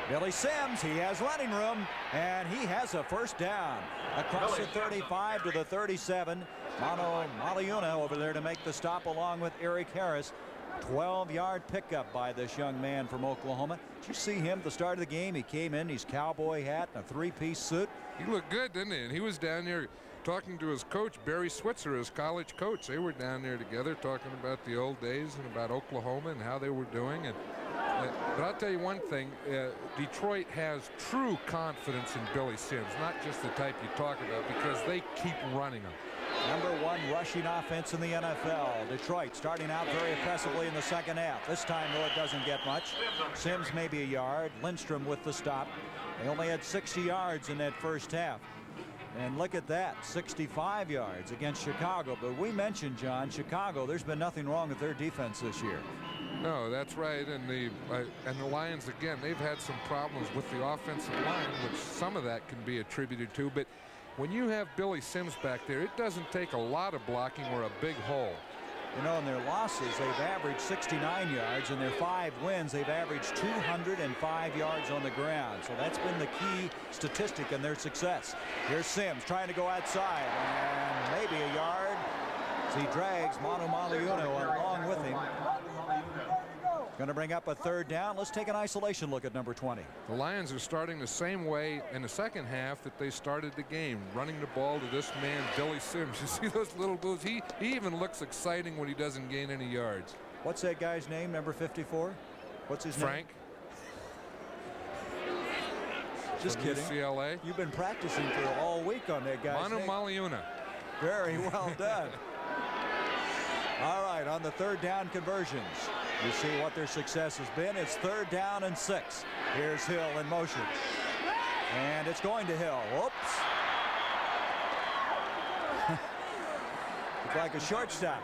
Billy Sims, he has running room, and he has a first down. Across the 35 to the 37. Mano Maliuna over there to make the stop along with Eric Harris. 12-yard pickup by this young man from Oklahoma. Did you see him at the start of the game? He came in, his cowboy hat and a three-piece suit.
He looked good, didn't he? And he was down there talking to his coach, Barry Switzer, his college coach. They were down there together talking about the old days and about Oklahoma and how they were doing. And but I'll tell you one thing, Detroit has true confidence in Billy Sims, not just the type you talk about, because they keep running them.
#1 rushing offense in the NFL. Detroit starting out very impressively in the second half. This time, though, it doesn't get much. Sims maybe a yard. Lindstrom with the stop. They only had 60 yards in that first half. And look at that, 65 yards against Chicago. But we mentioned, John, Chicago, there's been nothing wrong with their defense this year.
No, that's right. And the Lions, again, they've had some problems with the offensive line, which some of that can be attributed to. But when you have Billy Sims back there, it doesn't take a lot of blocking or a big hole.
You know, in their losses, they've averaged 69 yards. In their 5 wins, they've averaged 205 yards on the ground. So that's been the key statistic in their success. Here's Sims trying to go outside, and maybe a yard as he drags Manu Maliuna along with him. Going to bring up a third down. Let's take an isolation look at number 20.
The Lions are starting the same way in the second half that they started the game, running the ball to this man, Billy Sims. You see those little moves? He even looks exciting when he doesn't gain any yards.
What's that guy's name, number 54? What's his
Frank.
name? Just
From
kidding.
UCLA.
You've been practicing for all week on that guy's
Manu
name.
Maliuna.
Very well done. All right, on the third down conversions. You see what their success has been. It's 3rd down and 6. Here's Hill in motion. And it's going to Hill. Whoops. It's like a shortstop.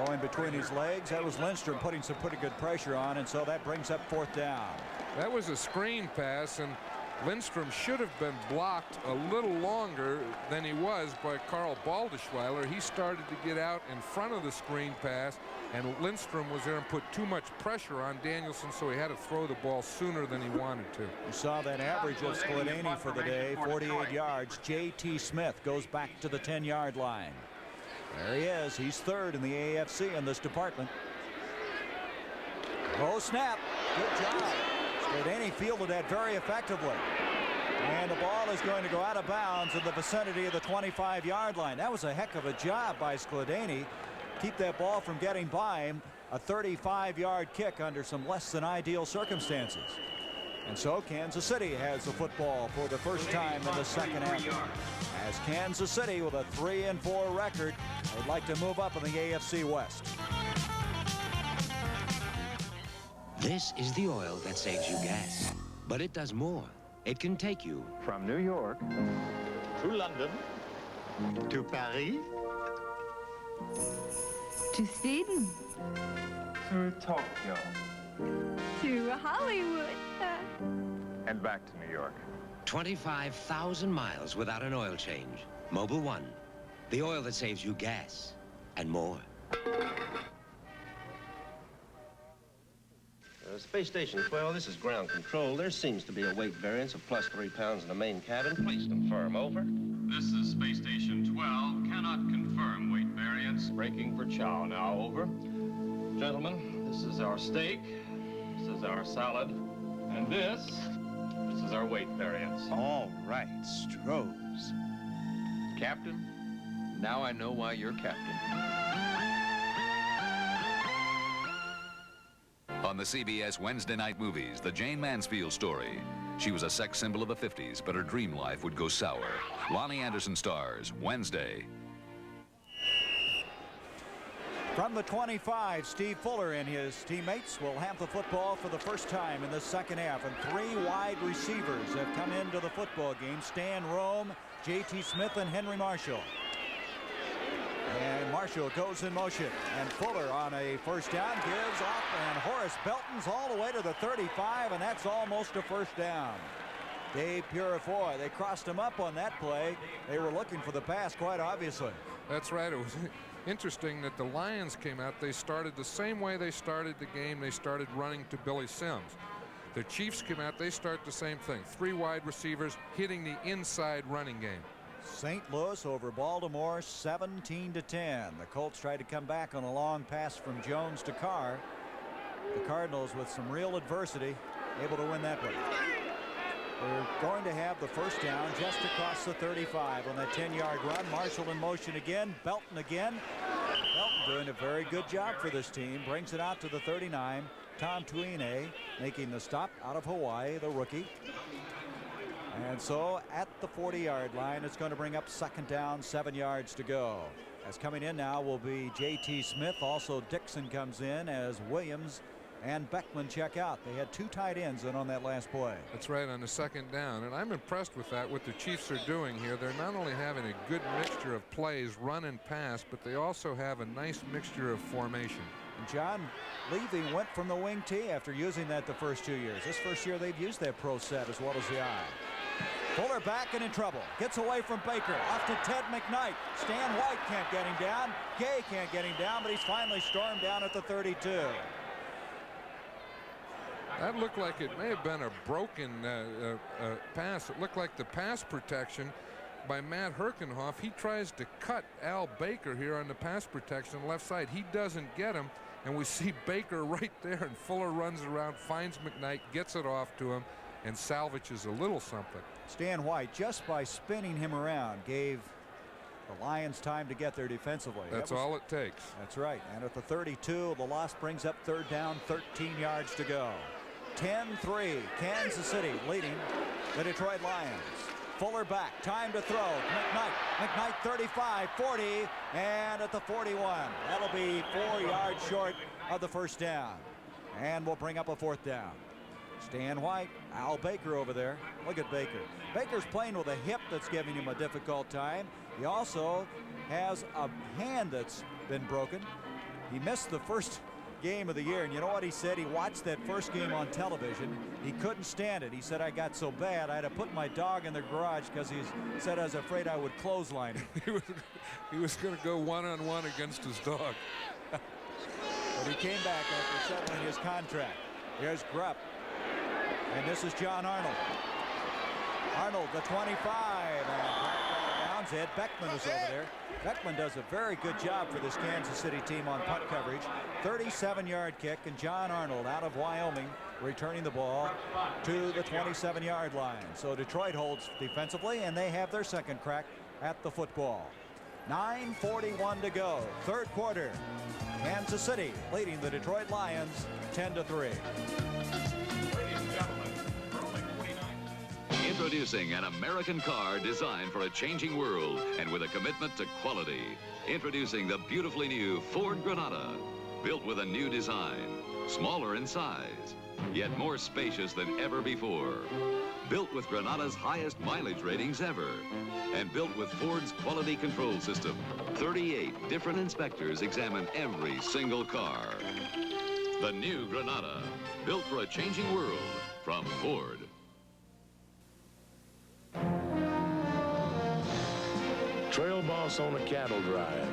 Going between his legs. That was Lindstrom putting some pretty good pressure on, and so that brings up 4th down.
That was a screen pass, and Lindstrom should have been blocked a little longer than he was by Carl Baldischweiler. He started to get out in front of the screen pass, and Lindstrom was there and put too much pressure on Danielson, so he had to throw the ball sooner than he wanted to.
You saw that average of Skladany for the day, 48 yards. J.T. Smith goes back to the 10-yard line. There he is. He's 3rd in the AFC in this department. Oh, snap. Good job. Skladany fielded that very effectively. And the ball is going to go out of bounds in the vicinity of the 25-yard line. That was a heck of a job by Skladany. Keep that ball from getting by him. A 35-yard kick under some less than ideal circumstances. And so Kansas City has the football for the first time in the second half. As Kansas City with a 3-4 record, they'd like to move up in the AFC West.
This is the oil that saves you gas, but it does more. It can take you from New York
to London to Paris
to Sweden
to Tokyo
to Hollywood
and back to New York.
25,000 miles without an oil change. Mobil 1, the oil that saves you gas and more.
Space Station 12, this is ground control. There seems to be a weight variance of plus 3 pounds in the main cabin. Please confirm, over.
This is Space Station 12. Cannot confirm weight variance.
Breaking for chow now, over.
Gentlemen, this is our steak. This is our salad. And this is our weight variance.
All right, Strohs.
Captain, now I know why you're captain.
On the CBS Wednesday night movies, the Jane Mansfield story. She was a sex symbol of the 50s, but her dream life would go sour. Lonnie Anderson stars Wednesday.
From the 25, Steve Fuller and his teammates will have the football for the first time in the second half, and 3 wide receivers have come into the football game. Stan Rome, J.T. Smith, and Henry Marshall. And Marshall goes in motion, and Fuller on a first down gives off, and Horace Belton's all the way to the 35, and that's almost a first down. Dave Purifoy, they crossed him up on that play. They were looking for the pass, quite obviously.
That's right. It was interesting that the Lions came out. They started the same way they started the game. They started running to Billy Sims. The Chiefs came out. They start the same thing. 3 wide receivers hitting the inside running game.
St. Louis over Baltimore 17-10. The Colts tried to come back on a long pass from Jones to Carr. The Cardinals, with some real adversity, able to win that one. They're going to have the first down just across the 35 on that 10-yard run. Marshall in motion again. Belton again. Belton doing a very good job for this team. Brings it out to the 39. Tom Tuine making the stop out of Hawaii, the rookie. And so at the 40-yard line, it's going to bring up second down, 7 yards to go. As coming in now will be J.T. Smith. Also Dixon comes in as Williams and Beckman check out. They had 2 tight ends in on that last play.
That's right, on the second down. And I'm impressed with that, what the Chiefs are doing here. They're not only having a good mixture of plays, run and pass, but they also have a nice mixture of formation.
And John Levy went from the wing tee after using that the first 2 years. This first year they've used that pro set as well as the eye. Fuller back and in trouble. Gets away from Baker. Off to Ted McKnight. Stan White can't get him down. Gay can't get him down, but he's finally stormed down at the 32.
That looked like it may have been a broken pass. It looked like the pass protection by Matt Herkenhoff. He tries to cut Al Baker here on the pass protection left side. He doesn't get him, and we see Baker right there, and Fuller runs around, finds McKnight, gets it off to him, and salvages a little something.
Stan White, just by spinning him around, gave the Lions time to get there defensively.
That's all it takes.
That's right. And at the 32, the loss brings up third down, 13 yards to go. 10-3, Kansas City leading the Detroit Lions. Fuller back, time to throw. McKnight 35, 40, and at the 41. That'll be 4 yards short of the first down. And we'll bring up a fourth down. Stan White, Al Baker over there. Look at Baker. Baker's playing with a hip that's giving him a difficult time. He also has a hand that's been broken. He missed the first game of the year, and you know what he said? He watched that first game on television. He couldn't stand it. He said, I got so bad I had to put my dog in the garage because he said I was afraid I would clothesline him.
he was going to go one-on-one against his dog.
But he came back after settling his contract. Here's Grupp. And this is John Arnold. Arnold, the 25. And Ed Beckman is over there. Beckman does a very good job for this Kansas City team on punt coverage. 37-yard kick, and John Arnold out of Wyoming returning the ball to the 27-yard line. So Detroit holds defensively, and they have their second crack at the football. 9:41 to go, third quarter. Kansas City leading the Detroit Lions 10-3.
Introducing an American car designed for a changing world and with a commitment to quality. Introducing the beautifully new Ford Granada. Built with a new design, smaller in size, yet more spacious than ever before. Built with Granada's highest mileage ratings ever. And built with Ford's quality control system. 38 different inspectors examine every single car. The new Granada, built for a changing world from Ford.
Trail boss on a cattle drive.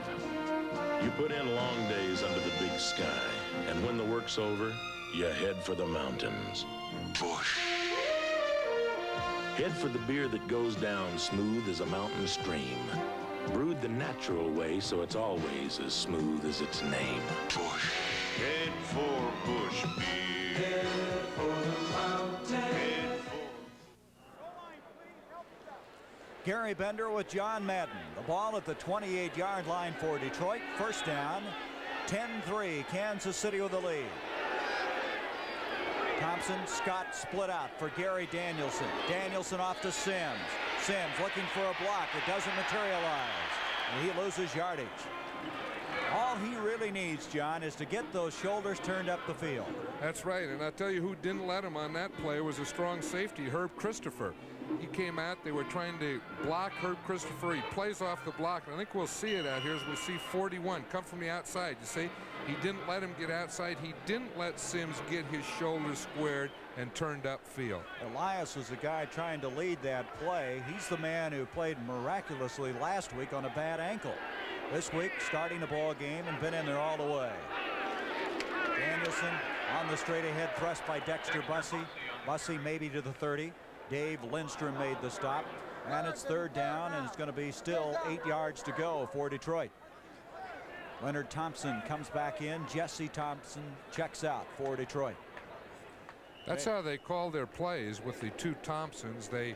You put in long days under the big sky, and when the work's over, you head for the mountains.
Busch.
Head for the beer that goes down smooth as a mountain stream. Brewed the natural way, so it's always as smooth as its name.
Busch.
Head for Busch beer.
Head for the mountain.
Gary Bender with John Madden. The ball at the 28-yard line for Detroit. First down. 10-3. Kansas City with the lead. Thompson, Scott split out for Gary Danielson. Danielson off to Sims. Sims looking for a block. It doesn't materialize. And he loses yardage. All he really needs, John, is to get those shoulders turned up the field.
That's right, and I'll tell you who didn't let him on that play was a strong safety, Herb Christopher. He came out, they were trying to block Herb Christopher. He plays off the block, and I think we'll see it out here as we see 41 come from the outside. You see, he didn't let him get outside. He didn't let Sims get his shoulders squared and turned upfield.
Elias was the guy trying to lead that play. He's the man who played miraculously last week on a bad ankle. This week, starting the ball game and been in there all the way. Danielson on the straight ahead thrust by Dexter Bussey. Bussey maybe to the 30. Dave Lindstrom made the stop. And it's third down, and it's going to be still 8 yards to go for Detroit. Leonard Thompson comes back in. Jesse Thompson checks out for Detroit.
That's how they call their plays with the two Thompsons. They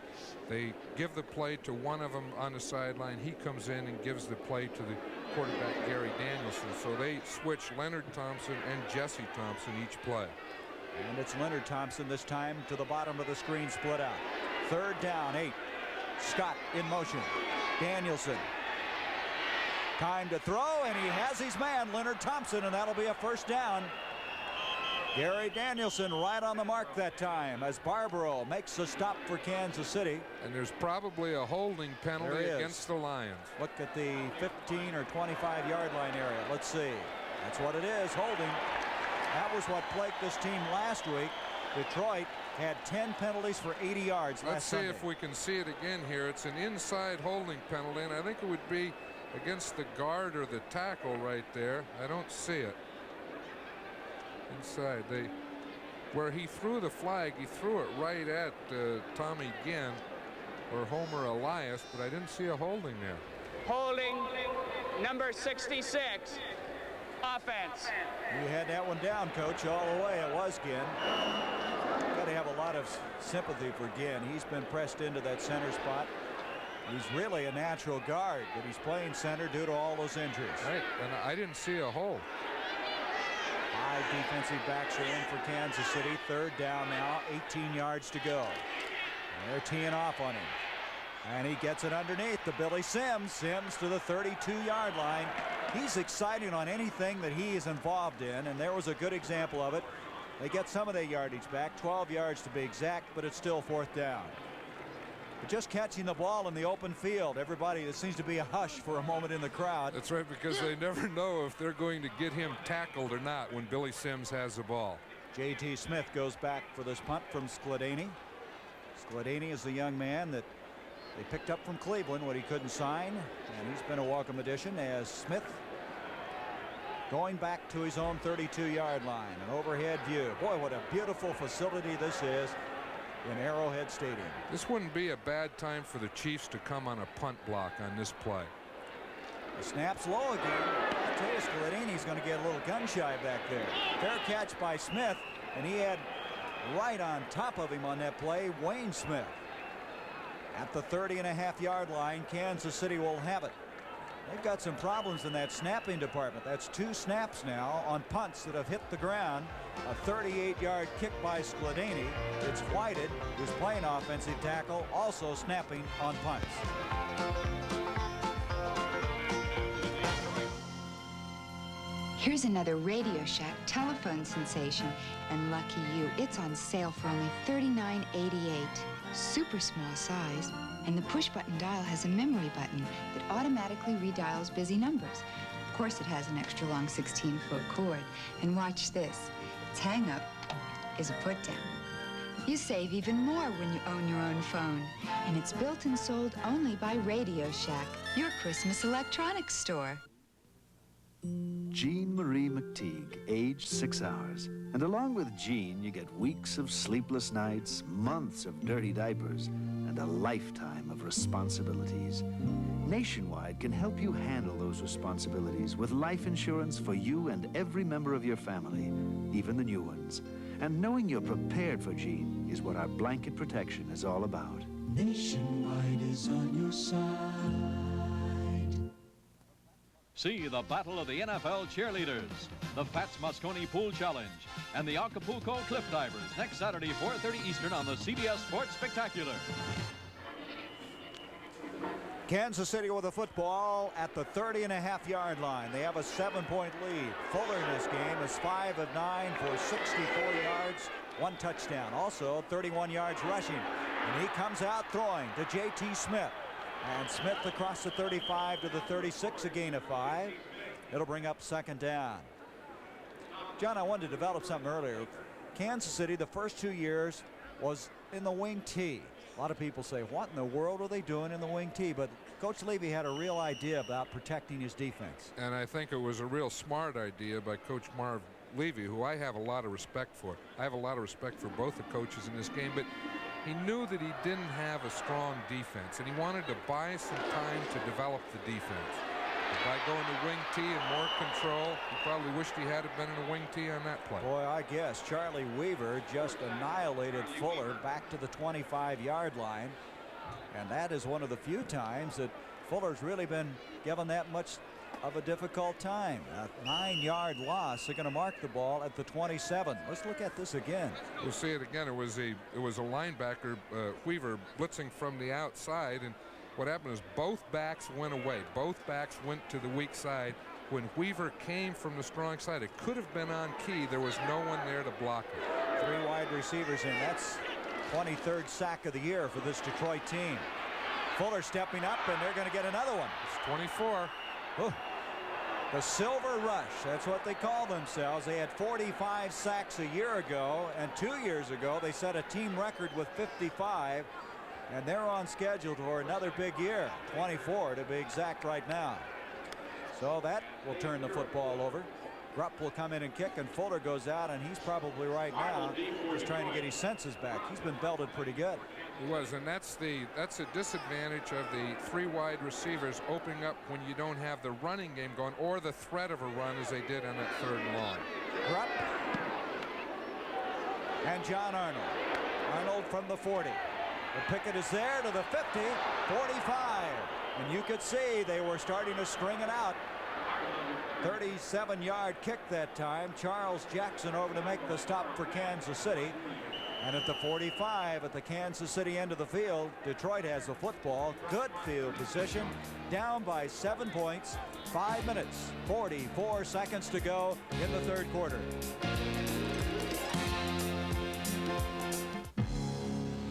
give the play to one of them on the sideline. He comes in and gives the play to the quarterback, Gary Danielson. So they switch Leonard Thompson and Jesse Thompson each play.
And it's Leonard Thompson this time to the bottom of the screen, split out. Third down, 8. Scott in motion. Danielson. Time to throw, and he has his man, Leonard Thompson, and that'll be a first down. Gary Danielson right on the mark that time as Barbaro makes a stop for Kansas City.
And there's probably a holding penalty against the Lions.
Look at the 15 or 25-yard line area. Let's see. That's what it is, holding. That was what plagued this team last week. Detroit had 10 penalties for 80 yards last Sunday.
Let's see if we can see it again here. It's an inside holding penalty, and I think it would be against the guard or the tackle right there. I don't see it. Inside, where he threw the flag, he threw it right at Tommy Ginn or Homer Elias, but I didn't see a holding there.
Holding number 66, offense.
You had that one down, Coach, all the way. It was Ginn. Got to have a lot of sympathy for Ginn. He's been pressed into that center spot. He's really a natural guard, but he's playing center due to all those injuries.
Right, and I didn't see a hold.
5 defensive backs are in for Kansas City. Third down now, 18 yards to go. And they're teeing off on him. And he gets it underneath to Billy Sims. Sims to the 32-yard line. He's exciting on anything that he is involved in, and there was a good example of it. They get some of their yardage back, 12 yards to be exact, but it's still fourth down. But just catching the ball in the open field, everybody, there seems to be a hush for a moment in the crowd.
That's right, because they never know if they're going to get him tackled or not when Billy Sims has the ball.
J.T. Smith goes back for this punt from Skladany. Skladany is the young man that they picked up from Cleveland when he couldn't sign, and he's been a welcome addition as Smith going back to his own 32-yard line. An overhead view. Boy, what a beautiful facility this is in Arrowhead Stadium.
This wouldn't be a bad time for the Chiefs to come on a punt block on this play.
The snap's low again. I tell you, Skladany's going to get a little gun shy back there. Fair catch by Smith, and he had right on top of him on that play, Wayne Smith. At the 30.5-yard line, Kansas City will have it. They've got some problems in that snapping department. That's 2 snaps now on punts that have hit the ground. A 38-yard kick by Skladany. It's Whited, who's playing offensive tackle, also snapping on punts.
Here's another Radio Shack telephone sensation, and lucky you, it's on sale for only $39.88. Super small size, and the push-button dial has a memory button that automatically redials busy numbers. Of course, it has an extra long 16-foot cord. And watch this. Its hang-up is a put-down. You save even more when you own your own phone. And it's built and sold only by Radio Shack, your Christmas electronics store.
Jean Marie McTeague, age 6 hours. And along with Jean, you get weeks of sleepless nights, months of dirty diapers, and a lifetime of responsibilities. Nationwide can help you handle those responsibilities with life insurance for you and every member of your family, even the new ones. And knowing you're prepared for Jean is what our blanket protection is all about.
Nationwide is on your side.
See the battle of the NFL cheerleaders, the Fats Mosconi Pool Challenge, and the Acapulco Cliff Divers next Saturday, 4:30 Eastern on the CBS Sports Spectacular.
Kansas City with the football at the 30.5-yard line. They have a 7-point lead. Fuller in this game is 5 of 9 for 64 yards, 1 touchdown. Also 31 yards rushing. And he comes out throwing to J.T. Smith. And Smith across the 35 to the 36, a gain of 5. It'll bring up 2nd down. John, I wanted to develop something earlier. Kansas City, the first 2 years, was in the wing T. A lot of people say, what in the world are they doing in the wing T? But Coach Levy had a real idea about protecting his defense.
And I think it was a real smart idea by Coach Marv Levy, who I have a lot of respect for. I have a lot of respect for both the coaches in this game, but he knew that he didn't have a strong defense, and he wanted to buy some time to develop the defense. By going to wing T and more control, he probably wished he had been in a wing T on that play.
Boy, I guess Charlie Weaver just annihilated Fuller back to the 25-yard line. And that is one of the few times that Fuller's really been given that much of a difficult time. A 9-yard loss. They're going to mark the ball at the 27. Let's look at this again.
We'll see it again. It was a linebacker, Weaver, blitzing from the outside, and what happened is both backs went away. Both backs went to the weak side. When Weaver came from the strong side, it could have been on key. There was no one there to block it.
3 wide receivers in. That's 23rd sack of the year for this Detroit team. Fuller stepping up, and they're going to get another one.
It's 24.
Oh. The Silver Rush, that's what they call themselves. They had 45 sacks a year ago, and 2 years ago they set a team record with 55, and they're on schedule for another big year, 24 to be exact right now. So that will turn the football over. Rupp will come in and kick, and Fuller goes out, and he's probably right now just trying to get his senses back. He's been belted pretty good.
He was, and that's a disadvantage of the 3 wide receivers opening up when you don't have the running game going or the threat of a run as they did on that 3rd and long.
Rupp and John Arnold. Arnold from the 40. The picket is there to the 50, 45. And you could see they were starting to string it out. 37-yard kick that time. Charles Jackson over to make the stop for Kansas City. And at the 45 at the Kansas City end of the field, Detroit has the football. Good field position. Down by 7 points. 5 minutes, 44 seconds to go in the 3rd quarter.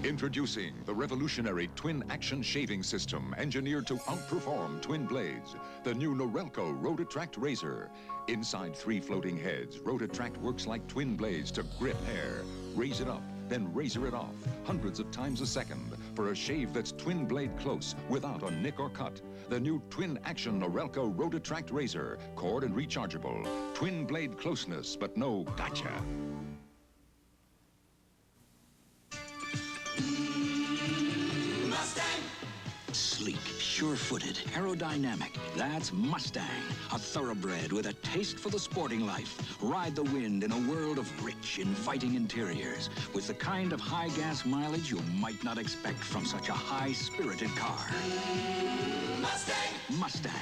Introducing the revolutionary twin action shaving system engineered to outperform twin blades. The new Norelco Rotatract razor. Inside 3 floating heads, Rotatract works like twin blades to grip hair. Raise it up, then razor it off hundreds of times a second for a shave that's twin blade close without a nick or cut. The new twin action Norelco Rotatract razor, cord and rechargeable. Twin blade closeness, but no gotcha.
Sleek, sure-footed, aerodynamic. That's Mustang, a thoroughbred with a taste for the sporting life. Ride the wind in a world of rich, inviting interiors with the kind of high-gas mileage you might not expect from such a high-spirited car. Mustang! Mustang,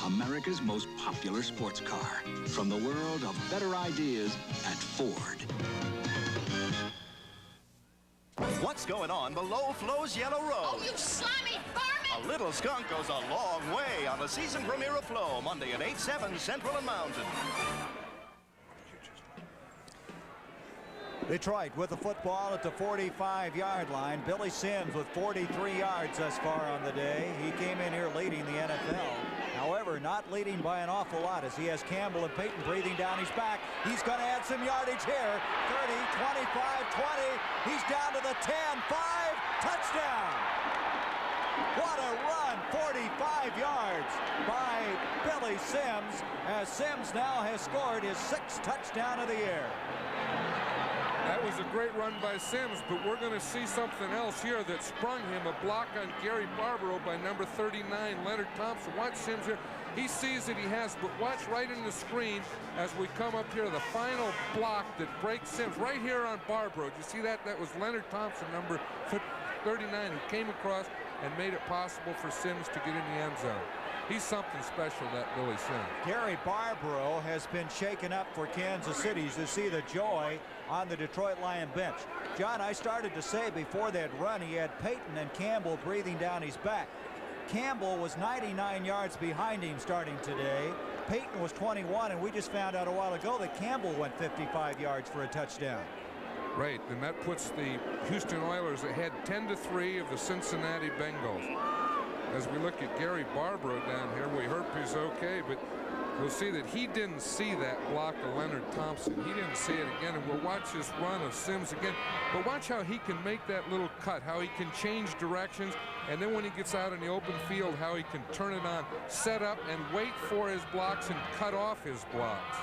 America's most popular sports car. From the world of better ideas at Ford.
What's going on below Flo's Yellow Road?
Oh, you slimy varmint!
A little skunk goes a long way on the season premiere of Flo, Monday at 8/7 Central and Mountain.
Detroit with the football at the 45-yard line. Billy Sims with 43 yards thus far on the day. He came in here leading the NFL. However, not leading by an awful lot as he has Campbell and Payton breathing down his back. He's going to add some yardage here. 30, 25, 20. He's down to the 10, 5, touchdown. What a run, 45 yards by Billy Sims, as Sims now has scored his 6th touchdown of the year.
That was a great run by Sims, but we're going to see something else here that sprung him, a block on Gary Barbaro by number 39, Leonard Thompson. Watch Sims here. He sees that he has, but watch right in the screen as we come up here, the final block that breaks Sims right here on Barbaro. Did you see that? That was Leonard Thompson, number 39, who came across and made it possible for Sims to get in the end zone. He's something special, that Billy Sims.
Gary Barbaro has been shaken up for Kansas City to see the joy on the Detroit Lion bench. John, I started to say before that run, he had Payton and Campbell breathing down his back. Campbell was 99 yards behind him starting today. Payton was 21, and we just found out a while ago that Campbell went 55 yards for a touchdown.
Right, and that puts the Houston Oilers ahead 10-3 of the Cincinnati Bengals. As we look at Gary Barbaro down here, we hope he's okay, but we'll see that he didn't see that block of Leonard Thompson. He didn't see it again, and we'll watch this run of Sims again. But watch how he can make that little cut, how he can change directions, and then when he gets out in the open field, how he can turn it on, set up, and wait for his blocks and cut off his blocks.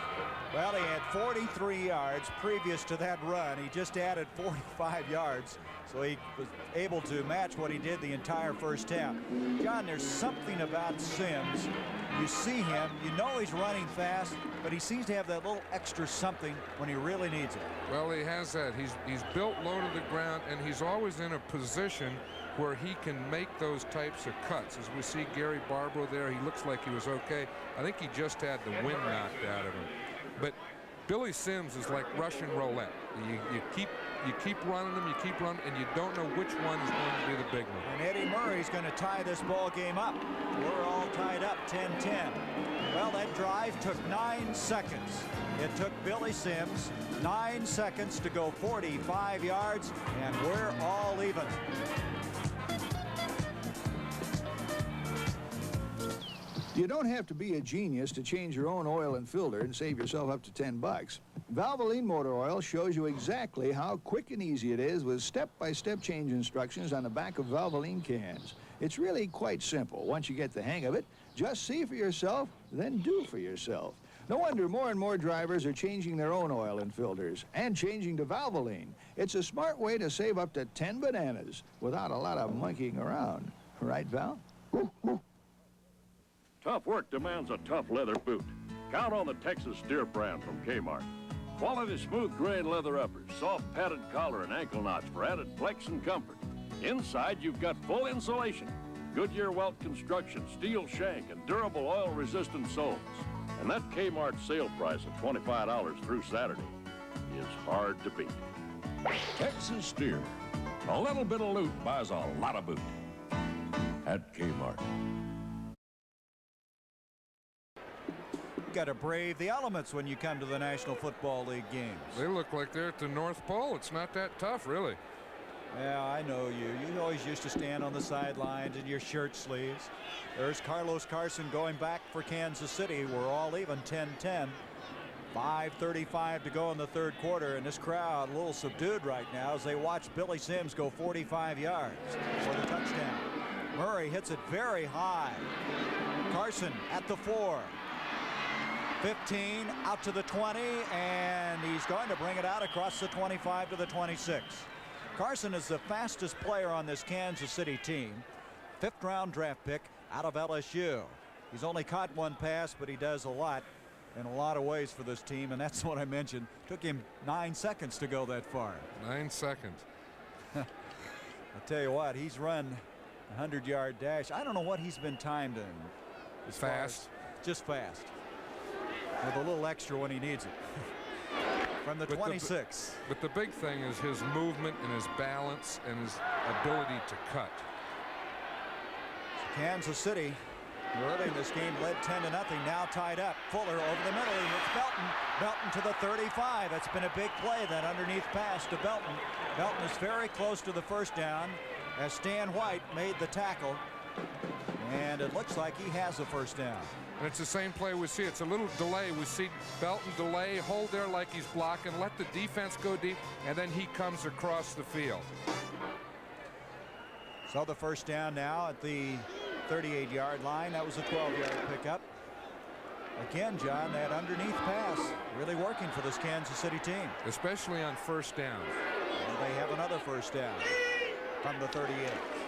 Well, he had 43 yards previous to that run. He just added 45 yards, so he was able to match what he did the entire first half. John, there's something about Sims. You see him, you know he's running fast, but he seems to have that little extra something when he really needs it.
Well, he has that. He's built low to the ground, and he's always in a position where he can make those types of cuts. As we see Gary Barbaro there, he looks like he was okay. I think he just had the wind knocked out of him. But Billy Sims is like Russian roulette. You keep running them, you keep running, and you don't know which one is going to be the big one.
And Eddie Murray's going to tie this ball game up. We're all tied up 10-10. Well, that drive took 9 seconds. It took Billy Sims 9 seconds to go 45 yards, and we're all even.
You don't have to be a genius to change your own oil and filter and save yourself up to $10. Valvoline Motor Oil shows you exactly how quick and easy it is with step-by-step change instructions on the back of Valvoline cans. It's really quite simple. Once you get the hang of it, just see for yourself, then do for yourself. No wonder more and more drivers are changing their own oil and filters and changing to Valvoline. It's a smart way to save up to 10 bananas without a lot of monkeying around. Right, Val?
Tough work demands a tough leather boot. Count on the Texas Steer brand from Kmart. Quality smooth grain leather uppers, soft padded collar and ankle knots for added flex and comfort. Inside, you've got full insulation, Goodyear welt construction, steel shank, and durable oil-resistant soles. And that Kmart sale price of $25 through Saturday is hard to beat. Texas Steer. A little bit of loot buys a lot of boot at Kmart.
Got to brave the elements when you come to the National Football League games.
They look like they're at the North Pole. It's not that tough, really.
Yeah, I know you. You always used to stand on the sidelines in your shirt sleeves. There's Carlos Carson going back for Kansas City. We're all even 10-10. 5:35 to go in the third quarter, and this crowd a little subdued right now as they watch Billy Sims go 45 yards for the touchdown. Murray hits it very high. Carson at the 4. 15 out to the 20, and he's going to bring it out across the 25 to the 26. Carson is the fastest player on this Kansas City team. 5th round draft pick out of LSU. He's only caught one pass, but he does a lot in a lot of ways for this team, and that's what I mentioned. Took him 9 seconds to go that far.
9 seconds.
I'll tell you what, he's run a 100-yard dash. I don't know what he's been timed in. As
fast?
Just fast. With a little extra when he needs it. From the 26.
But the big thing is his movement and his balance and his ability to cut.
Kansas City, early in this game, led 10-0. Now tied up. Fuller over the middle. He hits Belton. Belton to the 35. It's been a big play. That underneath pass to Belton. Belton is very close to the first down as Stan White made the tackle. And it looks like he has a first down.
And it's the same play we see. It's a little delay. We see Belton delay, hold there like he's blocking, let the defense go deep, and then he comes across the field.
So the first down now at the 38-yard line. That was a 12-yard pickup. Again, John, that underneath pass really working for this Kansas City team.
Especially on first down.
And they have another first down from the 38.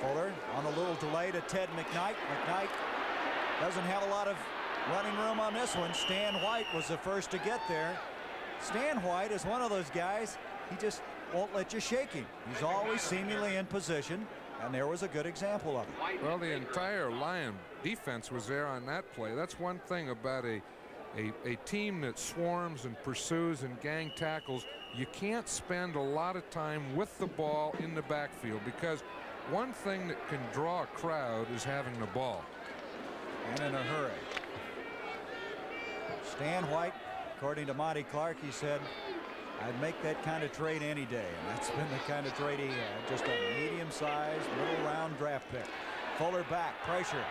Fuller on a little delay to Ted McKnight. McKnight doesn't have a lot of running room on this one. Stan White was the first to get there. Stan White is one of those guys, he just won't let you shake him. He's always seemingly in position, and there was a good example of it.
Well, the entire Lion defense was there on that play. That's one thing about a team that swarms and pursues and gang tackles. You can't spend a lot of time with the ball in the backfield, because one thing that can draw a crowd is having the ball.
And in a hurry. Stan White, according to Monty Clark, he said, I'd make that kind of trade any day. And that's been the kind of trade he had. Just a medium-sized, middle-round draft pick. Fuller back, pressure.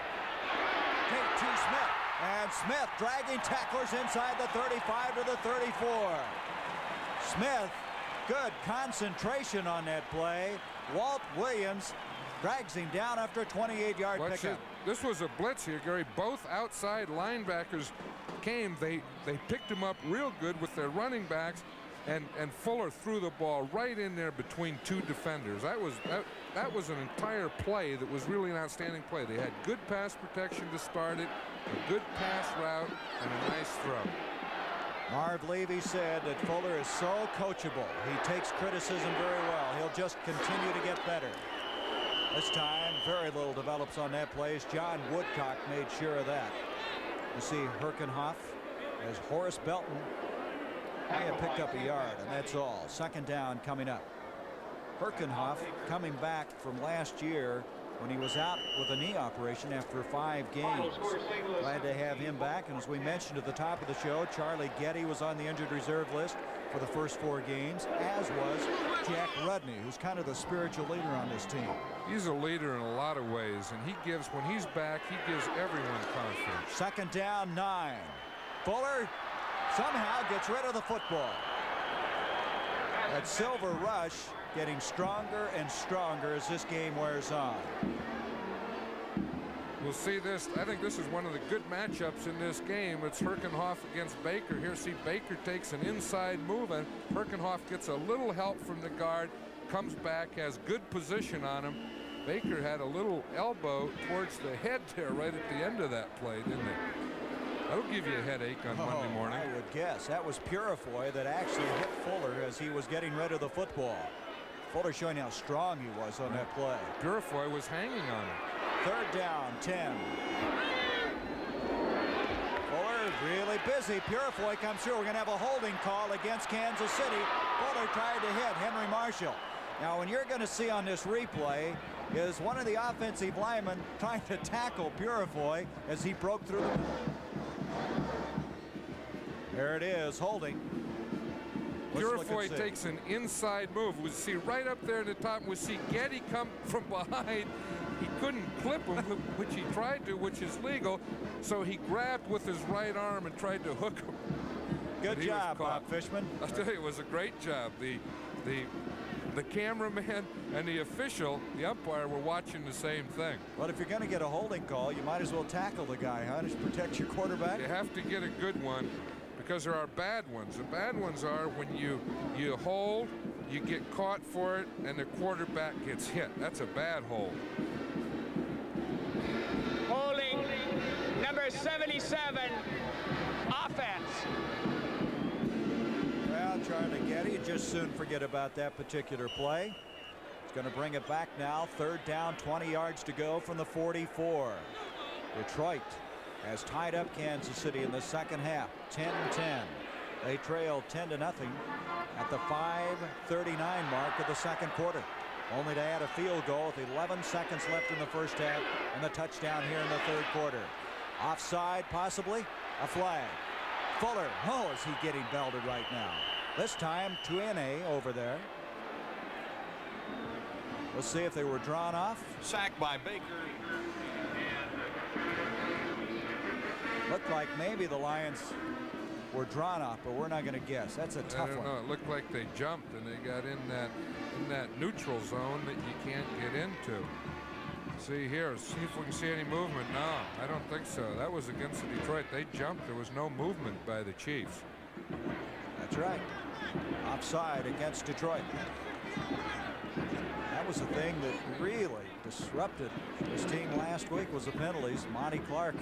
Tate to Smith. And Smith dragging tacklers inside the 35 to the 34. Smith, good concentration on that play. Walt Williams drags him down after a 28-yard pickup.
This was a blitz here, Gary. Both outside linebackers came. They picked him up real good with their running backs, and Fuller threw the ball right in there between two defenders. That was an entire play that was really an outstanding play. They had good pass protection to start it, a good pass route, and a nice throw.
Marv Levy said that Fuller is so coachable. He takes criticism very well. He'll just continue to get better. This time, very little develops on that play as John Woodcock made sure of that. You see Herkenhoff as Horace Belton may have picked up a yard, and that's all. Second down coming up. Herkenhoff coming back from last year when he was out with a knee operation after 5 games. Glad to have him back. And as we mentioned at the top of the show, Charlie Getty was on the injured reserve list for the first 4 games, as was Jack Rudney, who's kind of the spiritual leader on this team.
He's a leader in a lot of ways, and he gives, when he's back, he gives everyone confidence.
Second down, 9. Fuller somehow gets rid of the football. That Silver Rush getting stronger and stronger as this game wears on.
We'll see this. I think this is one of the good matchups in this game. It's Herkenhoff against Baker. Here, see, Baker takes an inside move, and Herkenhoff gets a little help from the guard, comes back, has good position on him. Baker had a little elbow towards the head there right at the end of that play, didn't he? That'll give you a headache on Monday morning.
I would guess. That was Purifoy that actually hit Fuller as he was getting rid of the football. Fuller showing how strong he was on that play.
Purifoy was hanging on him.
Third down, 10. Fuller really busy. Purifoy comes through. We're going to have a holding call against Kansas City. Fuller tried to hit Henry Marshall. Now, when you're going to see on this replay is one of the offensive linemen trying to tackle Purifoy as he broke through the... There it is, holding.
Purifoy takes an inside move. We see right up there at the top. We see Getty come from behind. He couldn't clip him, which he tried to, which is legal. So he grabbed with his right arm and tried to hook him.
Good job, Bob Fishman.
I'll tell you, it was a great job. The cameraman and the official, the umpire, were watching the same thing.
Well, if you're going to get a holding call, you might as well tackle the guy, huh? Just protect your quarterback.
You have to get a good one, because there are bad ones. The bad ones are when you hold, you get caught for it, and the quarterback gets hit. That's a bad hold.
Holding number 77, offense.
Well, Charlie Getty just soon forget about that particular play. He's going to bring it back now. Third down, 20 yards to go from the 44. Detroit has tied up Kansas City in the second half, 10-10. They trail 10-0 at the 5:39 mark of the second quarter. Only to add a field goal with 11 seconds left in the first half and the touchdown here in the third quarter. Offside, possibly. A flag. Fuller, oh, is he getting belted right now. This time, Tuene over there. Let's see if they were drawn off.
Sacked by Baker.
Looked like maybe the Lions were drawn off, but we're not going to guess. That's a tough one.
It looked like they jumped and they got in that neutral zone that you can't get into. See here, see if we can see any movement. No, I don't think so. That was against the Detroit. They jumped. There was no movement by the Chiefs.
That's right. Offside against Detroit. That was the thing that really disrupted this team last week was the penalties. Monty Clark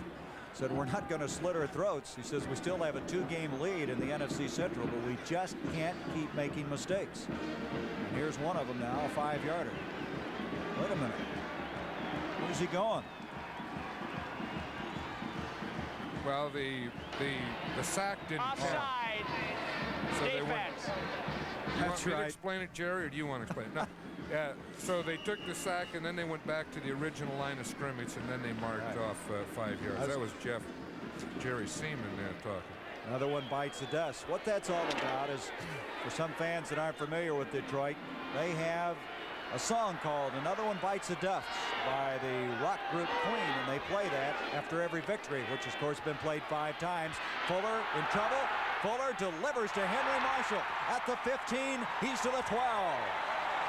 said, we're not going to slit our throats. He says, we still have a 2-game lead in the NFC Central, but we just can't keep making mistakes. And here's one of them now, a 5-yarder. Wait a minute. Where's he going?
Well, the sack didn't
offside.
So
Defense.
You want me to explain it, Jerry, or do you want to explain it? No. Yeah, so they took the sack, and then they went back to the original line of scrimmage, and then they marked off 5 yards. That was Jerry Seaman there talking.
Another one bites the dust. What that's all about is, for some fans that aren't familiar with Detroit, they have a song called Another One Bites the Dust by the rock group Queen, and they play that after every victory, which has, of course, been played 5 times. Fuller in trouble. Fuller delivers to Henry Marshall at the 15. He's to the 12.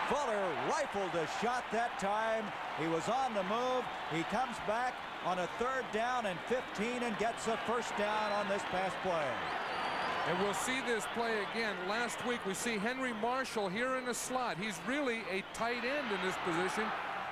Fuller rifled a shot that time. He was on the move. He comes back on a 3rd down and 15 and gets a 1st down on this pass play.
And we'll see this play again. Last week we see Henry Marshall here in the slot. He's really a tight end in this position,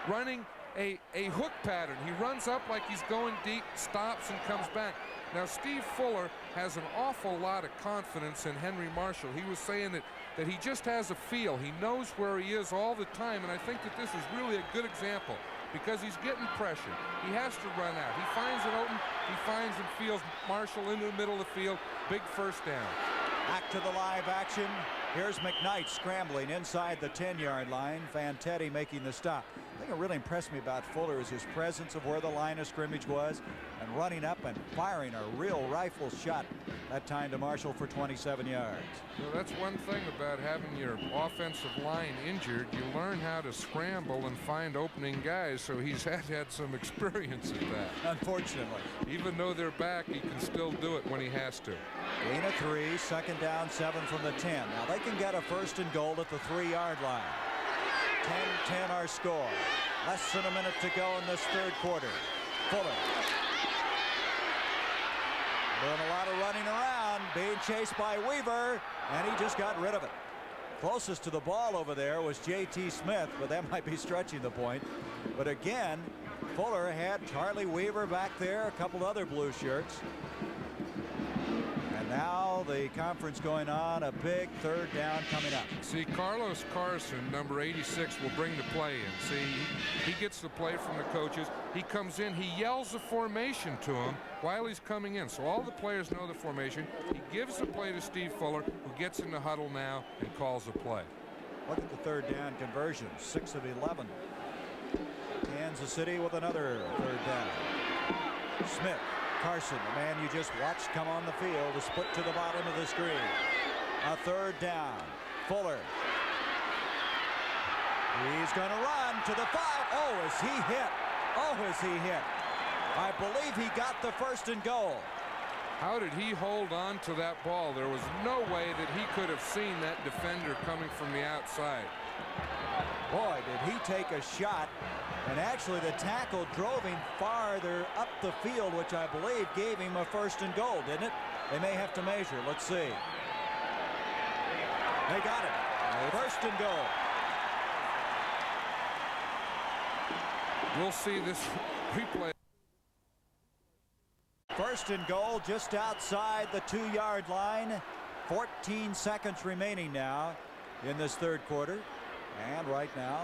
running a hook pattern. He runs up like he's going deep, stops, and comes back. Now, Steve Fuller has an awful lot of confidence in Henry Marshall. He was saying that he just has a feel. He knows where he is all the time, and I think that this is really a good example because he's getting pressure. He has to run out. He finds it open. He finds and feels Marshall into the middle of the field. Big 1st down.
Back to the live action. Here's McKnight scrambling inside the 10-yard line. Fantetti making the stop. The thing that really impressed me about Fuller is his presence of where the line of scrimmage was and running up and firing a real rifle shot that time to Marshall for 27 yards.
Well, that's one thing about having your offensive line injured. You learn how to scramble and find opening guys, so he's had some experience at that.
Unfortunately.
Even though they're back, he can still do it when he has to.
Gain of 3, 2nd down, 7 from the 10. Now they can get a 1st and goal at the 3-yard line. 10-10 our score. Less than a minute to go in this 3rd quarter. Fuller. Doing a lot of running around, being chased by Weaver, and he just got rid of it. Closest to the ball over there was J.T. Smith, but that might be stretching the point. But again, Fuller had Charlie Weaver back there, a couple other blue shirts. And now the conference going on, a big 3rd down coming up.
See, Carlos Carson, number 86, will bring the play in. See, he gets the play from the coaches. He comes in, he yells the formation to him while he's coming in. So all the players know the formation. He gives the play to Steve Fuller, who gets in the huddle now and calls the play.
Look at the 3rd down conversion, 6 of 11. Kansas City with another 3rd down. Smith. Carson, the man you just watched come on the field, is put to the bottom of the screen. A 3rd down. Fuller. He's going to run to the 5. Oh, is he hit? Oh, is he hit? I believe he got the 1st and goal.
How did he hold on to that ball? There was no way that he could have seen that defender coming from the outside.
Boy, did he take a shot. And actually, the tackle drove him farther up the field, which I believe gave him a 1st and goal, didn't it? They may have to measure. Let's see. They got it. 1st and goal.
We'll see this replay.
1st and goal just outside the 2-yard line. 14 seconds remaining now in this 3rd quarter. And right now,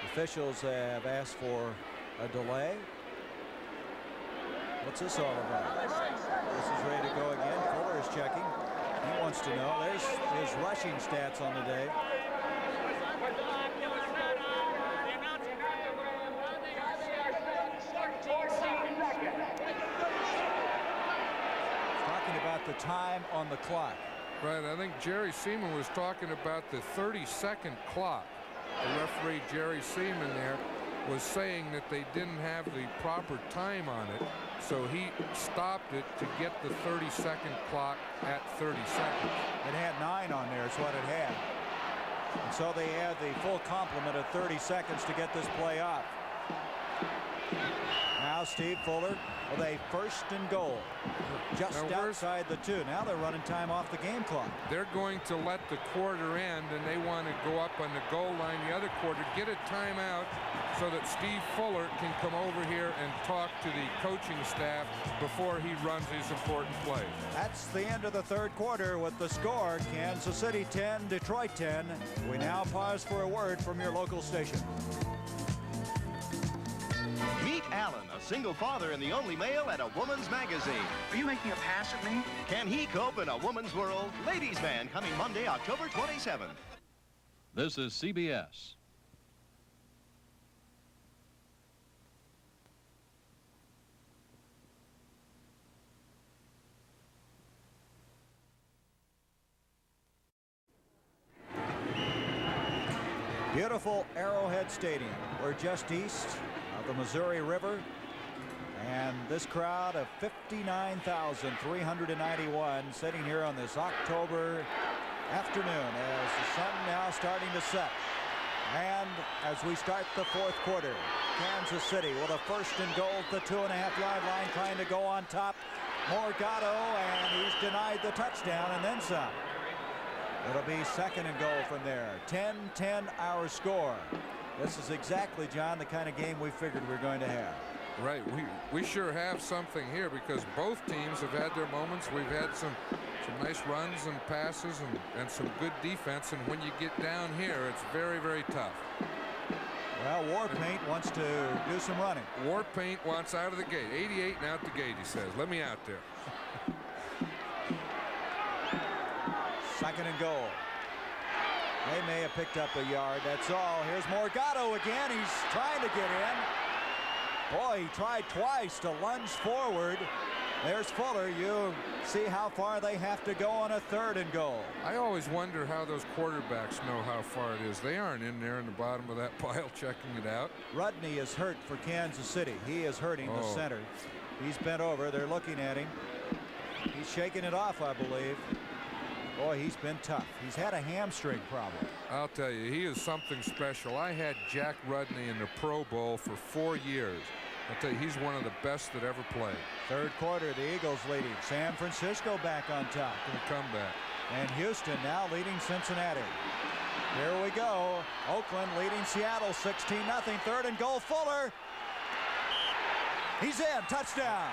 officials have asked for a delay. What's this all about? This is ready to go again. Fuller is checking. He wants to know. There's his rushing stats on the day. Talking about the time on the clock.
Right, I think Jerry Seaman was talking about the 30-second clock. The referee, Jerry Seaman, there was saying that they didn't have the proper time on it, so he stopped it to get the 30-second clock at 30 seconds.
It had 9 on there, is what it had. And so they had the full complement of 30 seconds to get this play off. Now Steve Fuller with a 1st and goal. Just outside the 2. Now they're running time off the game clock.
They're going to let the quarter end, and they want to go up on the goal line the other quarter, get a timeout so that Steve Fuller can come over here and talk to the coaching staff before he runs his important play.
That's the end of the 3rd quarter with the score, Kansas City 10, Detroit 10. We now pause for a word from your local station.
Meet Alan, a single father and the only male at a woman's magazine.
Are you making a pass at me?
Can he cope in a woman's world? Ladies' Man coming Monday, October 27th.
This is CBS.
Beautiful Arrowhead Stadium. We're just east of the Missouri River, and this crowd of 59,391 sitting here on this October afternoon as the sun now starting to set. And as we start the 4th quarter, Kansas City with a 1st and goal at the 2.5-yard line, trying to go on top. Morgado, and he's denied the touchdown and then some. It'll be 2nd and goal from there. 10-10 our score. This is exactly, John, the kind of game we figured we were going to have.
Right. We sure have something here because both teams have had their moments. We've had some nice runs and passes and some good defense. And when you get down here, it's very, very tough.
Well, Warpaint wants to do some running.
Warpaint wants out of the gate. 88 and out the gate, he says. Let me out there.
2nd and goal. They may have picked up a yard. That's all. Here's Morgado again. He's trying to get in. Boy, he tried twice to lunge forward. There's Fuller. You see how far they have to go on a 3rd and goal.
I always wonder how those quarterbacks know how far it is. They aren't in there in the bottom of that pile checking it out.
Rudney is hurt for Kansas City. He is hurting the center. He's bent over. They're looking at him. He's shaking it off, I believe. Boy, he's been tough. He's had a hamstring problem.
I'll tell you, he is something special. I had Jack Rudney in the Pro Bowl for 4 years. I'll tell you, he's one of the best that ever played.
3rd quarter, the Eagles leading. San Francisco back on top.
Good comeback.
And Houston now leading Cincinnati. Here we go. Oakland leading Seattle 16-0. 3rd and goal, Fuller. He's in. Touchdown.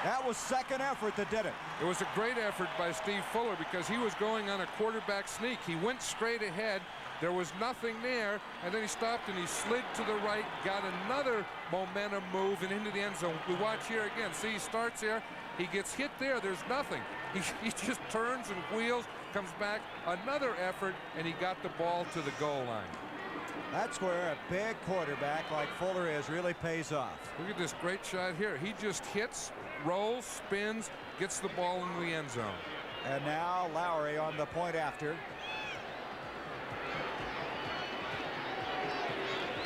That was 2nd effort that did it.
It was a great effort by Steve Fuller because he was going on a quarterback sneak. He went straight ahead. There was nothing there, and then he stopped and he slid to the right, got another momentum move and into the end zone. We watch here again. See, he starts there. He gets hit there. There's nothing. He just turns and wheels, comes back. Another effort, and he got the ball to the goal line.
That's where a big quarterback like Fuller is really pays off.
Look at this great shot here. He just hits, rolls, spins, gets the ball into the end zone.
And now Lowry on the point after.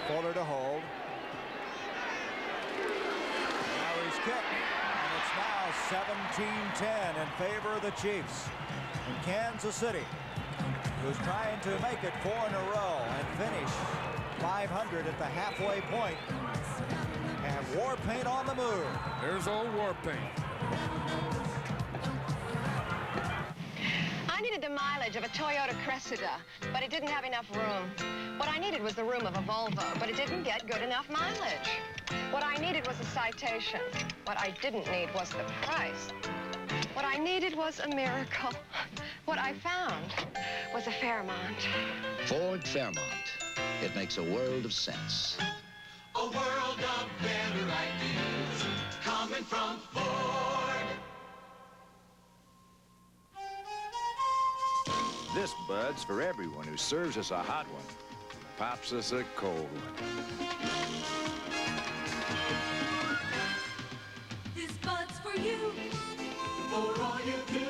Fuller to hold. Lowry's kick. And it's now 17-10 in favor of the Chiefs. In Kansas City, who's trying to make it 4 in a row and finish 500 at the halfway point. And Warpaint on the move.
There's old Warpaint.
I needed the mileage of a Toyota Cressida, but it didn't have enough room. What I needed was the room of a Volvo, but it didn't get good enough mileage. What I needed was a Citation. What I didn't need was the price. What I needed was a miracle. What I found was a Fairmont.
Ford Fairmont. It makes a world of sense.
A world of better ideas coming from Ford.
This Bud's for everyone who serves us a hot one, pops us a cold one.
This Bud's for you. For all you do,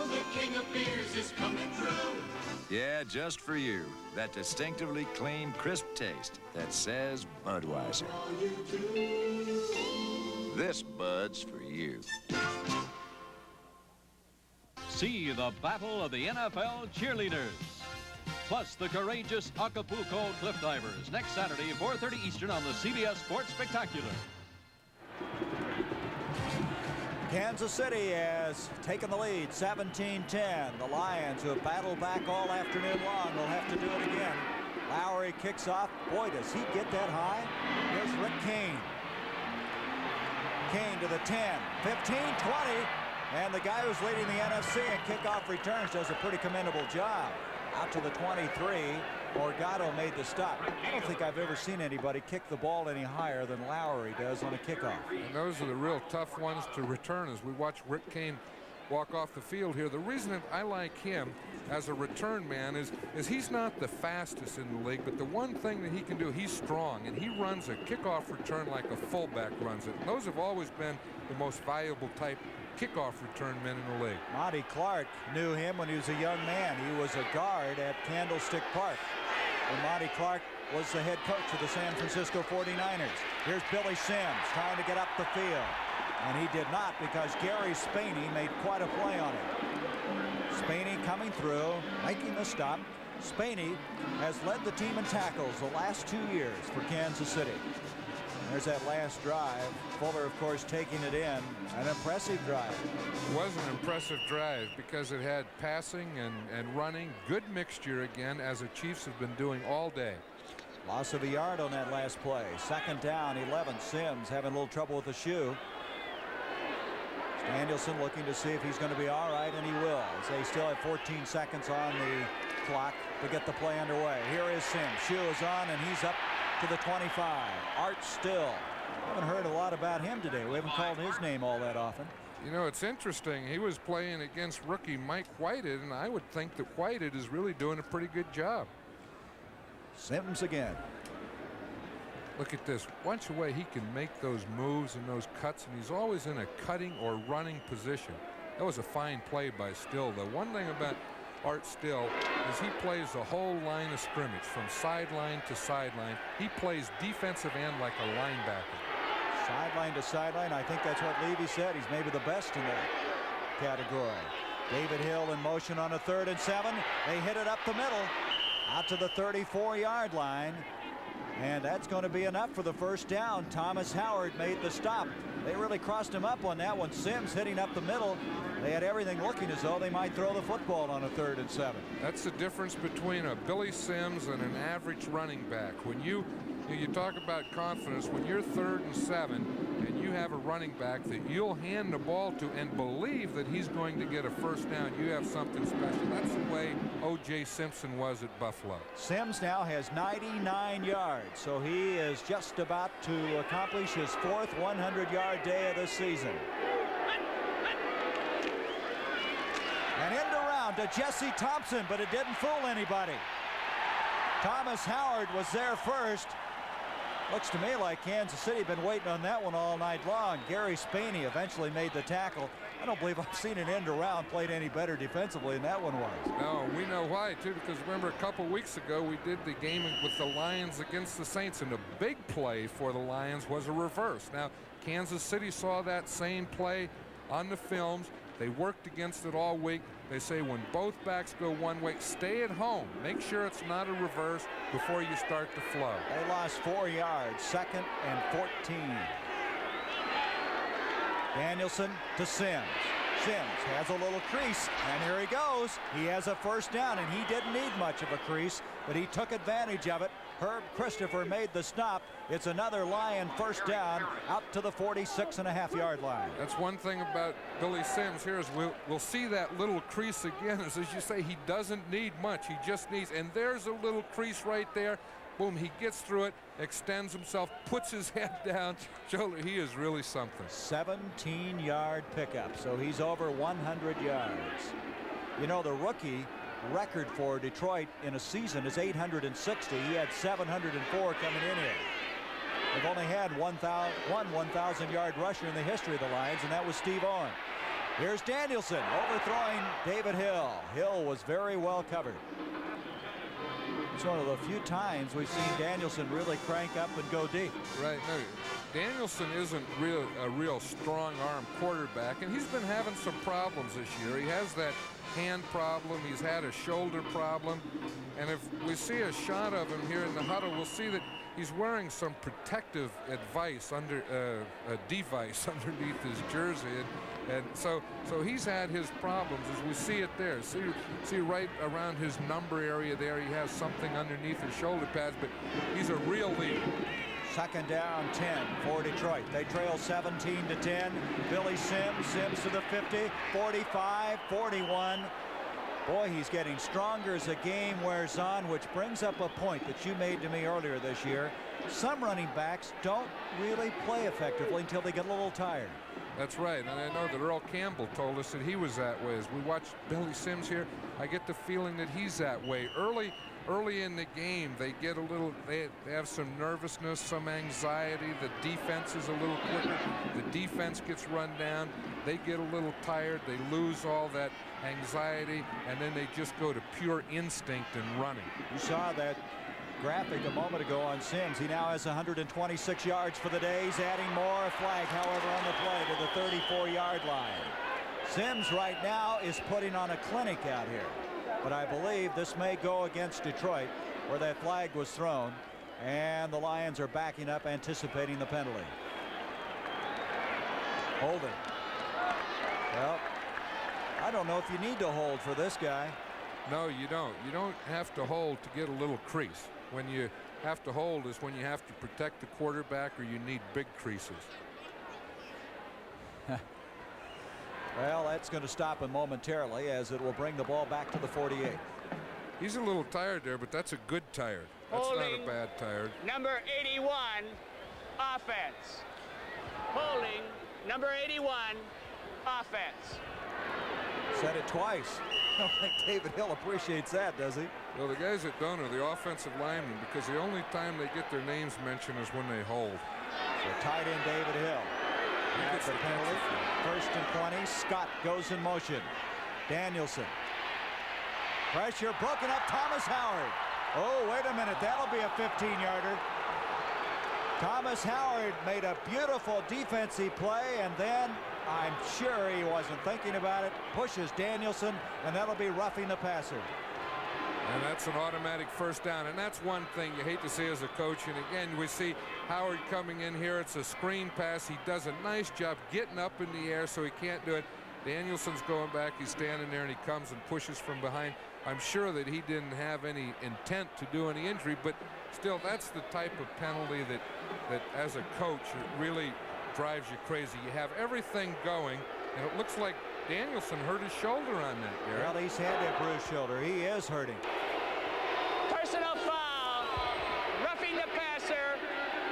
the king of beers is coming through.
Yeah, just for you. That distinctively clean, crisp taste that says Budweiser. This Bud's for you.
See the battle of the NFL cheerleaders. plus the courageous Acapulco Cliff Divers next Saturday, 4:30 Eastern on the CBS Sports Spectacular.
Kansas City has taken the lead, 17-10. The Lions, who have battled back all afternoon long, will have to do it again. Lowry kicks off. Boy, does he get that high. Here's Rick Kane. Kane to the 10, 15, 20. And the guy who's leading the NFC in kickoff returns does a pretty commendable job. Out to the 23. Morgado made the stop. I don't think I've ever seen anybody kick the ball any higher than Lowry does on a kickoff.
And those are the real tough ones to return as we watch Rick Kane walk off the field here. The reason that I like him as a return man is he's not the fastest in the league, but the one thing that he can do, he's strong, and he runs a kickoff return like a fullback runs it. And those have always been the most valuable type kickoff return men in the league.
Monty Clark knew him when he was a young man. He was a guard at Candlestick Park when Monty Clark was the head coach of the San Francisco 49ers. Here's Billy Sims trying to get up the field. And he did not, because Gary Spaney made quite a play on it. Spaney coming through, making the stop. Spaney has led the team in tackles the last 2 years for Kansas City. There's that last drive. Fuller, of course, taking it in. An impressive drive.
It was an impressive drive because it had passing and running. Good mixture again, as the Chiefs have been doing all day.
Loss of a yard on that last play. 2nd down, 11. Sims having a little trouble with the shoe. Danielson looking to see if he's going to be all right, and he will, as they still have 14 seconds on the clock to get the play underway. Here is Sims. Shoe is on, and he's up to the 25. Art Still. Haven't heard a lot about him today. We haven't called his name all that often.
You know, it's interesting. He was playing against rookie Mike Whitehead, and I would think that Whitehead is really doing a pretty good job.
Sims again.
Look at this. Watch the way he can make those moves and those cuts, and he's always in a cutting or running position. That was a fine play by Still. The one thing about Art Still is he plays the whole line of scrimmage from sideline to sideline. He plays defensive end like a linebacker.
Sideline to sideline. I think that's what Levy said. He's maybe the best in that category. David Hill in motion on a 3rd and 7. They hit it up the middle, out to the 34-yard line. And that's going to be enough for the first down. Thomas Howard made the stop. They really crossed him up on that one. Sims hitting up the middle. They had everything looking as though they might throw the football on a 3rd and 7.
That's the difference between a Billy Sims and an average running back. When you talk about confidence, when you're 3rd and 7 and you have a running back that you'll hand the ball to and believe that he's going to get a first down, you have something special. That's the way O.J. Simpson was at Buffalo.
Sims now has 99 yards, so he is just about to accomplish his 4th 100-yard day of the season. And end around to Jesse Thompson, but it didn't fool anybody. Thomas Howard was there first. Looks to me like Kansas City been waiting on that one all night long. Gary Spaney eventually made the tackle. I don't believe I've seen an end around played any better defensively than that one was.
No, we know why, too, because remember a couple weeks ago we did the game with the Lions against the Saints, and the big play for the Lions was a reverse. Now, Kansas City saw that same play on the films. They worked against it all week. They say when both backs go one way, stay at home. Make sure it's not a reverse before you start to flow.
They lost 4 yards, 2nd and 14. Danielson to Sims. Sims has a little crease, and here he goes. He has a first down, and he didn't need much of a crease, but he took advantage of it. Herb Christopher made the stop. It's another Lion first down out to the 46.5-yard line.
That's one thing about Billy Sims here is we'll see that little crease again. As you say, he doesn't need much. He just needs, and there's a little crease right there. Boom, he gets through it, extends himself, puts his head down. He is really something.
17-yard pickup, so he's over 100 yards. You know, the rookie record for Detroit in a season is 860. He had 704 coming in here. They've only had one 1,000-yard rusher in the history of the Lions, and that was Steve Owen. Here's Danielson overthrowing David Hill. Hill was very well covered. It's one of the few times we've seen Danielson really crank up and go deep.
Right. No, Danielson isn't a real strong arm quarterback, and he's been having some problems this year. He has that hand problem. He's had a shoulder problem. And if we see a shot of him here in the huddle, we'll see that he's wearing some protective device underneath his jersey. And so he's had his problems, as we see it there. See right around his number area there, he has something underneath his shoulder pads, but he's a real leader.
Second down, 10 for Detroit. They trail 17-10. Billy Sims to the 50, 45, 41. Boy, he's getting stronger as the game wears on, which brings up a point that you made to me earlier this year. Some running backs don't really play effectively until they get a little tired.
That's right, and I know that Earl Campbell told us that he was that way. As we watch Billy Sims here, I get the feeling that he's that way. Early in the game, they get a little, they have some nervousness, some anxiety. The defense is a little quicker. The defense gets run down. They get a little tired. They lose all that anxiety, and then they just go to pure instinct and running.
You saw that graphic a moment ago on Sims. He now has 126 yards for the day. He's adding more. Flag, however, on the play to the 34-yard line. Sims right now is putting on a clinic out here. But I believe this may go against Detroit, where that flag was thrown, and the Lions are backing up, anticipating the penalty. Holding. Well, I don't know if you need to hold for this guy.
No, you don't. You don't have to hold to get a little crease. When you have to hold is when you have to protect the quarterback or you need big creases.
Well, that's going to stop him momentarily, as it will bring the ball back to the 48.
He's a little tired there, but that's a good tired. That's
Holding,
not a bad tired.
Number 81, offense. Holding, number 81, offense.
Said it twice. I don't think David Hill appreciates that, does he?
Well, the guys that don't are the offensive linemen, because the only time they get their names mentioned is when they hold.
So tight end David Hill. That's the penalty. First and 20. Scott goes in motion. Danielson. Pressure broken up. Thomas Howard. Oh, wait a minute. That'll be a 15-yarder. Thomas Howard made a beautiful defensive play, and then I'm sure he wasn't thinking about it. Pushes Danielson, and that'll be roughing the passer.
And that's an automatic first down. And that's one thing you hate to see as a coach. And again, we see Howard coming in here. It's a screen pass. He does a nice job getting up in the air, so he can't do it. Danielson's going back. He's standing there, and he comes and pushes from behind. I'm sure that he didn't have any intent to do any injury, but still, that's the type of penalty that as a coach, it really drives you crazy. You have everything going, and it looks like Danielson hurt his shoulder on that, Gary.
Well, he's had that bruised shoulder. He is hurting.
Personal foul. Roughing the passer.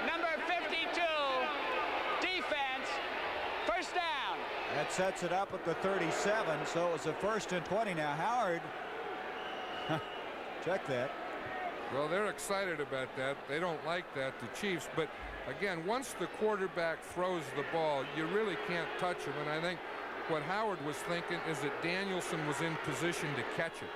Number 52. Defense. First down.
That sets it up at the 37, so it was a first and 20. Now, Howard, check that.
Well, they're excited about that. They don't like that, the Chiefs. But, again, once the quarterback throws the ball, you really can't touch him. And I think what Howard was thinking is that Danielson was in position to catch it.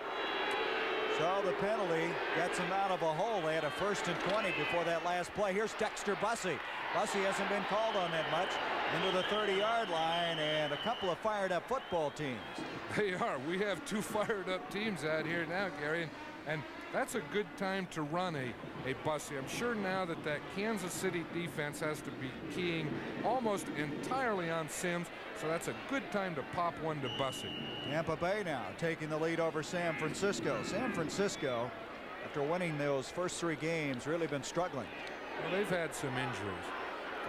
So the penalty gets him out of a hole. They had a first and 20 before that last play. Here's Dexter Bussey. Bussey hasn't been called on that much. Into the 30-yard line, and a couple of fired-up football teams.
They are. We have two fired-up teams out here now, Gary, and that's a good time to run a Bussey. I'm sure now that Kansas City defense has to be keying almost entirely on Sims, so that's a good time to pop one to Bussey.
Tampa Bay now taking the lead over San Francisco. San Francisco, after winning those first three games, really been struggling.
Well, they've had some injuries.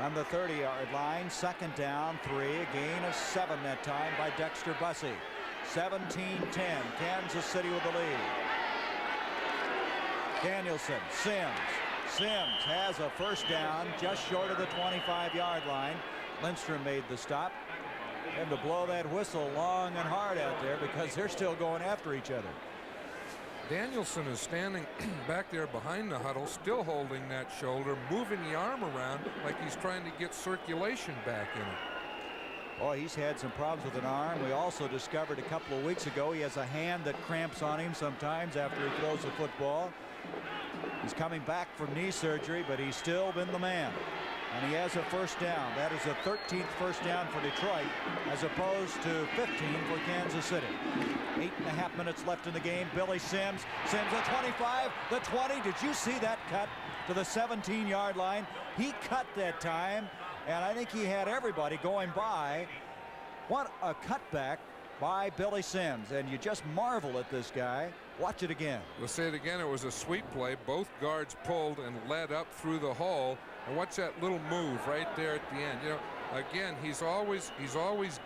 On the 30-yard line, second down, 3, a gain of 7 that time by Dexter Bussey. 17-10, Kansas City with the lead. Danielson, Sims has a first down just short of the 25-yard line. Lindstrom made the stop. And to blow that whistle long and hard out there because they're still going after each other.
Danielson is standing back there behind the huddle, still holding that shoulder, moving the arm around like he's trying to get circulation back in it.
Boy, he's had some problems with an arm. We also discovered a couple of weeks ago he has a hand that cramps on him sometimes after he throws the football. He's coming back from knee surgery, but he's still been the man. And he has a first down. That is the 13th first down for Detroit, as opposed to 15 for Kansas City. 8.5 minutes left in the game. Billy Sims. Sims at 25, the 20. Did you see that cut to the 17-yard line? He cut that time, and I think he had everybody going by. What a cutback by Billy Sims, and you just marvel at this guy. Watch it again.
We'll say it again. It was a sweep play. Both guards pulled and led up through the hole. And watch that little move right there at the end. You know, again, he's always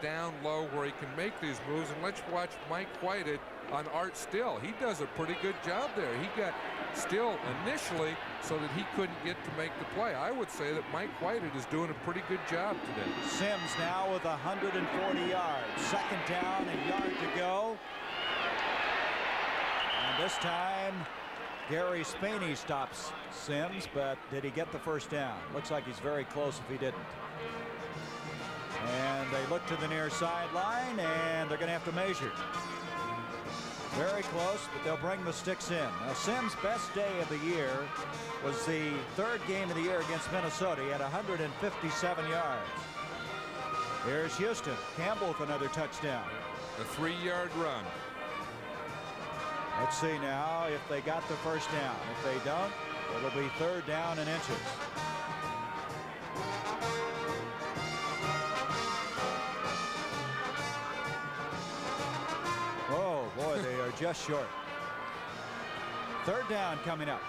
down low where he can make these moves. And let's watch Mike Whited on Art Still. He does a pretty good job there. He got Still initially so that he couldn't get to make the play. I would say that Mike Whited is doing a pretty good job today.
Sims now with 140 yards. Second down, a yard to go. And this time, Gary Spaney stops Sims, but did he get the first down? Looks like he's very close if he didn't. And they look to the near sideline, and they're going to have to measure. Very close, but they'll bring the sticks in. Now, Sims' best day of the year was the third game of the year against Minnesota. He had 157 yards. Here's Houston. Campbell with another touchdown.
A 3-yard run.
Let's see now if they got the first down. If they don't, it'll be third down and inches. Oh, boy, they are just short. Third down coming up.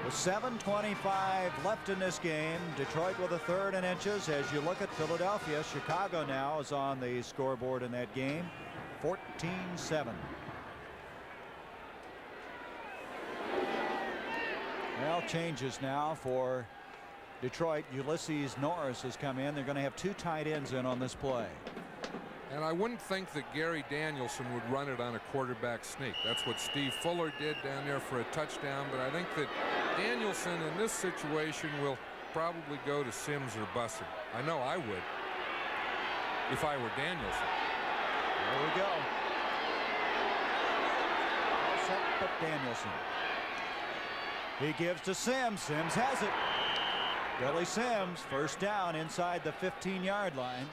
With 7:25 left in this game, Detroit with a third and inches. As you look at Philadelphia, Chicago now is on the scoreboard in that game. 14-7. Well, changes now for Detroit. Ulysses Norris has come in. They're going to have 2 tight ends in on this play.
And I wouldn't think that Gary Danielson would run it on a quarterback sneak. That's what Steve Fuller did down there for a touchdown. But I think that Danielson in this situation will probably go to Sims or Bussey. I know I would if I were Danielson.
There we go. Set up Danielson. He gives to Sims. Sims has it. Billy Sims, first down inside the 15-yard line.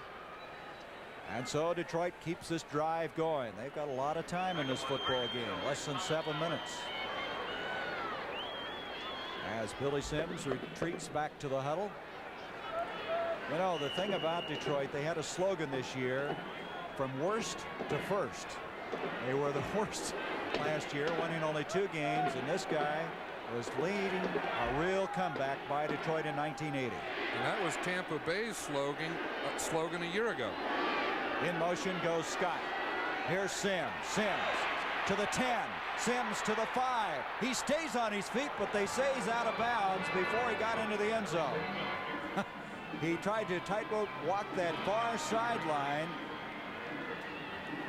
And so Detroit keeps this drive going. They've got a lot of time in this football game. Less than 7 minutes. As Billy Sims retreats back to the huddle. You know, the thing about Detroit, they had a slogan this year, from worst to first. They were the worst last year, winning only 2 games, and this guy was leading a real comeback by Detroit in 1980.
And that was Tampa Bay's slogan a year ago.
In motion goes Scott. Here's Sims. Sims to the 10. Sims to the 5. He stays on his feet, but they say he's out of bounds before he got into the end zone. He tried to tightrope walk that far sideline.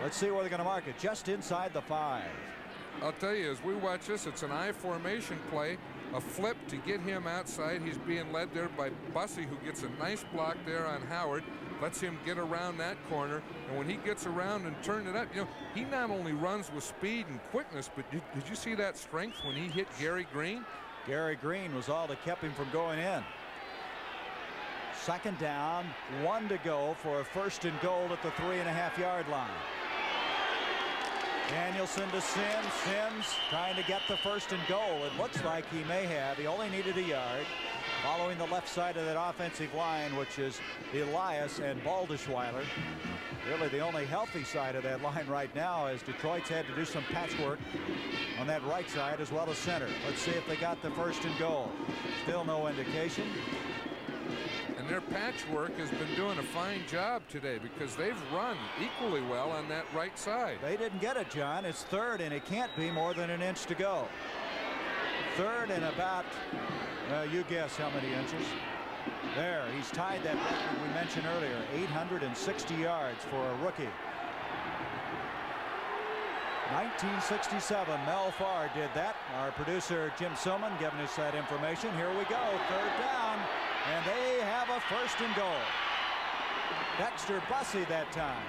Let's see where they're going to mark it. Just inside the 5.
I'll tell you, as we watch this, it's an I formation play, a flip to get him outside. He's being led there by Bussey, who gets a nice block there on Howard, lets him get around that corner, and when he gets around and turn it up, you know, he not only runs with speed and quickness, but did you see that strength when he hit Gary Green?
Gary Green was all that kept him from going in. Second down, 1 to go for a first and goal at the 3.5-yard line. Danielson to Sims. Sims trying to get the first and goal. It looks like he may have. He only needed a yard. Following the left side of that offensive line, which is Elias and Baldishweiler. Really the only healthy side of that line right now, as Detroit's had to do some patchwork on that right side as well as center. Let's see if they got the first and goal. Still no indication.
And their patchwork has been doing a fine job today because they've run equally well on that right side.
They didn't get it, John. It's third, and it can't be more than an inch to go. Third and about, you guess how many inches. There, he's tied that record we mentioned earlier, 860 yards for a rookie. 1967, Mel Farr did that. Our producer, Jim Sillman, giving us that information. Here we go, third down. And they have a first and goal. Dexter Bussey that time.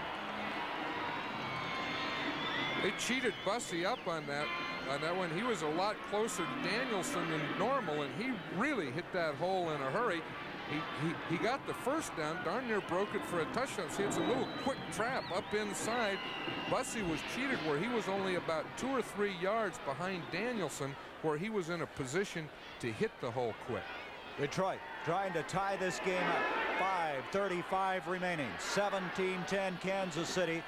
They cheated Bussey up on that one. He was a lot closer to Danielson than normal, and he really hit that hole in a hurry. He got the first down, darn near broke it for a touchdown. See, it's a little quick trap up inside. Bussey was cheated where he was only about 2 or 3 yards behind Danielson, where he was in a position to hit the hole quick.
Detroit trying to tie this game up. 5:35 remaining. 17-10 Kansas City.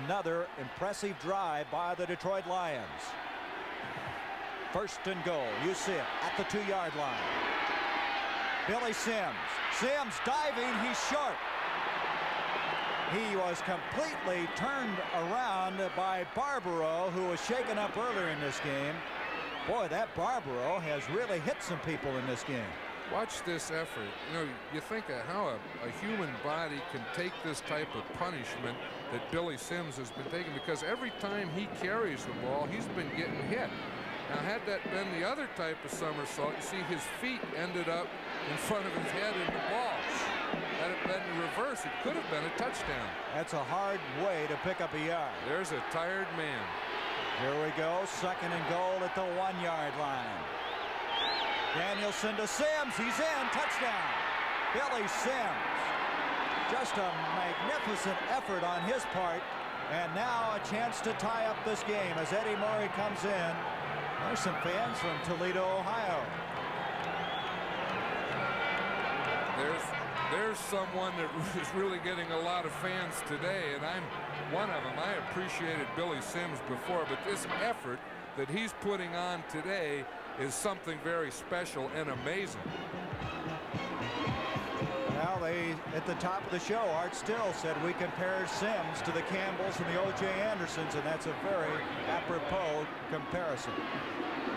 Another impressive drive by the Detroit Lions. First and goal. You see it at the 2-yard line. Billy Sims. Sims diving. He's short. He was completely turned around by Barbaro, who was shaken up earlier in this game. Boy, that Barbaro has really hit some people in this game.
Watch this effort. You know, you think of how a human body can take this type of punishment that Billy Sims has been taking, because every time he carries the ball, he's been getting hit. Now, had that been the other type of somersault, you see his feet ended up in front of his head in the ball. Had it been in reverse, it could have been a touchdown.
That's a hard way to pick up a yard.
There's a tired man.
Here we go, second and goal at the 1-yard line. Danielson to Sims, he's in, touchdown. Billy Sims. Just a magnificent effort on his part, and now a chance to tie up this game as Eddie Murray comes in. There's some fans from Toledo, Ohio.
There's someone that is really getting a lot of fans today, and I'm one of them. I appreciated Billy Sims before, but this effort that he's putting on today is something very special and amazing.
Now at the top of the show, Art Still said we compared Sims to the Campbells and the O.J. Andersons, and that's a very apropos comparison.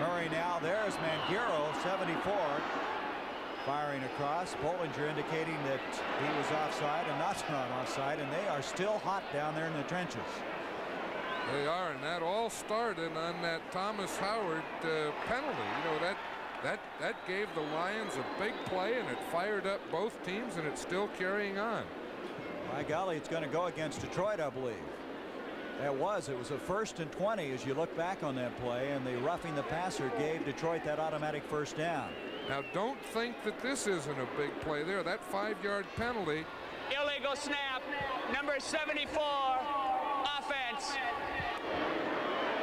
Murray now, there's Mangiro, 74, firing across. Bollinger indicating that he was offside and not offside, and they are still hot down there in the trenches.
They are, and that all started on that Thomas Howard penalty. You know, that gave the Lions a big play, and it fired up both teams, and it's still carrying on.
By golly, it's going to go against Detroit, I believe. It was a 1st and 20 as you look back on that play, and the roughing the passer gave Detroit that automatic first down.
Now, don't think that this isn't a big play there. That 5-yard penalty.
Illegal snap, number 74, offense.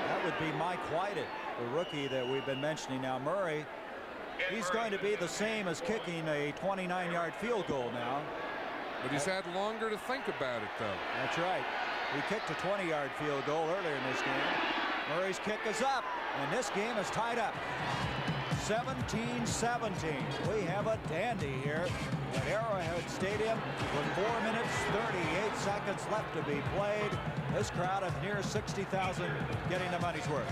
That would be Mike Whited, the rookie that we've been mentioning. Now, Murray, he's going to be the same as kicking a 29-yard field goal now.
But he's had longer to think about it, though.
That's right. He kicked a 20-yard field goal earlier in this game. Murray's kick is up, and this game is tied up. 17-17. We have a dandy here at Arrowhead Stadium with 4 minutes, 38 seconds left to be played. This crowd of near 60,000 getting the money's worth.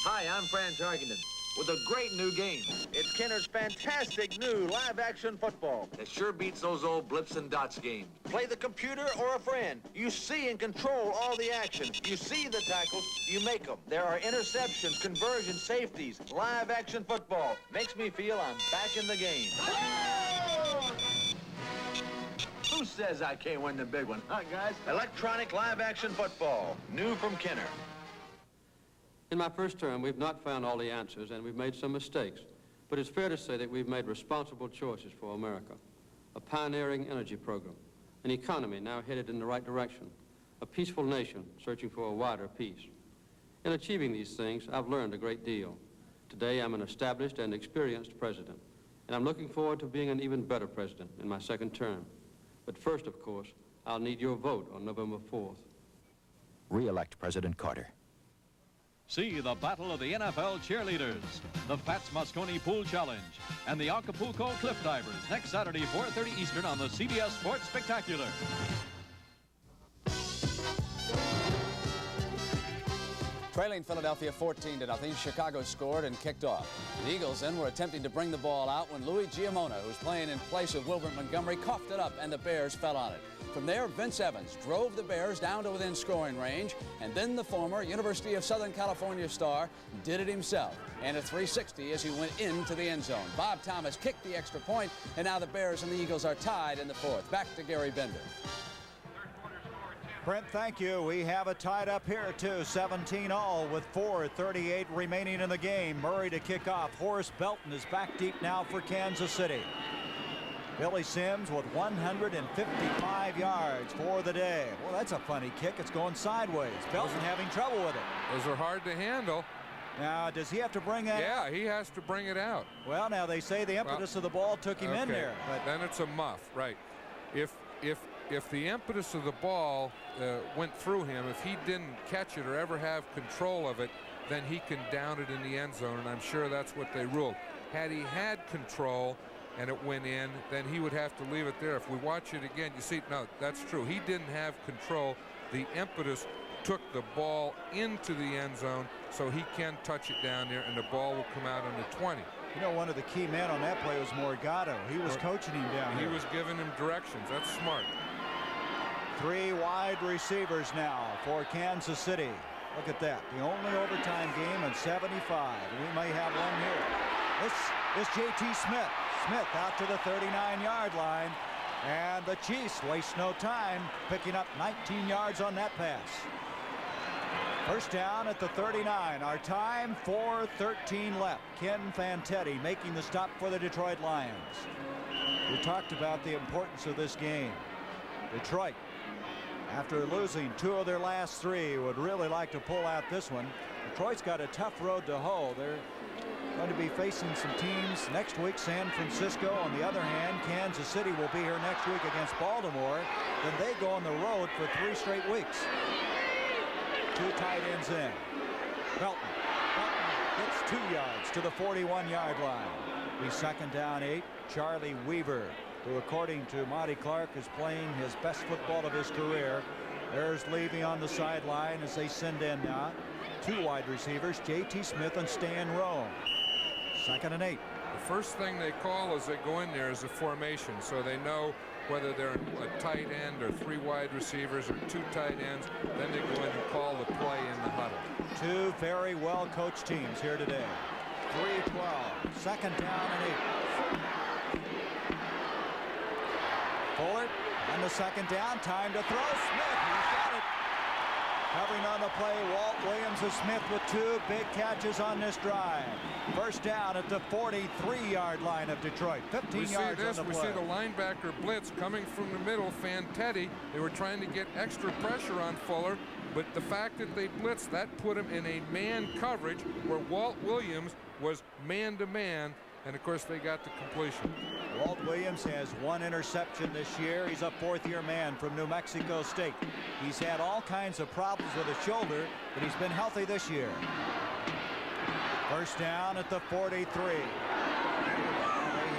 Hi, I'm Fran Tarkenton with a great new game. It's Kenner's fantastic new live-action football. It sure beats those old blips and dots games. Play the computer or a friend. You see and control all the action. You see the tackles, you make them. There are interceptions, conversions, safeties. Live-action football makes me feel I'm back in the game. Who says I can't win the big one, huh, guys? Electronic live-action football, new from Kenner.
In my first term, we've not found all the answers, and we've made some mistakes. But it's fair to say that we've made responsible choices for America. A pioneering energy program, an economy now headed in the right direction, a peaceful nation searching for a wider peace. In achieving these things, I've learned a great deal. Today, I'm an established and experienced president, and I'm looking forward to being an even better president in my second term. But first, of course, I'll need your vote on November 4th.
Re-elect President Carter.
See the battle of the NFL cheerleaders, the Fats Mosconi Pool Challenge, and the Acapulco Cliff Divers next Saturday, 4:30 Eastern on the CBS Sports Spectacular.
Trailing Philadelphia 14-0, Chicago scored and kicked off. The Eagles then were attempting to bring the ball out when Louis Giammona, who's playing in place of Wilbert Montgomery, coughed it up and the Bears fell on it. From there, Vince Evans drove the Bears down to within scoring range, and then the former University of Southern California star did it himself, and a 360 as he went into the end zone. Bob Thomas kicked the extra point, and now the Bears and the Eagles are tied in the fourth. Back to Gary Bender.
Brent, thank you. We have it tied up here, too. 17-all with 4:38 remaining in the game. Murray to kick off. Horace Belton is back deep now for Kansas City. Billy Sims with 155 yards for the day. Well, that's a funny kick. It's going sideways. Belton having trouble with it.
Those are hard to handle.
Now, does he have to bring that
Yeah,
out?
he has to bring it out.
Well, now they say the impetus of the ball took him in there. But
then it's a muff, right? If the impetus of the ball went through him, if he didn't catch it or ever have control of it, then he can down it in the end zone, and I'm sure that's what they ruled. Had he had control and it went in, then he would have to leave it there. If we watch it again, you see, no, that's true. He didn't have control. The impetus took the ball into the end zone, so he can touch it down there, and the ball will come out on the 20.
You know, one of the key men on that play was Morgado. He was coaching him down
He
here.
was giving him directions. That's smart.
3 wide receivers now for Kansas City. Look at that. The only overtime game in 75. We may have one here. This is J.T. Smith. Smith out to the 39-yard line. And the Chiefs waste no time, picking up 19 yards on that pass. First down at the 39. Our time, 4:13 left. Ken Fantetti making the stop for the Detroit Lions. We talked about the importance of this game. Detroit, after losing 2 of their last 3, would really like to pull out this one. Detroit's got a tough road to hoe. They're going to be facing some teams next week. San Francisco. On the other hand, Kansas City will be here next week against Baltimore. Then they go on the road for 3 straight weeks. 2 tight ends in. Belton gets 2 yards to the 41-yard line. Be second down 8. Charlie Weaver, who according to Monty Clark is playing his best football of his career. There's Levy on the sideline as they send in now 2 wide receivers, J.T. Smith and Stan Rome. Second and 8.
The first thing they call as they go in there is a formation, so they know whether they're a tight end or 3 wide receivers or 2 tight ends. Then they go in and call the play in the huddle.
2 very well coached teams here today. 3:12. Second down and 8. Fuller on the second down. Time to throw. Smith, he's got it. Covering on the play, Walt Williams of Smith with 2 big catches on this drive. First down at the 43-yard line of Detroit. 15 yards on the play.
We see the linebacker blitz coming from the middle. Fantetti, they were trying to get extra pressure on Fuller, but the fact that they blitzed, that put him in a man coverage where Walt Williams was man-to-man, and of course they got the completion.
Walt Williams has 1 interception this year. He's a 4th-year man from New Mexico State. He's had all kinds of problems with his shoulder, but he's been healthy this year. First down at the 43. They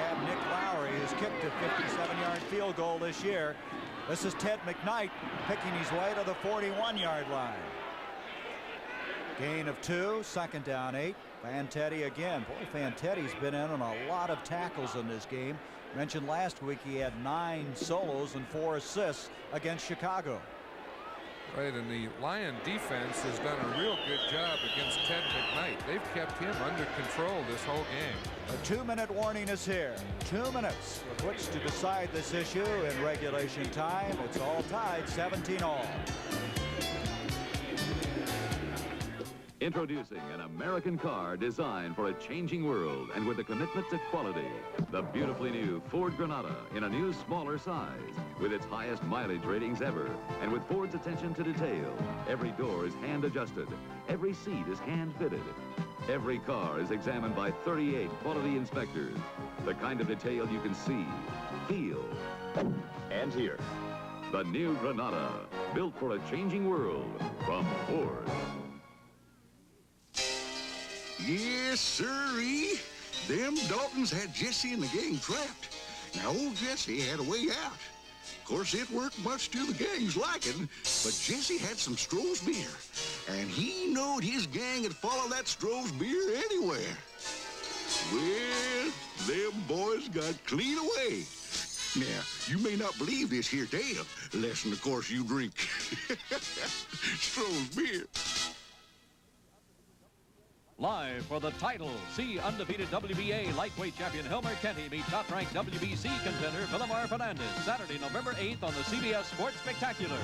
have Nick Lowry, who's kicked a 57-yard field goal this year. This is Ted McKnight picking his way to the 41-yard line. Gain of 2, second down 8. Fantetti again. Boy, Fantetti's been in on a lot of tackles in this game. Mentioned last week he had 9 solos and 4 assists against Chicago.
Right, and the Lion defense has done a real good job against Ted McKnight. They've kept him under control this whole game.
A 2-minute warning is here. 2 minutes with which to decide this issue in regulation time. It's all tied 17-all.
Introducing an American car designed for a changing world and with a commitment to quality. The beautifully new Ford Granada in a new smaller size with its highest mileage ratings ever. And with Ford's attention to detail, every door is hand adjusted. Every seat is hand fitted. Every car is examined by 38 quality inspectors. The kind of detail you can see, feel, and hear. The new Granada, built for a changing world from Ford.
Yes, sirree. Them Daltons had Jesse and the gang trapped. Now, old Jesse had a way out. Of course, it weren't much to the gang's liking, but Jesse had some Stroh's beer, and he knowed his gang would follow that Stroh's beer anywhere. Well, them boys got clean away. Now, you may not believe this here tale, unless, of course, you drink Stroh's beer.
Live for the title, see undefeated WBA lightweight champion Helmer Kenny meet top-ranked WBC contender Villamar Fernandez, Saturday, November 8th on the CBS Sports Spectacular.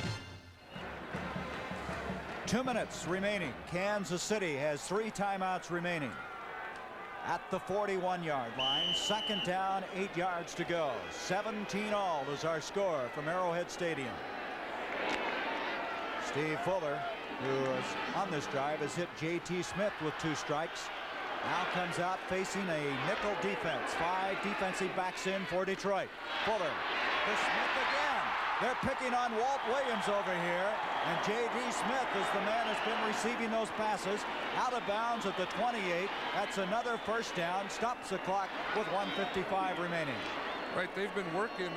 2 minutes remaining. Kansas City has 3 timeouts remaining. At the 41-yard line, 2nd down, 8 yards to go. 17-all is our score from Arrowhead Stadium. Steve Fuller, who is on this drive, has hit J.T. Smith with 2 strikes. Now comes out facing a nickel defense. 5 defensive backs in for Detroit. Fuller to Smith again. They're picking on Walt Williams over here, and J.D. Smith is the man that's been receiving those passes. Out of bounds at the 28. That's another first down. Stops the clock with 1:55 remaining.
Right, they've been working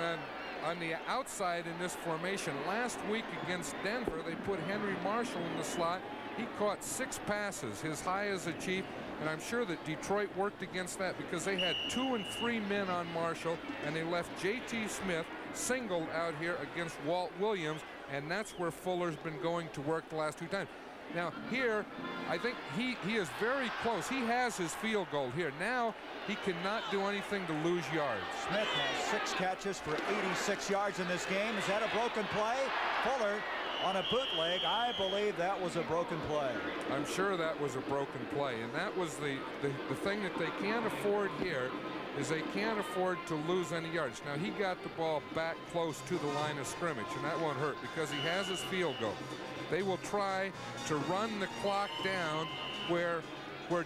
on the outside in this formation. Last week against Denver, they put Henry Marshall in the slot. He caught 6 passes, his high as a Chief, and I'm sure that Detroit worked against that because they had 2 and 3 men on Marshall, and they left J.T. Smith singled out here against Walt Williams, and that's where Fuller's been going to work the last 2 times. Now here, I think he is very close. He has his field goal here. Now he cannot do anything to lose yards.
Smith has 6 catches for 86 yards in this game. Is that a broken play? Fuller on a bootleg. I believe that was a broken play.
I'm sure that was a broken play, and that was the thing that they can't afford here is they can't afford to lose any yards. Now he got the ball back close to the line of scrimmage, and that won't hurt because he has his field goal. They will try to run the clock down where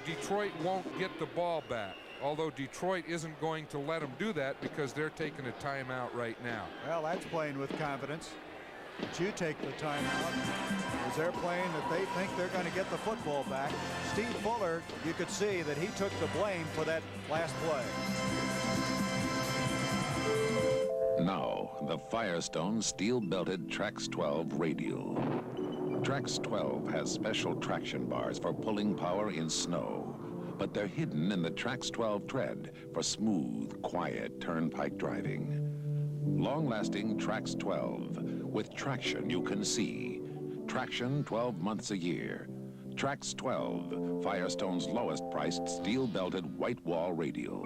Detroit won't get the ball back. Although Detroit isn't going to let them do that because they're taking a timeout right now.
Well, that's playing with confidence. But you take the timeout as they're playing that they think they're going to get the football back. Steve Fuller, you could see that he took the blame for that last play.
Now, the Firestone steel-belted Trax 12 radial. Trax 12 has special traction bars for pulling power in snow, but they're hidden in the Trax 12 tread for smooth, quiet turnpike driving. Long-lasting Trax 12 with traction you can see. Traction 12 months a year. Trax 12, Firestone's lowest-priced steel-belted white wall radial.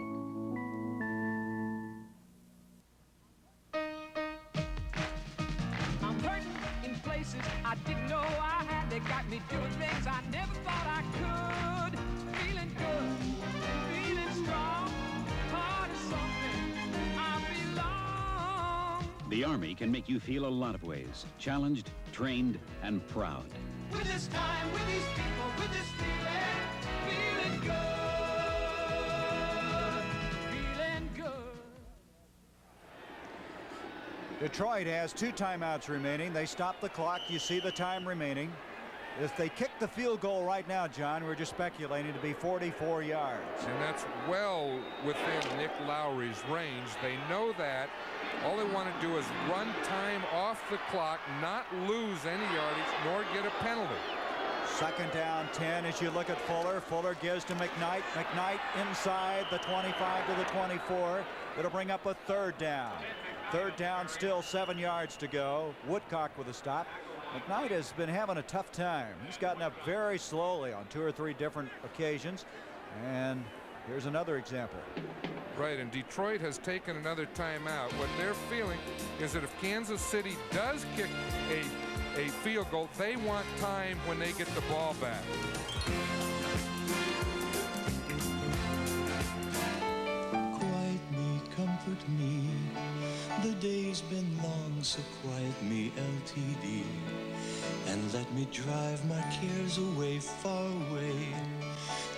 I'm hurting in places I didn't know I had. They got me doing things I never thought I could. Feeling good, feeling strong. Heart is something I belong.
The Army can make you feel a lot of ways. Challenged, trained, and proud.
With this time, with these people, with this feeling, feeling good, feeling good.
Detroit has 2 timeouts remaining. They stop the clock. You see the time remaining. If they kick the field goal right now, John, we're just speculating to be 44 yards.
And that's well within Nick Lowry's range. They know that. All they want to do is run time off the clock, not lose any yardage, nor get a penalty.
2nd down, 10 as you look at Fuller. Fuller gives to McKnight. McKnight inside the 25 to the 24. It'll bring up a 3rd down. 3rd down, still 7 yards to go. Woodcock with a stop. McKnight has been having a tough time. He's gotten up very slowly on 2 or 3 different occasions. And here's another example.
Right, and Detroit has taken another timeout. What they're feeling is that if Kansas City does kick a field goal, they want time when they get the ball back.
Quiet me, comfort me. The day's been long, so quiet me, LTD. And let me drive my cares away, far away,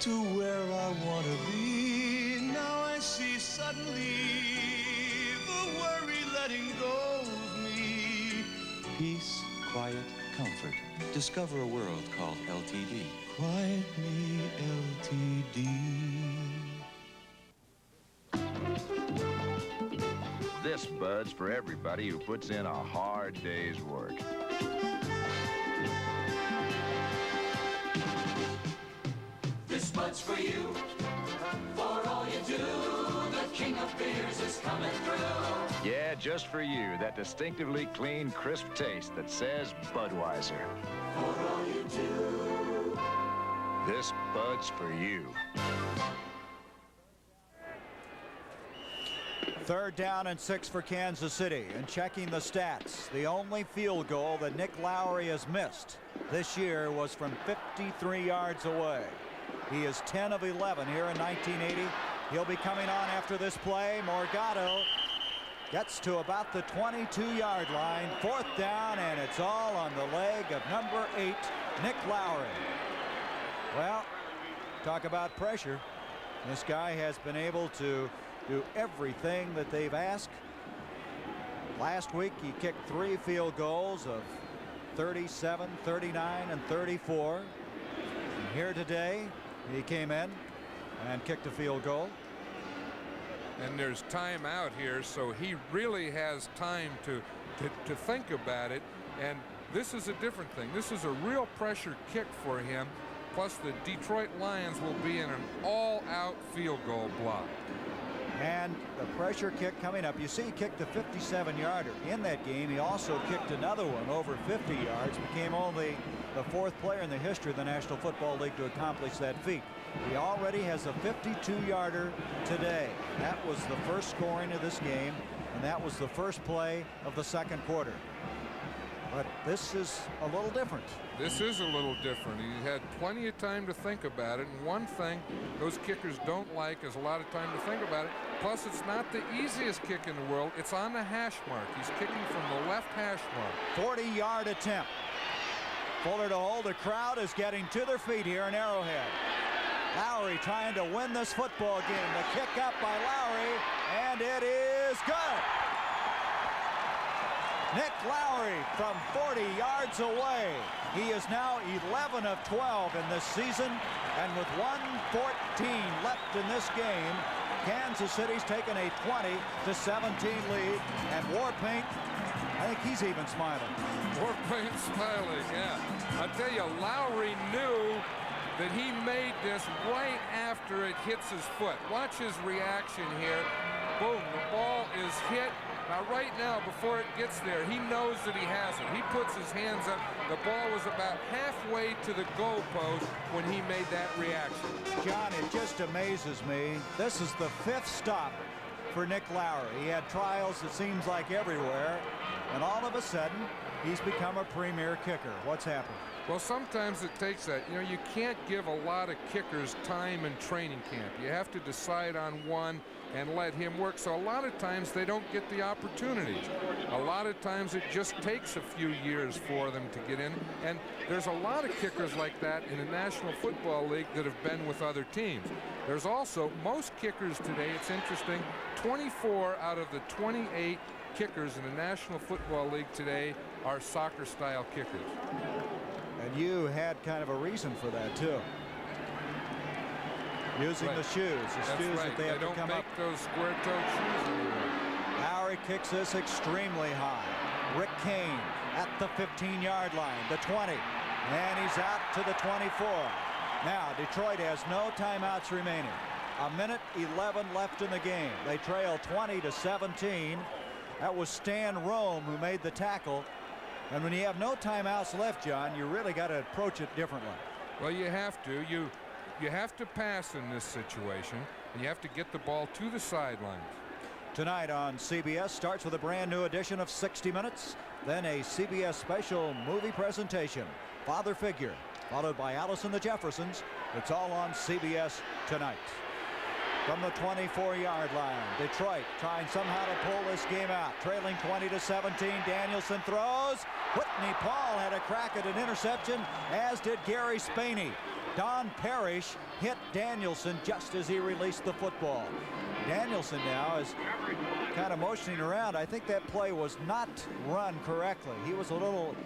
to where I want to be. Now I see suddenly the worry letting go of me. Peace, quiet, comfort. Discover a world called LTD. Quiet me, LTD.
This Bud's for everybody who puts in a hard day's work.
This Bud's for you, for all you do. The king of beers is coming through.
Yeah, just for you, that distinctively clean, crisp taste that says Budweiser.
For all you do.
This Bud's for you.
3rd down and 6 for Kansas City. And checking the stats, the only field goal that Nick Lowery has missed this year was from 53 yards away. He is 10 of 11 here in 1980. He'll be coming on after this play. Morgado gets to about the 22-yard line. 4th down, and it's all on the leg of number 8, Nick Lowery. Well, talk about pressure. This guy has been able to do everything that they've asked. Last week he kicked 3 field goals of 37, 39, and 34. And here today he came in and kicked a field goal.
And there's time out here, so he really has time to think about it. And this is a different thing. This is a real pressure kick for him. Plus the Detroit Lions will be in an all-out field goal block.
And the pressure kick coming up. You see he kicked the 57-yarder. In that game, he also kicked another one over 50 yards. Became only the 4th player in the history of the National Football League to accomplish that feat. He already has a 52-yarder today. That was the first scoring of this game, and that was the first play of the 2nd quarter. But this is a little different.
This is a little different. He had plenty of time to think about it. And one thing those kickers don't like is a lot of time to think about it. Plus, it's not the easiest kick in the world. It's on the hash mark. He's kicking from the left hash mark.
40-yard attempt. Fuller to hold. The crowd is getting to their feet here in Arrowhead. Lowery trying to win this football game. The kick up by Lowery, and it is good. Nick Lowery from 40 yards away. He is now 11 of 12 in this season, and with 1:14 left in this game, Kansas City's taken a 20-17 lead, and Warpaint, I think he's even smiling.
Warpaint smiling, yeah. I tell you, Lowery knew that he made this right after it hits his foot. Watch his reaction here. Boom, the ball is hit. Now, right now, before it gets there, he knows that he has it. He puts his hands up. The ball was about halfway to the goalpost when he made that reaction.
John, it just amazes me. This is the 5th stop for Nick Lowery. He had trials, it seems like, everywhere. And all of a sudden, he's become a premier kicker. What's happened?
Well, sometimes it takes that. You know, you can't give a lot of kickers time in training camp. You have to decide on one and let him work. So a lot of times they don't get the opportunities. A lot of times it just takes a few years for them to get in. And there's a lot of kickers like that in the National Football League that have been with other teams. There's also, most kickers today, it's interesting, 24 out of the 28 kickers in the National Football League today are soccer-style kickers.
And you had kind of a reason for that, too. Using the shoes,
That's
shoes
right.
that they have to
don't
come
make
up.
those square-toed shoes anymore.
Lowery kicks this extremely high. Rick Kane at the 15-yard line, the 20, and he's out to the 24. Now, Detroit has no timeouts remaining. 1:11 left in the game. They trail 20-17. That was Stan Rome who made the tackle. And when you have no timeouts left, John, you really got to approach it differently.
Well, you have to. You have to pass in this situation, and you have to get the ball to the sidelines.
Tonight on CBS starts with a brand new edition of 60 Minutes, then a CBS special movie presentation, Father Figure, followed by Alice and the Jeffersons. It's all on CBS tonight. From the 24-yard line, Detroit trying somehow to pull this game out. Trailing 20-17, Danielson throws. Whitney Paul had a crack at an interception, as did Gary Spaney. Don Parrish hit Danielson just as he released the football. Danielson now is kind of motioning around. I think that play was not run correctly. He was a little,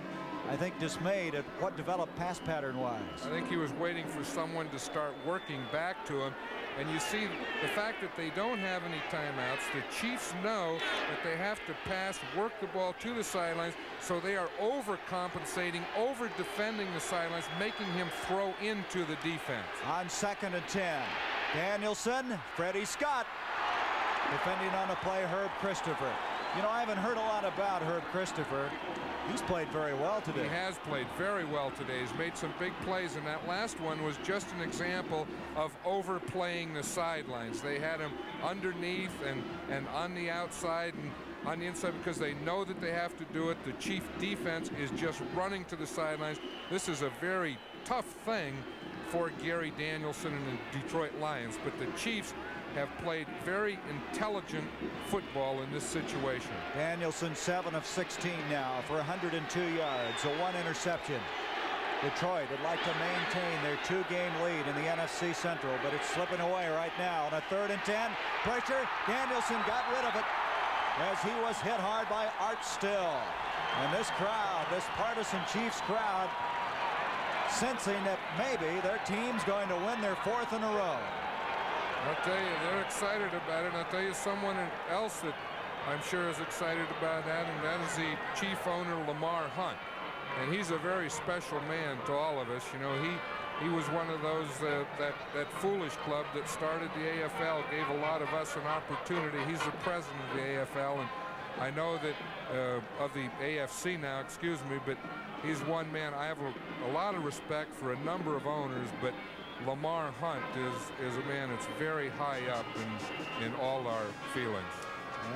I think, dismayed at what developed pass pattern-wise.
I think he was waiting for someone to start working back to him. And you see the fact that they don't have any timeouts. The Chiefs know that they have to pass, work the ball to the sidelines, so they are overcompensating, over-defending the sidelines, making him throw into the defense.
On 2nd and 10, Danielson, Freddie Scott defending on the play, Herb Christopher. You know, I haven't heard a lot about Herb Christopher. He's played very well today.
He has played very well today. He's made some big plays, and that last one was just an example of overplaying the sidelines. They had him underneath and on the outside and on the inside because they know that they have to do it. The Chief defense is just running to the sidelines. This is a very tough thing for Gary Danielson and the Detroit Lions, but the Chiefs have played very intelligent football in this situation.
Danielson 7 of 16 now for 102 yards, a 1 interception. Detroit would like to maintain their 2-game lead in the NFC Central, but it's slipping away right now on a 3rd and 10. Pressure. Danielson got rid of it as he was hit hard by Art Still. And this crowd, this partisan Chiefs crowd, sensing that maybe their team's going to win their 4th in a row.
I'll tell you, they're excited about it. And I'll tell you someone else that I'm sure is excited about that, and that is the chief owner, Lamar Hunt. And he's a very special man to all of us. You know, he was one of those, that foolish club that started the AFL, gave a lot of us an opportunity. He's the president of the AFL, and I know that of the AFC now, excuse me, but he's one man. I have a lot of respect for a number of owners, but Lamar Hunt is a man that's very high up in all our feelings.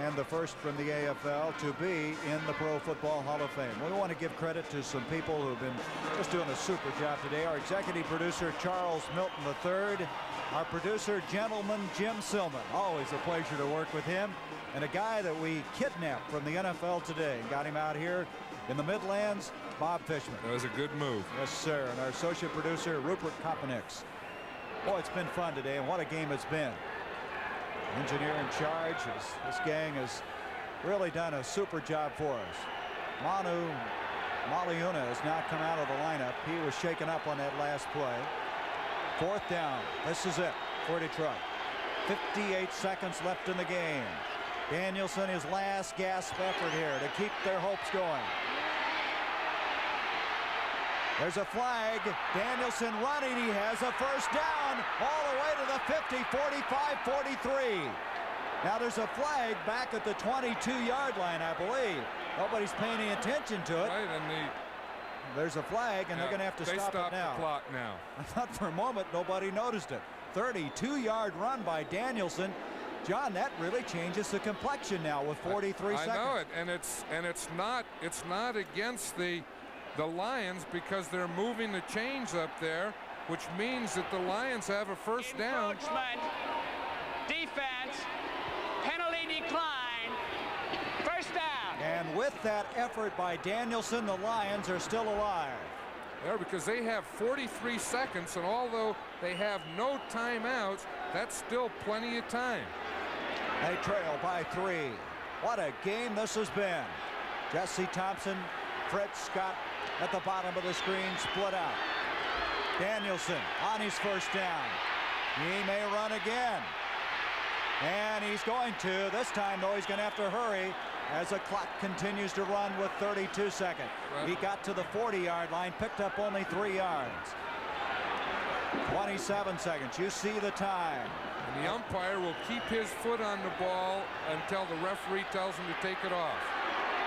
And the first from the AFL to be in the Pro Football Hall of Fame. We want to give credit to some people who have been just doing a super job today. Our executive producer, Charles Milton III. Our producer, gentleman Jim Silman. Always a pleasure to work with him. And a guy that we kidnapped from the NFL today and got him out here in the Midlands, Bob Fishman.
That was a good move.
Yes, sir. And our associate producer, Rupert Kopenix. Boy, it's been fun today, and what a game it's been. Engineer in charge. This gang has really done a super job for us. Manu Maliuna has now come out of the lineup. He was shaken up on that last play. 4th down. This is it for Detroit. 58 seconds left in the game. Danielson, his last gasp effort here to keep their hopes going. There's a flag. Danielson running. He has a 1st down all the way to the 50, 45, 43. Now there's a flag back at the 22-yard line, I believe. Nobody's paying any attention to it.
Right, and
there's a flag, and they're going to have to stop it now.
The clock now.
I thought for a moment nobody noticed it. 32-yard run by Danielson. John, that really changes the complexion now with 43 seconds.
I know it, and it's not against the Lions because they're moving the chains up there, which means that the Lions have a 1st down.
Encroachment, defense, penalty decline, 1st down.
And with that effort by Danielson, the Lions are still alive.
There, because they have 43 seconds, and although they have no timeouts, that's still plenty of time.
They trail by 3. What a game this has been. Jesse Thompson, Fred Scott at the bottom of the screen, split out. Danielson on his 1st down. He may run again. And he's going to. This time, though, he's going to have to hurry as the clock continues to run with 32 seconds. Right. He got to the 40-yard line, picked up only 3 yards. 27 seconds. You see the time.
And the umpire will keep his foot on the ball until the referee tells him to take it off.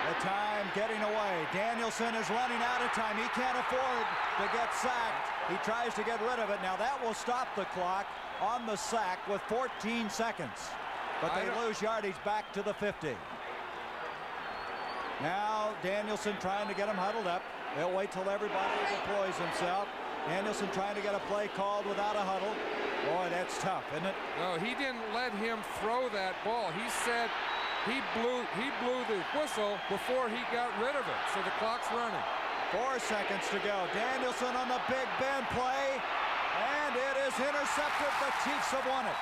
The time getting away. Danielson is running out of time. He can't afford to get sacked. He tries to get rid of it. Now that will stop the clock on the sack with 14 seconds. But they lose yardage back to the 50. Now Danielson trying to get him huddled up. They'll wait till everybody deploys himself. Danielson trying to get a play called without a huddle. Boy, that's tough, isn't it?
No, he didn't let him throw that ball. He said he blew the whistle before he got rid of it. So the clock's running.
4 seconds to go. Danielson on the Big Ben play. And it is intercepted. The Chiefs have won it.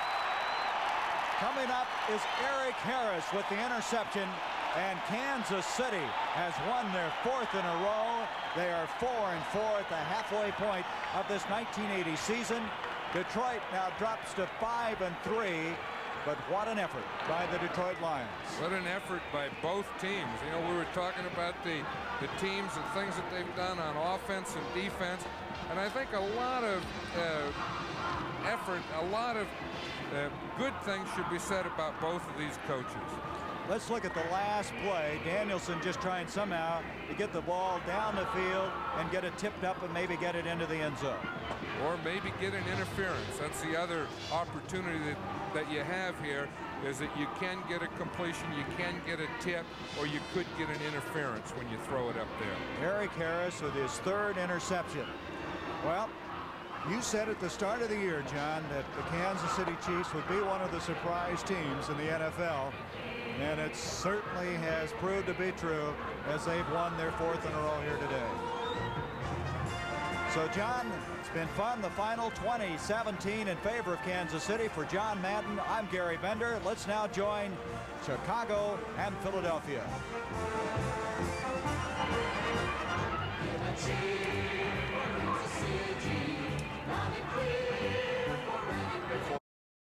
Coming up is Eric Harris with the interception. And Kansas City has won their 4th in a row. They are 4-4 at the halfway point of this 1980 season. Detroit now drops to 5-3. But what an effort by the Detroit Lions.
What an effort by both teams. You know, we were talking about the teams and things that they've done on offense and defense. And I think a lot of effort, a lot of good things should be said about both of these coaches.
let's look at the last play. Danielson just trying somehow to get the ball down the field and get it tipped up and maybe get it into the end zone.
Or maybe get an interference. That's the other opportunity that you have here, is that you can get a completion, you can get a tip, or you could get an interference when you throw it up there.
Eric Harris with his 3rd interception. Well, you said at the start of the year, John, that the Kansas City Chiefs would be one of the surprise teams in the NFL, and it certainly has proved to be true as they've won their 4th in a row here today. So, John, it's been fun. The final 20-17 in favor of Kansas City. For John Madden, I'm Gary Bender. Let's now join Chicago and Philadelphia.